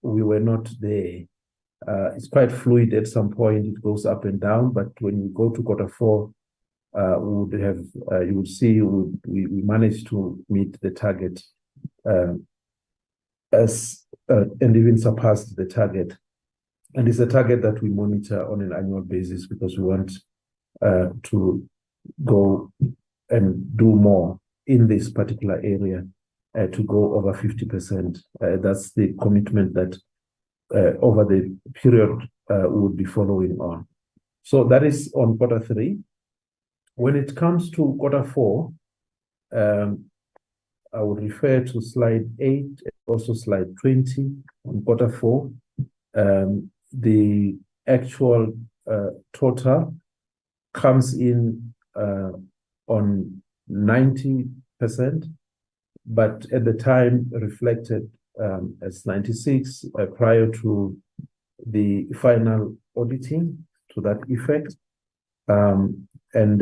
We were not there. It's quite fluid. At some point, it goes up and down. But when we go to Q4, we would have, you would see, we managed to meet the target and even surpassed the target. And it's a target that we monitor on an annual basis because we want to go and do more in this particular area to go over 50%. That's the commitment that over the period we would be following on. So that is on Q3. When it comes to Q4, I would refer to slide 8, also slide 20 on Q4. The actual total comes in on 90%, but at the time reflected as 96 prior to the final auditing to that effect. And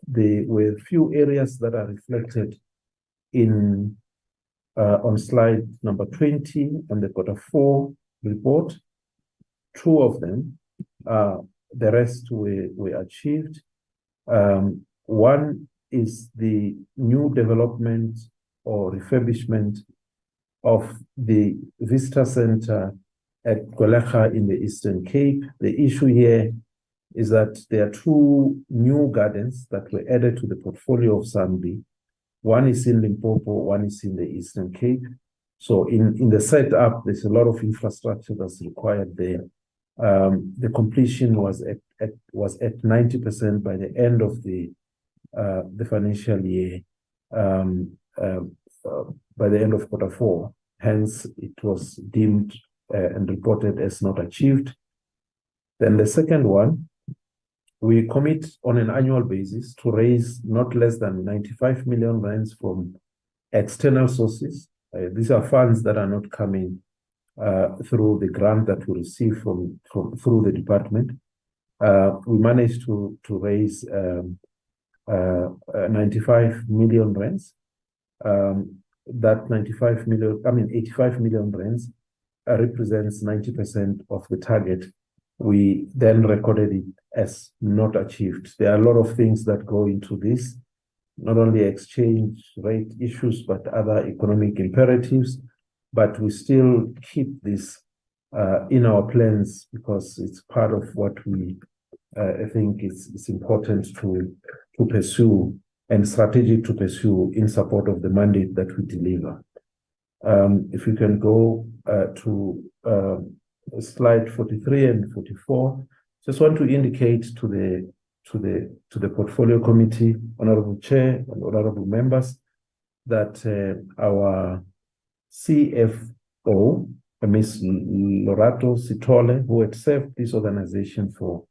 there were few areas that are reflected in on slide number 20 on the Q4 report. 2 of them, the rest were achieved. One is the new development or refurbishment of the Visitor Center at Gwelecha in the Eastern Cape. The issue here is that there are 2 new gardens that were added to the portfolio of SANBI. One is in Limpopo, one is in the Eastern Cape. So in the setup, there's a lot of infrastructure that's required there. The completion was at 90% by the end of the financial year, by the end of Q4. Hence, it was deemed and reported as not achieved. Then the second one, we commit on an annual basis to raise not less than 95 million rands from external sources. These are funds that are not coming through the grant that we receive through the department. We managed to raise 95 million rands. That 85 million rands represents 90% of the target. We then recorded it as not achieved. There are a lot of things that go into this, not only exchange rate issues, but other economic imperatives. But we still keep this in our plans because it's part of what we I think it's important to pursue and strategic to pursue in support of the mandate that we deliver. If you can go to slide 43 and 44, just want to indicate to the portfolio committee, honorable chair and honorable members, that our CFO, Ms. Lorato Sitole, who had served this organization for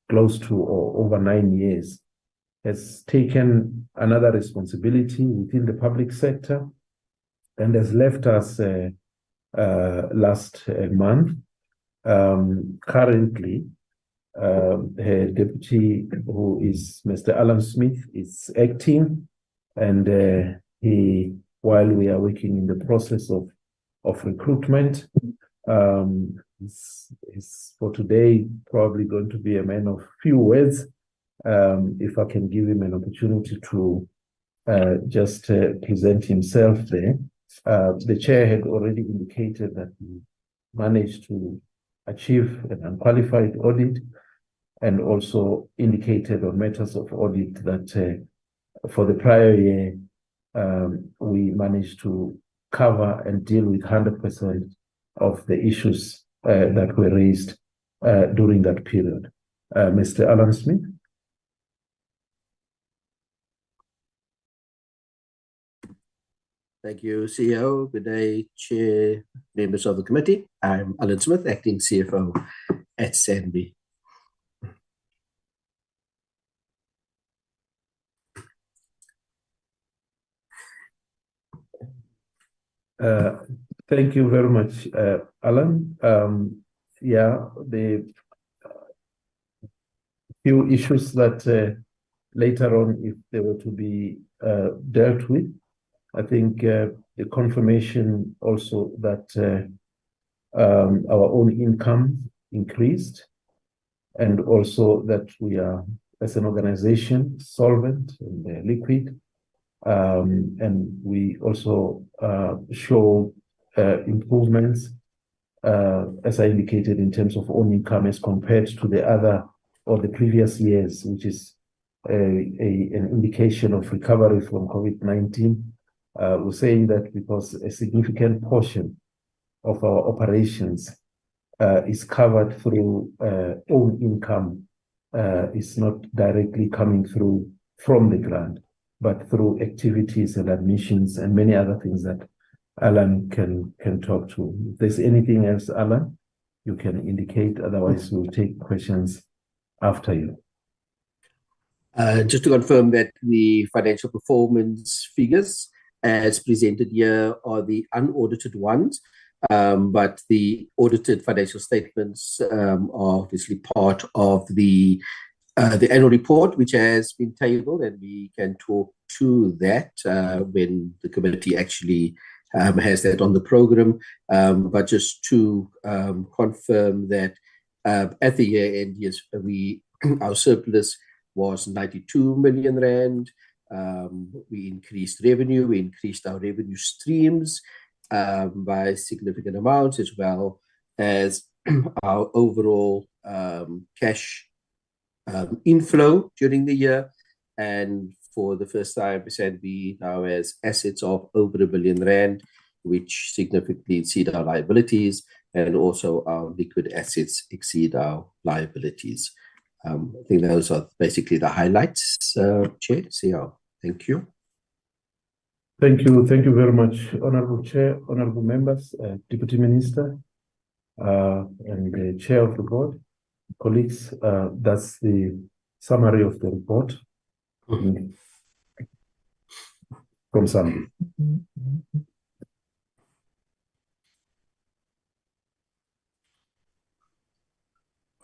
close to or over 9 years, has taken another responsibility within the public sector and has left us last month. Currently, Her deputy, who is Mr. Alan Smith, is acting, and while we are working in the process of recruitment, he's for today probably going to be a man of few words. If I can give him an opportunity to just present himself there. The chair had already indicated that we managed to achieve an unqualified audit, and also indicated on matters of audit that for the prior year, we managed to cover and deal with 100% of the issues that were raised during that period. Mr. Alan Smith. Thank you, CEO. Good day, Chair, members of the committee. I'm Alan Smith, acting CFO at SANBI. Thank you very much, Alan. Yeah, the few issues that later on, if they were to be dealt with, I think the confirmation also that our own income increased, and also that we are, as an organization, solvent and liquid. And we also show improvements, as I indicated, in terms of own income as compared to the other or the previous years, which is an indication of recovery from COVID-19. We're saying that because a significant portion of our operations is covered through own income, is not directly coming through from the grant, but through activities and admissions and many other things that Alan can talk to. If there's anything else, Alan, you can indicate. Otherwise, we'll take questions after you. Just to confirm that the financial performance figures as presented here are the unaudited ones, but the audited financial statements are obviously part of the annual report, which has been tabled, and we can talk to that when the committee actually has that on the program. But just to confirm that at the year end, yes, our surplus was 92 million rand. We increased revenue, we increased our revenue streams by significant amounts, as well as our overall cash inflow during the year. And for the first time, SANBI now has assets of over 1 billion rand, which significantly exceed our liabilities, and also our liquid assets exceed our liabilities. I think those are basically the highlights, Chair. CEO, thank you. Thank you. Thank you very much, Honorable Chair, Honorable members, Deputy Minister, and the Chair of the Board, colleagues. That's the summary of the report from SANBI.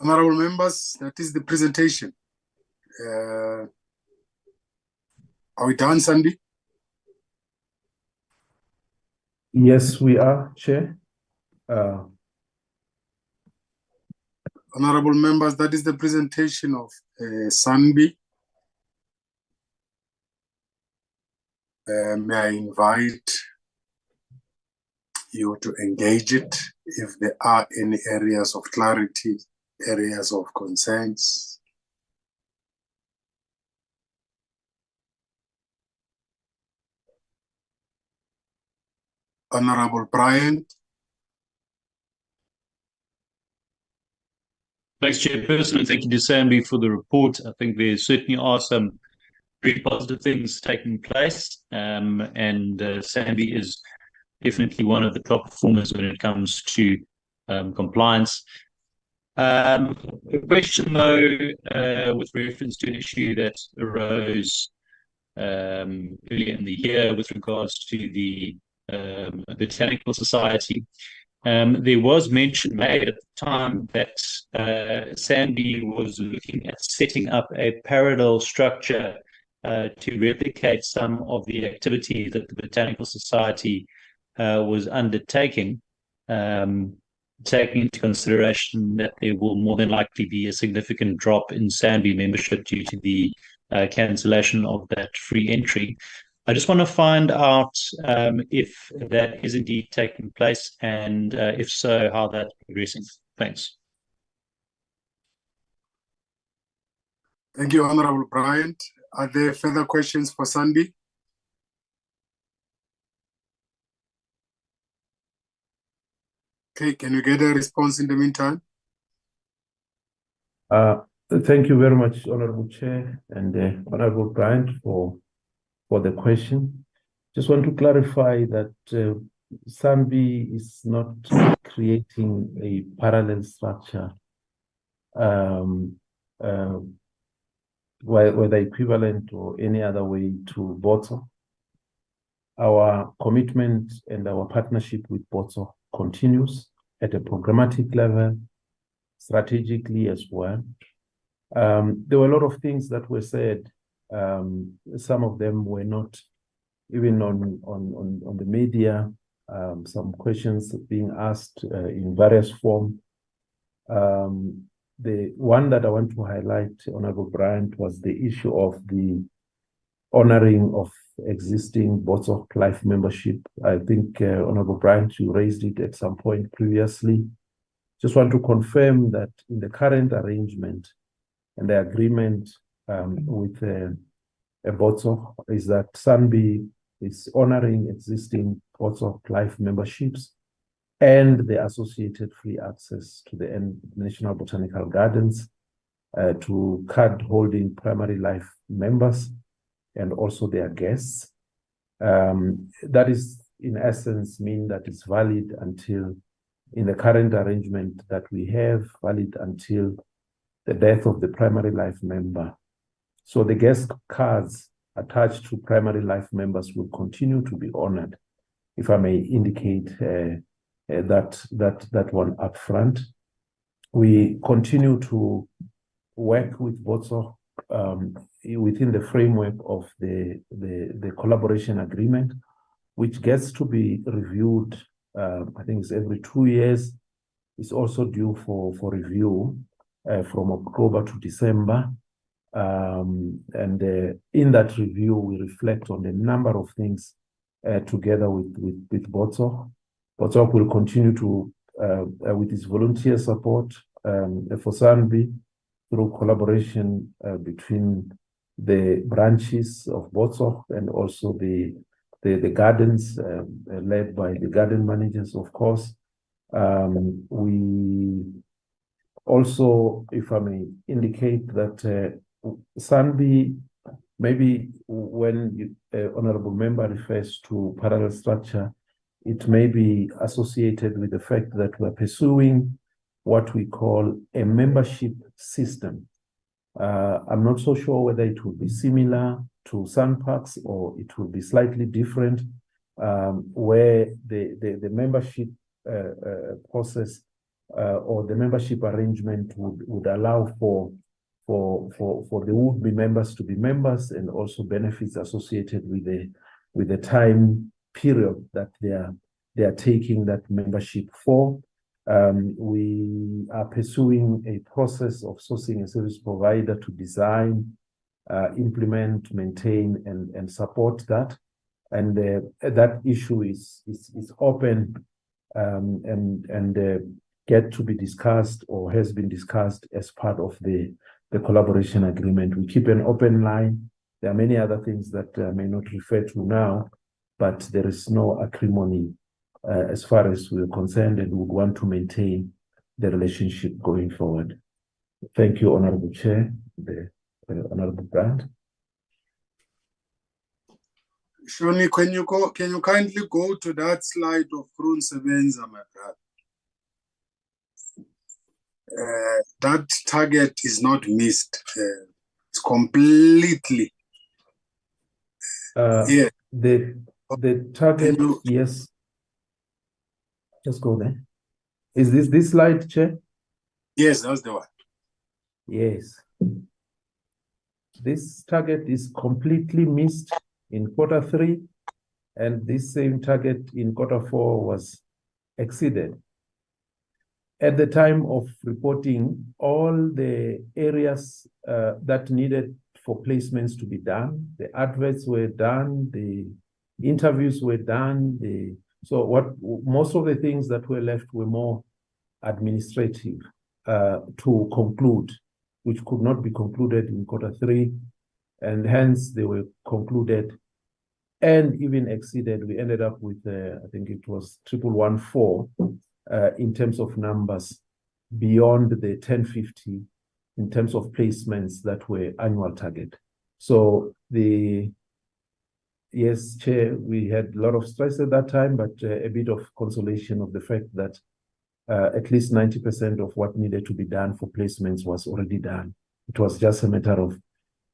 Honorable members, that is the presentation. Are we done, Sandy? Yes, we are, Chair. Honorable members, that is the presentation of SANBI. May I invite you to engage it if there are any areas of clarity, areas of concerns. Honorable Bryant. Thanks, Chairperson, and thank you to SANBI for the report. I think there certainly are some very positive things taking place, and SANBI is definitely one of the top performers when it comes to compliance. A question, though, with reference to an issue that arose earlier in the year with regards to the Botanical Society. There was mention made at the time that SANBI was looking at setting up a parallel structure to replicate some of the activity that the Botanical Society was undertaking, taking into consideration that there will more than likely be a significant drop in SANBI membership due to the cancellation of that free entry. I just want to find out if that is indeed taking place, and if so, how that's progressing. Thanks. Thank you, Honorable Bryant. Are there further questions for SANBI? Okay, can you get a response in the meantime? Thank you very much, Honorable Chair and Honorable Bryant, for the question. Just want to clarify that SANBI is not creating a parallel structure, whether equivalent or any other way to BOTSO. Our commitment and our partnership with BOTSO continues at a programmatic level, strategically as well. There were a lot of things that were said. Some of them were not even on the media. Some questions being asked in various forms. The one that I want to highlight, Honorable Bryant, was the issue of the honoring of existing BOTSO life membership. I think, Honorable Bryant, you raised it at some point previously. Just want to confirm that in the current arrangement and the agreement with BOTSO is that SANBI is honoring existing BOTSO life memberships and the associated free access to the National Botanical Gardens to card-holding primary life members and also their guests. That is, in essence, mean that it's valid until, in the current arrangement that we have, valid until the death of the primary life member. So the guest cards attached to primary life members will continue to be honored, if I may indicate that one up front. We continue to work with BOTSO within the framework of the collaboration agreement, which gets to be reviewed, I think it's every 2 years. It's also due for review from October to December. And in that review, we reflect on a number of things together with BOTSO. BOTSO will continue to, with its volunteer support for SANBI, through collaboration between the branches of BOTSO and also the gardens led by the garden managers, of course. We also, if I may indicate that SANBI, maybe when Honorable Member refers to parallel structure, it may be associated with the fact that we're pursuing what we call a membership system. I'm not so sure whether it will be similar to SANParks or it will be slightly different, where the membership process or the membership arrangement would allow for the would-be members to be members, and also benefits associated with the time period that they are taking that membership for. We are pursuing a process of sourcing a service provider to design, implement, maintain, and support that. And that issue is open and get to be discussed, or has been discussed, as part of the collaboration agreement. We keep an open line. There are many other things that I may not refer to now, but there is no acrimony as far as we're concerned, and would want to maintain the relationship going forward. Thank you, Honorable Chair, Honorable Bryant. Shoni, can you kindly go to that slide of Groen Sebenza, my brother? That target is not missed. It's completely. The target, yes. Just go there. Is this slide, Chair? Yes, that's the one. Yes. This target is completely missed in Q3, and this same target in Q4 was exceeded. At the time of reporting, all the areas that needed for placements to be done, the adverts were done, the interviews were done, so most of the things that were left were more administrative to conclude, which could not be concluded in Q3, and hence they were concluded and even exceeded. We ended up with, I think it was 1114 in terms of numbers beyond the 1050 in terms of placements that were annual target. So yes, Chair, we had a lot of stress at that time, but a bit of consolation of the fact that at least 90% of what needed to be done for placements was already done. It was just a matter of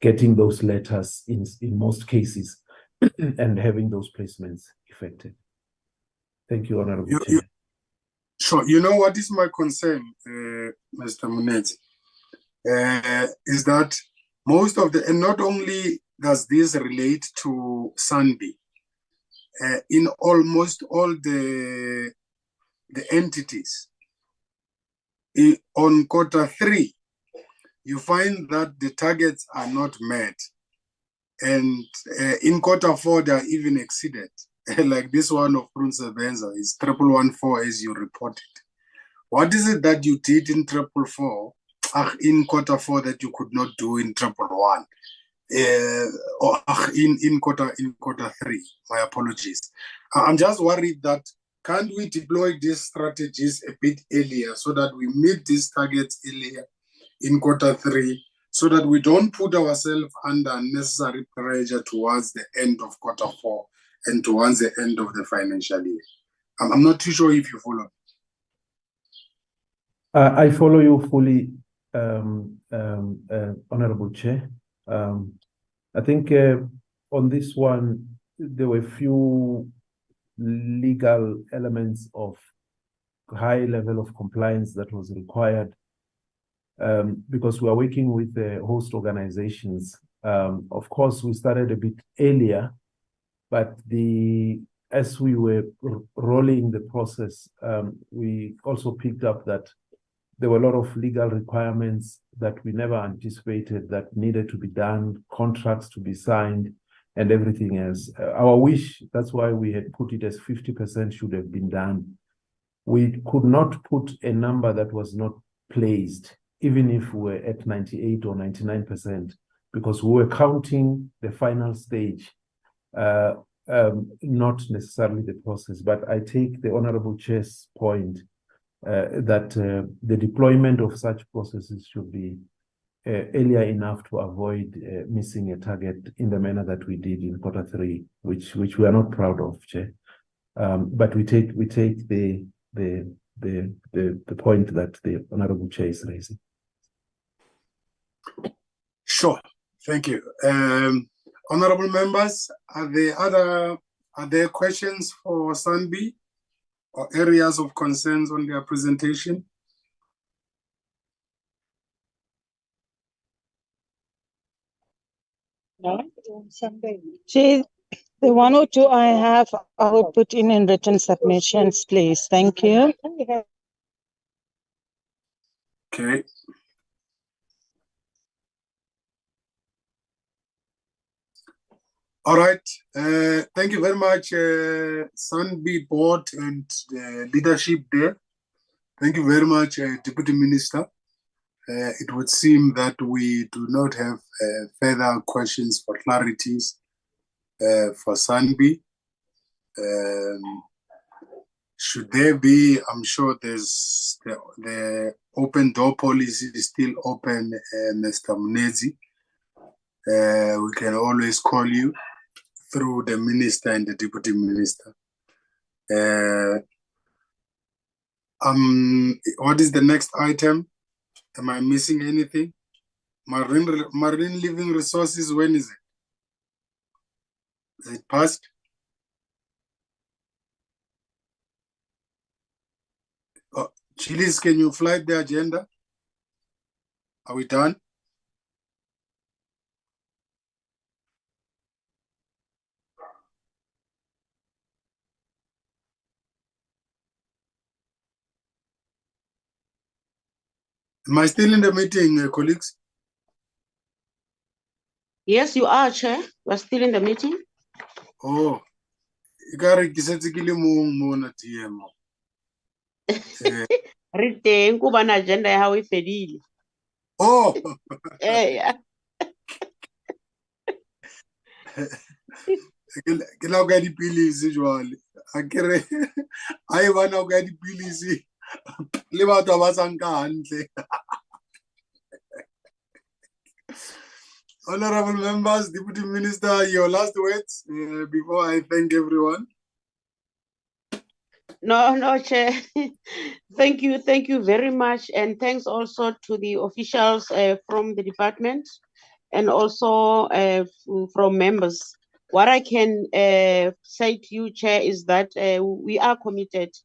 getting those letters in most cases and having those placements effected. Thank you, Honorable Chair. Sure. You know what is my concern, Mr. Munetsi, is that most of and not only does this relate to Sanbi, in almost all the entities, on Q3, you find that the targets are not met. And in Q4, they are even exceeded. Like this one of Prince Benza is 1114 as you reported. What is it that you did in 444 in Q4 that you could not do in 111? Or in Q3? My apologies. I'm just worried that can't we deploy these strategies a bit earlier so that we meet these targets earlier in Q3, so that we don't put ourselves under unnecessary pressure towards the end of Q4 and towards the end of the financial year? I'm not too sure if you follow. I follow you fully, Honorable Chair. I think on this one, there were few legal elements of high level of compliance that was required because we are working with the host organizations. Of course, we started a bit earlier, but as we were rolling the process, we also picked up that there were a lot of legal requirements that we never anticipated that needed to be done, contracts to be signed, and everything else. Our wish, that's why we had put it as 50% should have been done. We could not put a number that was not placed, even if we were at 98 or 99%, because we were counting the final stage, not necessarily the process. But I take the Honorable Chair's point that the deployment of such processes should be earlier enough to avoid missing a target in the manner that we did in Q3, which we are not proud of, Chair. But we take the point that the Honorable Chair is raising. Sure, thank you. Honorable members, are there questions for Sanbi or areas of concerns on their presentation? Chair, the one or two I have, I will put in written submissions, please. Thank you. Okay. All right. Thank you very much, Sanbi Board and the leadership there. Thank you very much, Deputy Minister. It would seem that we do not have further questions for clarities for Sanbi. Should there be, I'm sure there's the open door policy is still open, Mr. Munetsi. We can always call you through the minister and the deputy minister. What is the next item? Am I missing anything? Marine living resources, when is it? Is it passed? Chilis, can you flight the agenda? Are we done? Am I still in the meeting, colleagues? Yes, you are, Chair. We're still in the meeting. Oh, ikare ke setse ke le mong mona TM. Re teng ko bana agenda ya hao e fedile. Oh. Yeah. Ke la o ka dipilisi jwale. A ke re ha e bana o ka dipilisi le batho ba sa nka hantle. Honorable members, Deputy Minister, your last words before I thank everyone. No, Chair. Thank you very much. And thanks also to the officials from the department and also from members. What I can say to you, Chair, is that we are committed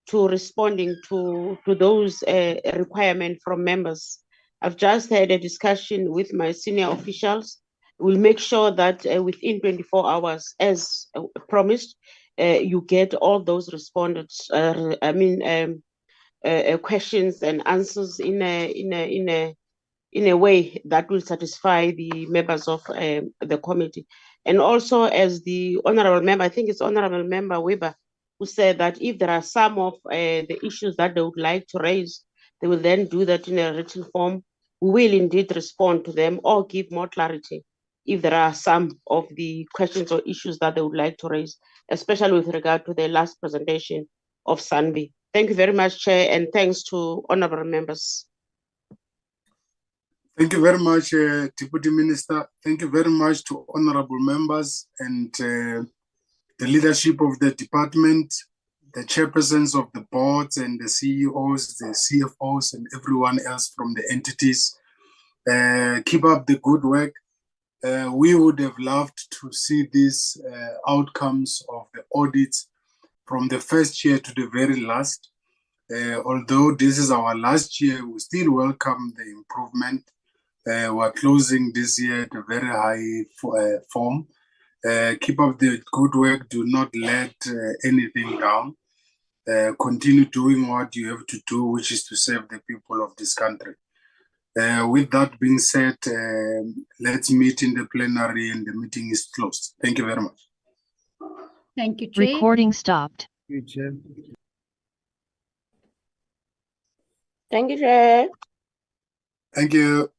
to responding to those requirements from members. I've just had a discussion with my senior officials. We'll make sure that within 24 hours, as promised, you get all those responded. Questions and answers in a way that will satisfy the members of the committee. And also, as the honorable member, I think it's honorable member Weber, who said that if there are some of the issues that they would like to raise, they will then do that in a written form. We will indeed respond to them or give more clarity if there are some of the questions or issues that they would like to raise, especially with regard to the last presentation of Sanbi. Thank you very much, Chair, and thanks to honorable members. Thank you very much, Deputy Minister. Thank you very much to honorable members and the leadership of the department, the chairpersons of the boards and the CEOs, the CFOs, and everyone else from the entities. Keep up the good work. We would have loved to see these outcomes of the audits from the first year to the very last. Although this is our last year, we still welcome the improvement. We're closing this year at a very high form. Keep up the good work. Do not let anything down. Continue doing what you have to do, which is to serve the people of this country. With that being said, let's meet in the plenary and the meeting is closed. Thank you very much. Thank you, Chair. Recording stopped. Thank you, Chair. Thank you, Chair. Thank you.